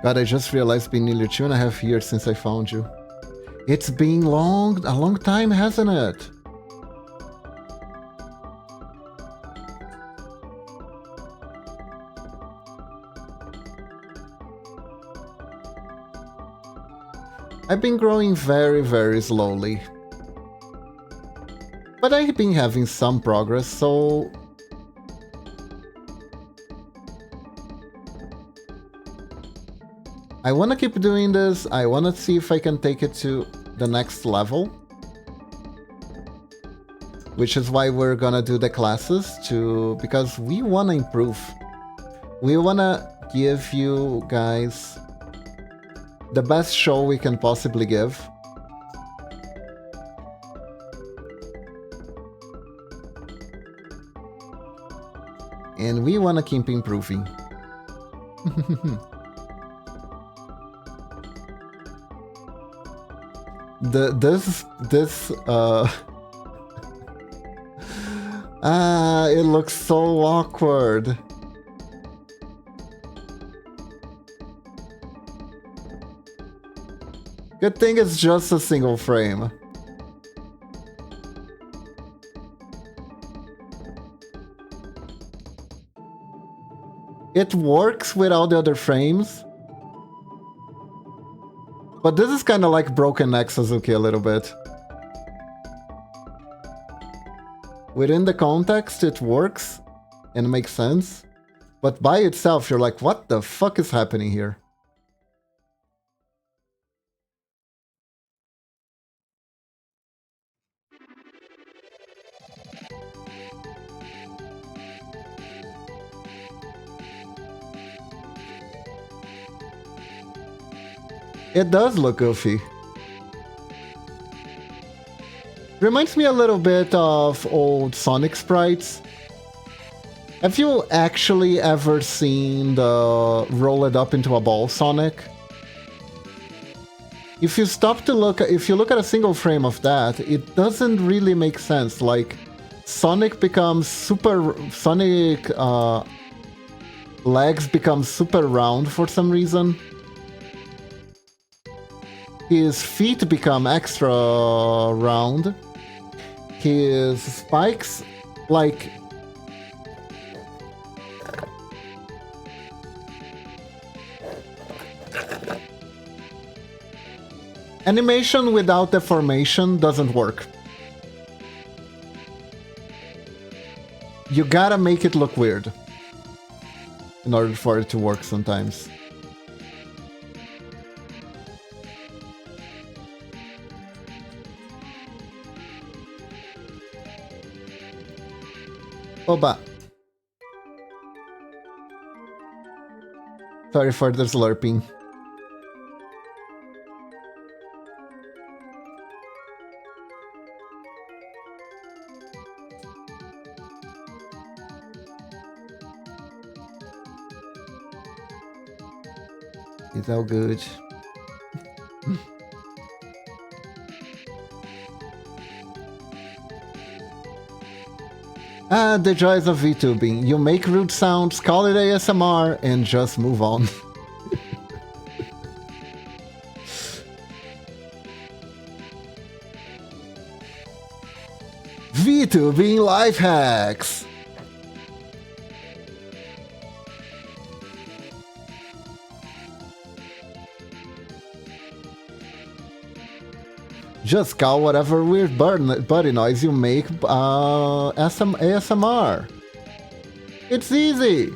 God, I just realized it's been nearly 2.5 years since I found you. It's been a long time, hasn't it? I've been growing very, very slowly. But I've been having some progress, so... I want to keep doing this. I want to see if I can take it to the next level. Which is why we're gonna do the classes because we want to improve. We want to give you guys the best show we can possibly give. And we want to keep improving. It looks so awkward. Good thing it's just a single frame. It works with all the other frames. But this is kind of like Broken Neck Suzuki a little bit. Within the context, it works and makes sense. But by itself, you're like, what the fuck is happening here? It does look goofy. Reminds me a little bit of old Sonic sprites. Have you actually ever seen the roll it up into a ball Sonic? If you look at a single frame of that, it doesn't really make sense. Like, Sonic legs become super round for some reason. His feet become extra round. His spikes, like... Animation without deformation doesn't work. You gotta make it look weird in order for it to work sometimes. Oba. Sorry for the slurping. It's all good. The joys of VTubing. You make rude sounds, call it ASMR, and just move on. VTubing life hacks! Just call whatever weird body noise you make ASMR. It's easy!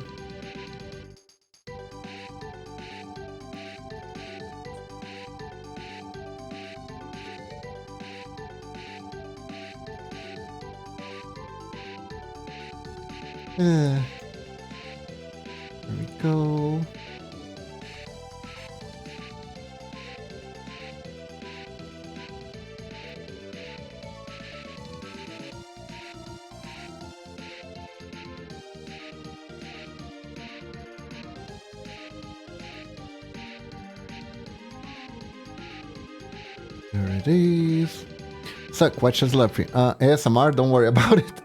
There we go. There it is. So, questions left. ASMR, don't worry about it.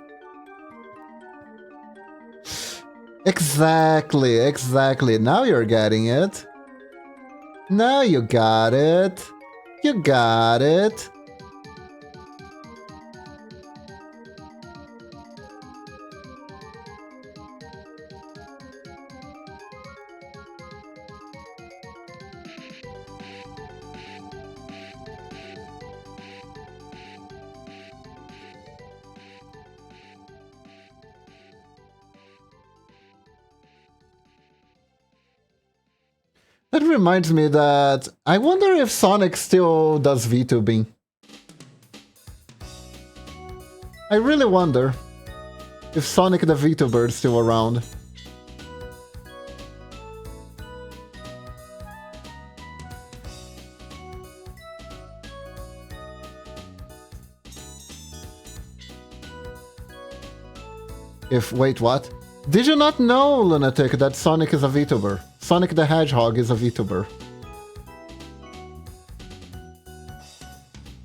Exactly. Now you're getting it. Now you got it. You got it. That reminds me that I wonder if Sonic still does VTubing. I really wonder if Sonic the VTuber is still around. Wait, what? Did you not know, Lunatic, that Sonic is a VTuber? Sonic the Hedgehog is a VTuber.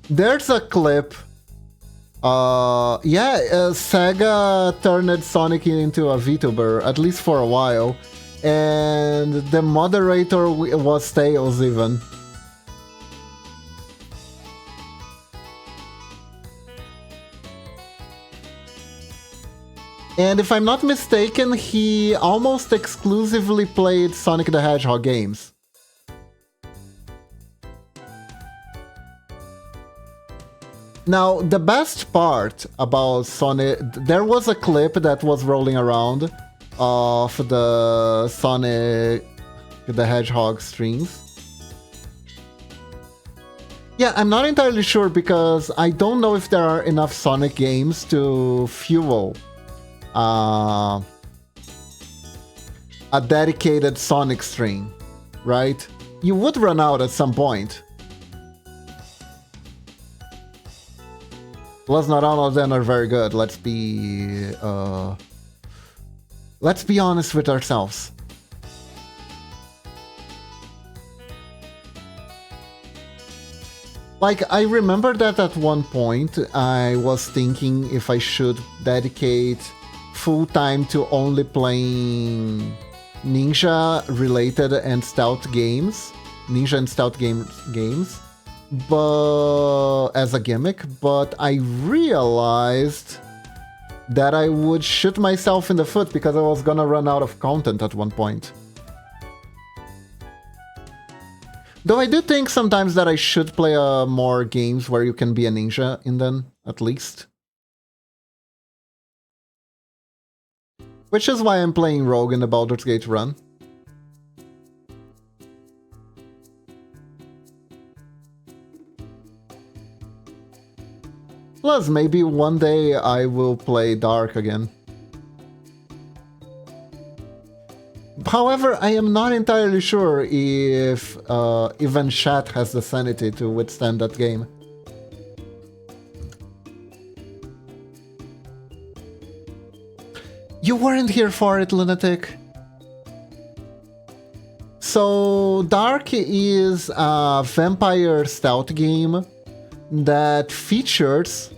There's a clip. Sega turned Sonic into a VTuber, at least for a while. And the moderator was Tails even. And if I'm not mistaken, he almost exclusively played Sonic the Hedgehog games. Now, the best part about Sonic... There was a clip that was rolling around of the Sonic the Hedgehog streams. Yeah, I'm not entirely sure because I don't know if there are enough Sonic games to fuel a dedicated Sonic stream, right? You would run out at some point. Plus, not all of them are very good. Let's be honest with ourselves. Like, I remember that at one point I was thinking if I should dedicate full time to only playing ninja related and stealth games, games, but as a gimmick, but I realized that I would shoot myself in the foot because I was gonna run out of content at one point. Though I do think sometimes that I should play more games where you can be a ninja in them, at least. Which is why I'm playing Rogue in the Baldur's Gate run. Plus, maybe one day I will play Dark again. However, I am not entirely sure if even chat has the sanity to withstand that game. You weren't here for it, lunatic. So, Dark is a vampire stealth game that features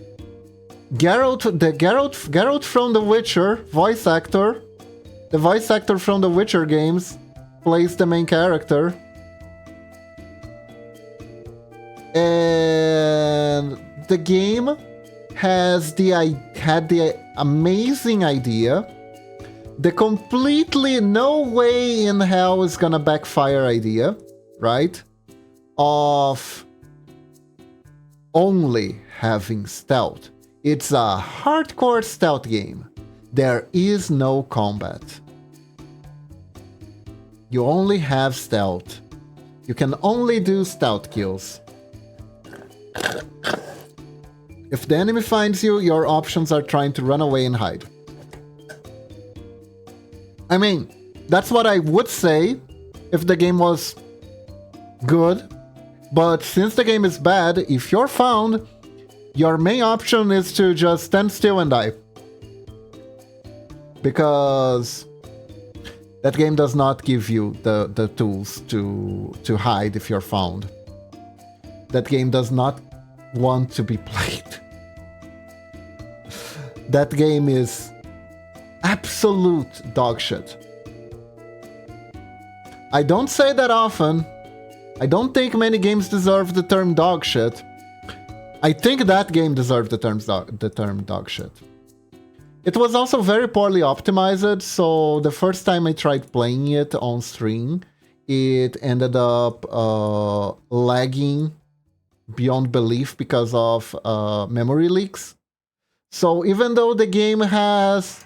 Geralt from The Witcher voice actor. The voice actor from the Witcher games plays the main character. And the game had the amazing idea, the completely no way in hell is gonna backfire idea, right? Of only having stealth. It's a hardcore stealth game. There is no combat. You only have stealth. You can only do stealth kills. If the enemy finds you, your options are trying to run away and hide. I mean, that's what I would say if the game was good. But since the game is bad, if you're found, your main option is to just stand still and die. Because that game does not give you the tools to hide if you're found. That game does not want to be played. That game is absolute dog shit. I don't say that often. I don't think many games deserve the term dog shit. I think that game deserved the term dog shit. It was also very poorly optimized, so the first time I tried playing it on stream, it ended up lagging beyond belief because of memory leaks. So even though the game has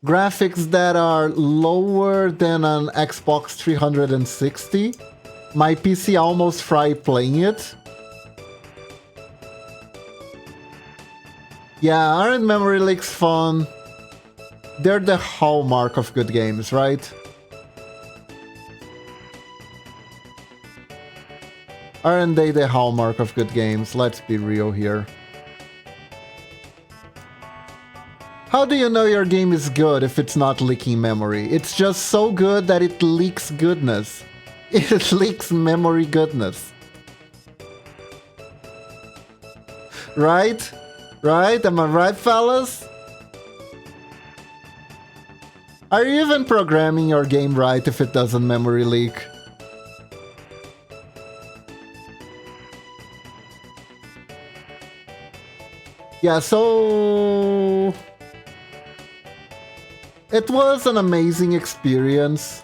graphics that are lower than an Xbox 360, my PC almost fried playing it. Yeah, aren't memory leaks fun? They're the hallmark of good games, right? Aren't they the hallmark of good games? Let's be real here. How do you know your game is good if it's not leaking memory? It's just so good that it leaks goodness. It leaks memory goodness. Right? Right? Am I right, fellas? Are you even programming your game right if it doesn't memory leak? Yeah, so... it was an amazing experience.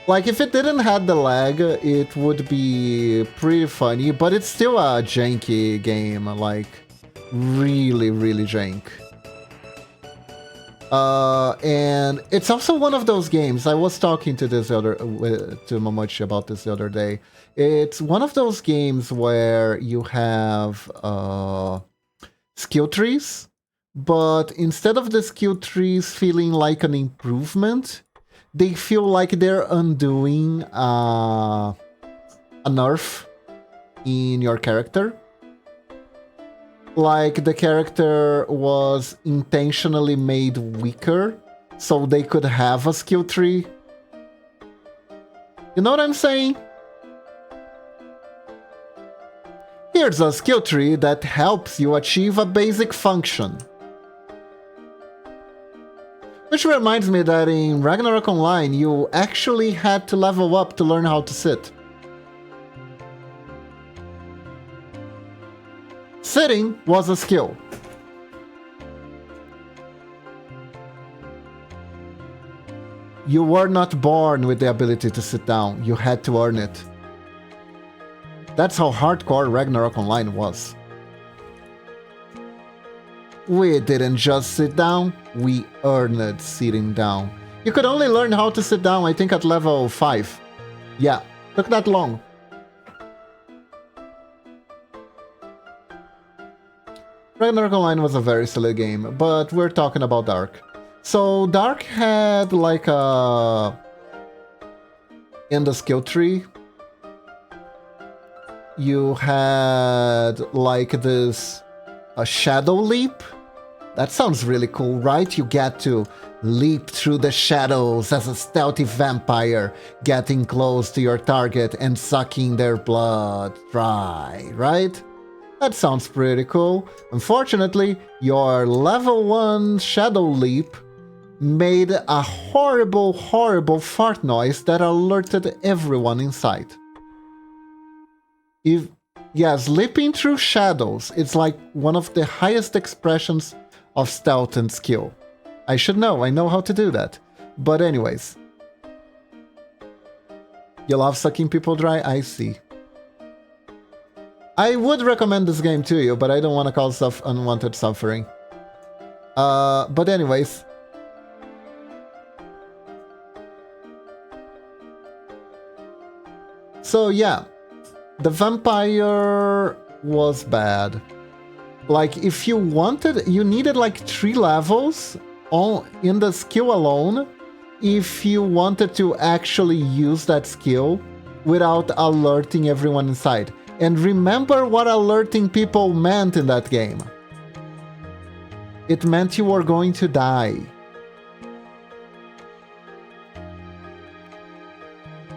Like, if it didn't have the lag, it would be pretty funny, but it's still a janky game, like, really, really jank. And it's also one of those games, I was talking to Momochi about this the other day. It's one of those games where you have skill trees, but instead of the skill trees feeling like an improvement, they feel like they're undoing a nerf in your character. Like the character was intentionally made weaker so they could have a skill tree. You know what I'm saying? Here's a skill tree that helps you achieve a basic function. Which reminds me that in Ragnarok Online, you actually had to level up to learn how to sit. Sitting was a skill. You were not born with the ability to sit down, you had to earn it. That's how hardcore Ragnarok Online was. We didn't just sit down, we earned sitting down. You could only learn how to sit down, I think, at level 5. Yeah, took that long. Ragnarok Online was a very silly game, but we're talking about Dark. So Dark had like a... In the skill tree, you had like this... a shadow leap. That sounds really cool, right? You get to leap through the shadows as a stealthy vampire, getting close to your target and sucking their blood dry, right? That sounds pretty cool. Unfortunately, your level 1 shadow leap made a horrible, horrible fart noise that alerted everyone in sight. Yes, leaping through shadows, it's like one of the highest expressions of stealth and skill. I should know, I know how to do that. But anyways. You love sucking people dry? I see. I would recommend this game to you, but I don't want to cause unwanted suffering. But anyways. So yeah, the vampire was bad. Like, if you wanted, you needed like 3 levels in the skill alone if you wanted to actually use that skill without alerting everyone inside. And remember what alerting people meant in that game. It meant you were going to die.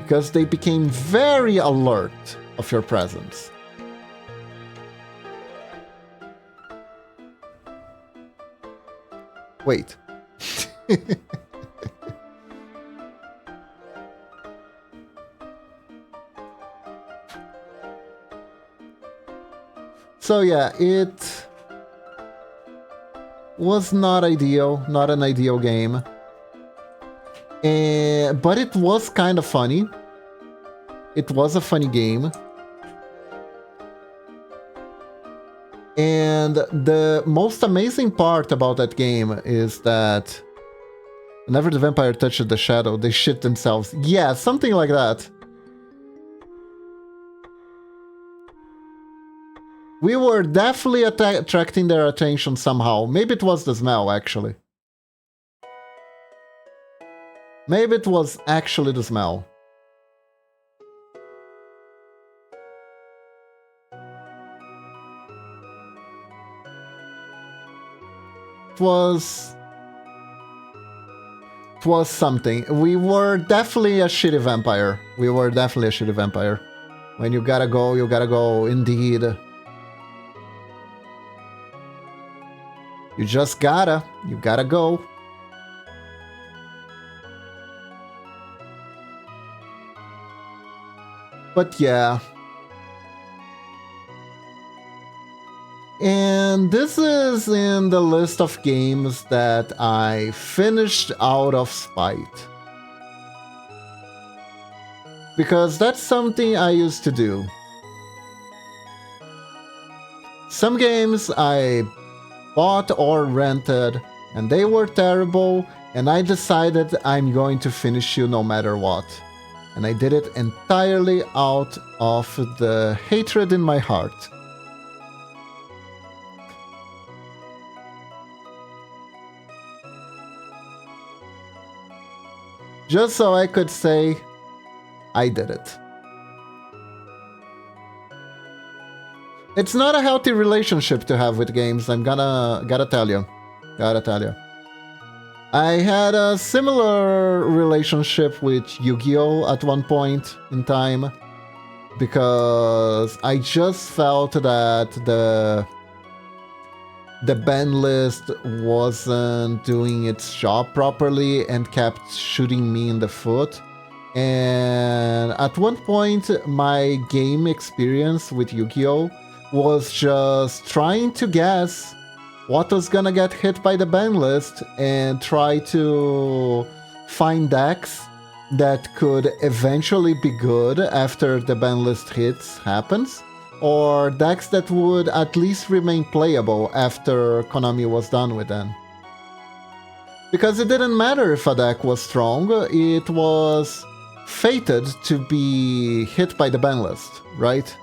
Because they became very alert of your presence. Wait. So yeah, it was not ideal, not an ideal game. But it was kind of funny. It was a funny game. And the most amazing part about that game is that whenever the vampire touches the shadow, they shit themselves. Yeah, something like that. We were definitely attracting their attention somehow. Maybe it was the smell, actually. Maybe it was actually the smell. It was something. We were definitely a shitty vampire. We were definitely a shitty vampire. When you gotta go, indeed. You just gotta go. But yeah. And this is in the list of games that I finished out of spite. Because that's something I used to do. Some games I bought or rented, and they were terrible, and I decided I'm going to finish you no matter what. And I did it entirely out of the hatred in my heart. Just so I could say, I did it. It's not a healthy relationship to have with games, I'm gotta tell you. I had a similar relationship with Yu-Gi-Oh! At one point in time, because I just felt that the ban list wasn't doing its job properly and kept shooting me in the foot. And at one point, my game experience with Yu-Gi-Oh! Was just trying to guess what was gonna get hit by the ban list and try to find decks that could eventually be good after the ban list happens, or decks that would at least remain playable after Konami was done with them. Because it didn't matter if a deck was strong, it was fated to be hit by the ban list, right?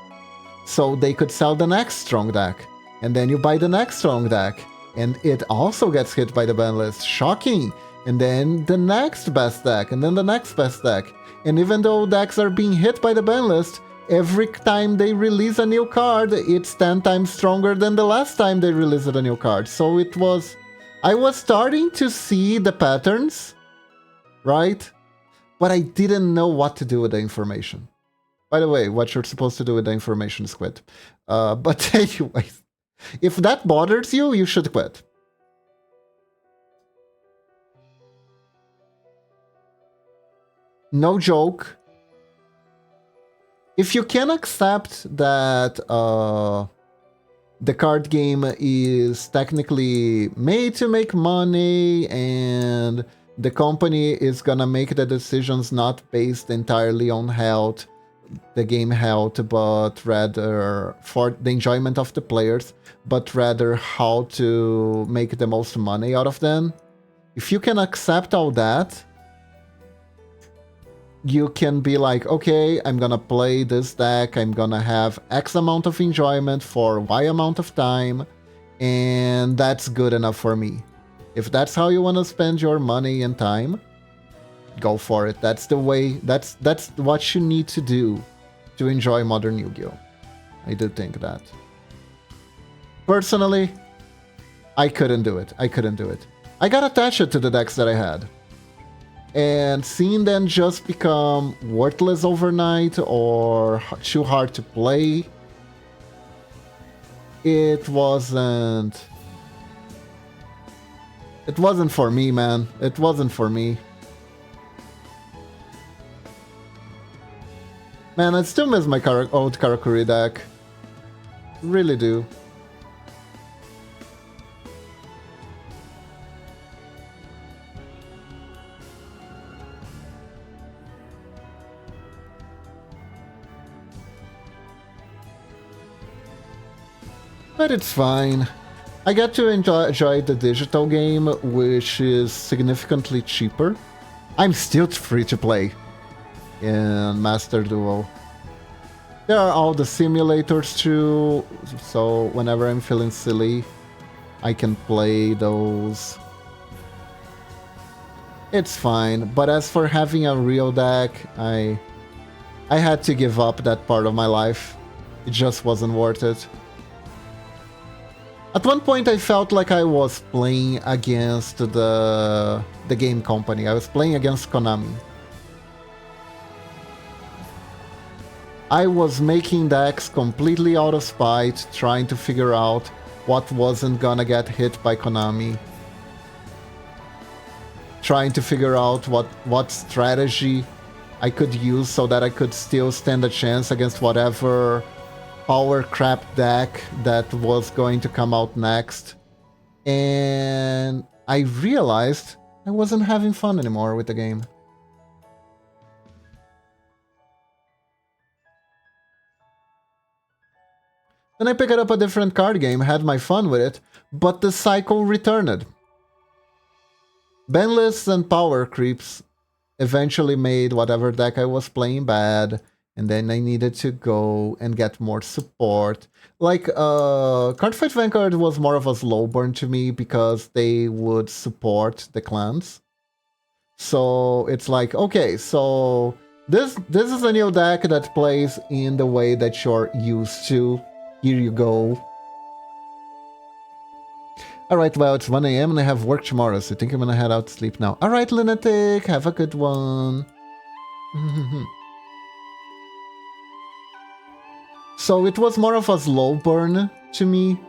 So they could sell the next strong deck, and then you buy the next strong deck, and it also gets hit by the ban list. Shocking! And then the next best deck, and then the next best deck. And even though decks are being hit by the ban list, every time they release a new card, it's 10 times stronger than the last time they released a new card. So it was... I was starting to see the patterns, right? But I didn't know what to do with the information. By the way, what you're supposed to do with the information is quit. But anyways, if that bothers you, you should quit. No joke. If you can accept that the card game is technically made to make money and the company is gonna make the decisions not based entirely on health, the game health, but rather for the enjoyment of the players, but rather how to make the most money out of them. If you can accept all that, you can be like, okay, I'm gonna play this deck, I'm gonna have X amount of enjoyment for Y amount of time, and that's good enough for me. If that's how you want to spend your money and time, go for it. That's the way, that's what you need to do to enjoy Modern Yu-Gi-Oh! I do think that. Personally, I couldn't do it. I couldn't do it. I got attached to the decks that I had. And seeing them just become worthless overnight or too hard to play, it wasn't for me, man. It wasn't for me. Man, I still miss my old Karakuri deck. Really do. But it's fine. I get to enjoy the digital game, which is significantly cheaper. I'm still free to play in Master Duel. There are all the simulators too, so whenever I'm feeling silly, I can play those. It's fine, but as for having a real deck, I had to give up that part of my life. It just wasn't worth it. At one point, I felt like I was playing against the game company. I was playing against Konami. I was making decks completely out of spite, trying to figure out what wasn't gonna get hit by Konami. Trying to figure out what strategy I could use so that I could still stand a chance against whatever power crap deck that was going to come out next. And I realized I wasn't having fun anymore with the game. Then I picked up a different card game, had my fun with it, but the cycle returned. Ban lists and power creeps eventually made whatever deck I was playing bad, and then I needed to go and get more support. Like, Cardfight Vanguard was more of a slow burn to me because they would support the clans. So it's like, okay, so this is a new deck that plays in the way that you're used to. Here you go. Alright, well, it's 1 AM and I have work tomorrow, so I think I'm gonna head out to sleep now. Alright, Lunatic, have a good one. So it was more of a slow burn to me,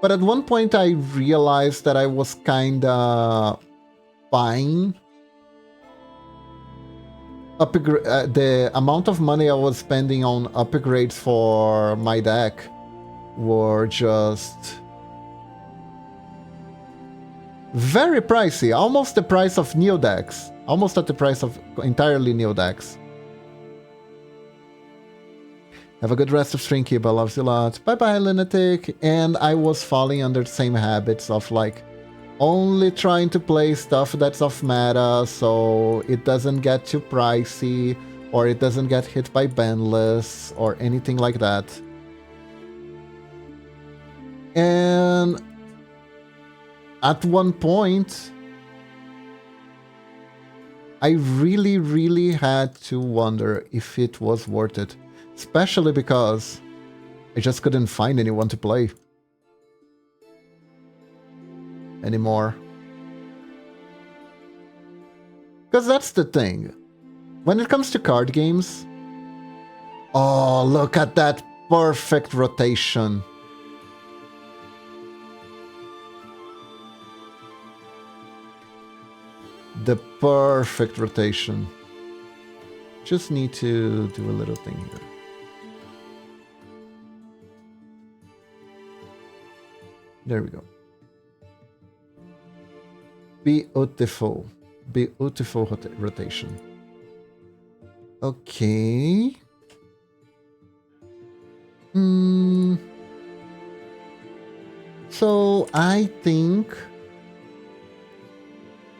but at one point I realized that I was kinda buying the amount of money I was spending on upgrades for my deck were just very pricey, almost the price of new decks, almost at the price of entirely new decks. Have a good rest of stream, Kiba, loves you a lot. Bye bye, Lunatic. And I was falling under the same habits of like only trying to play stuff that's off meta so it doesn't get too pricey or it doesn't get hit by ban lists or anything like that. And at one point, I really, really had to wonder if it was worth it. Especially because I just couldn't find anyone to play anymore. Because that's the thing. When it comes to card games... Oh, look at that perfect rotation. The perfect rotation. Just need to do a little thing here. There we go. Beautiful. Beautiful rotation. Okay. So I think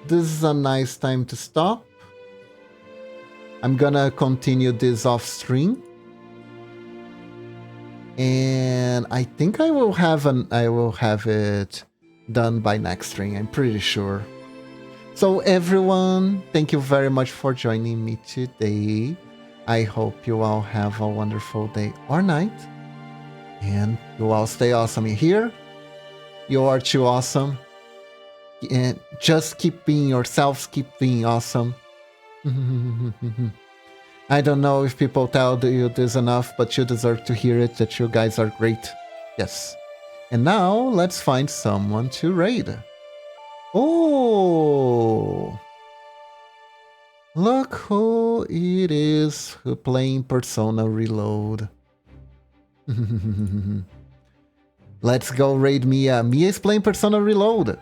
this is a nice time to stop. I'm gonna continue this off stream. And I think I will have it done by next stream, I'm pretty sure. So everyone, thank you very much for joining me today. I hope you all have a wonderful day or night. And you all stay awesome in here. You are too awesome. And just keep being yourselves, keep being awesome. I don't know if people tell you this enough, but you deserve to hear it, that you guys are great. Yes. And now, let's find someone to raid. Oh! Look who it is who playing Persona Reload. Let's go raid Mia. Mia is playing Persona Reload.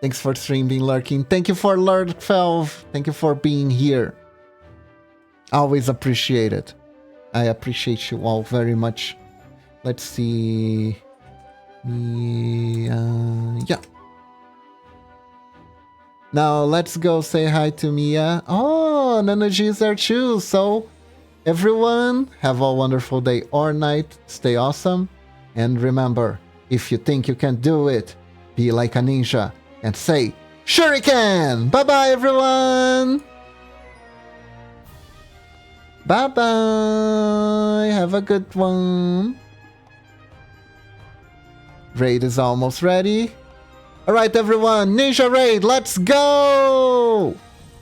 Thanks for streaming, lurking. Thank you for Lurkfelv. Thank you for being here. Always appreciate it. I appreciate you all very much. Let's see. Yeah. Now let's go say hi to Mia. Oh, Nanaji is there too. So everyone, have a wonderful day or night. Stay awesome. And remember, if you think you can do it, be like a ninja and say, Shuriken! Bye-bye, everyone! Bye-bye! Have a good one! Raid is almost ready. Alright, everyone, Ninja Raid, let's go!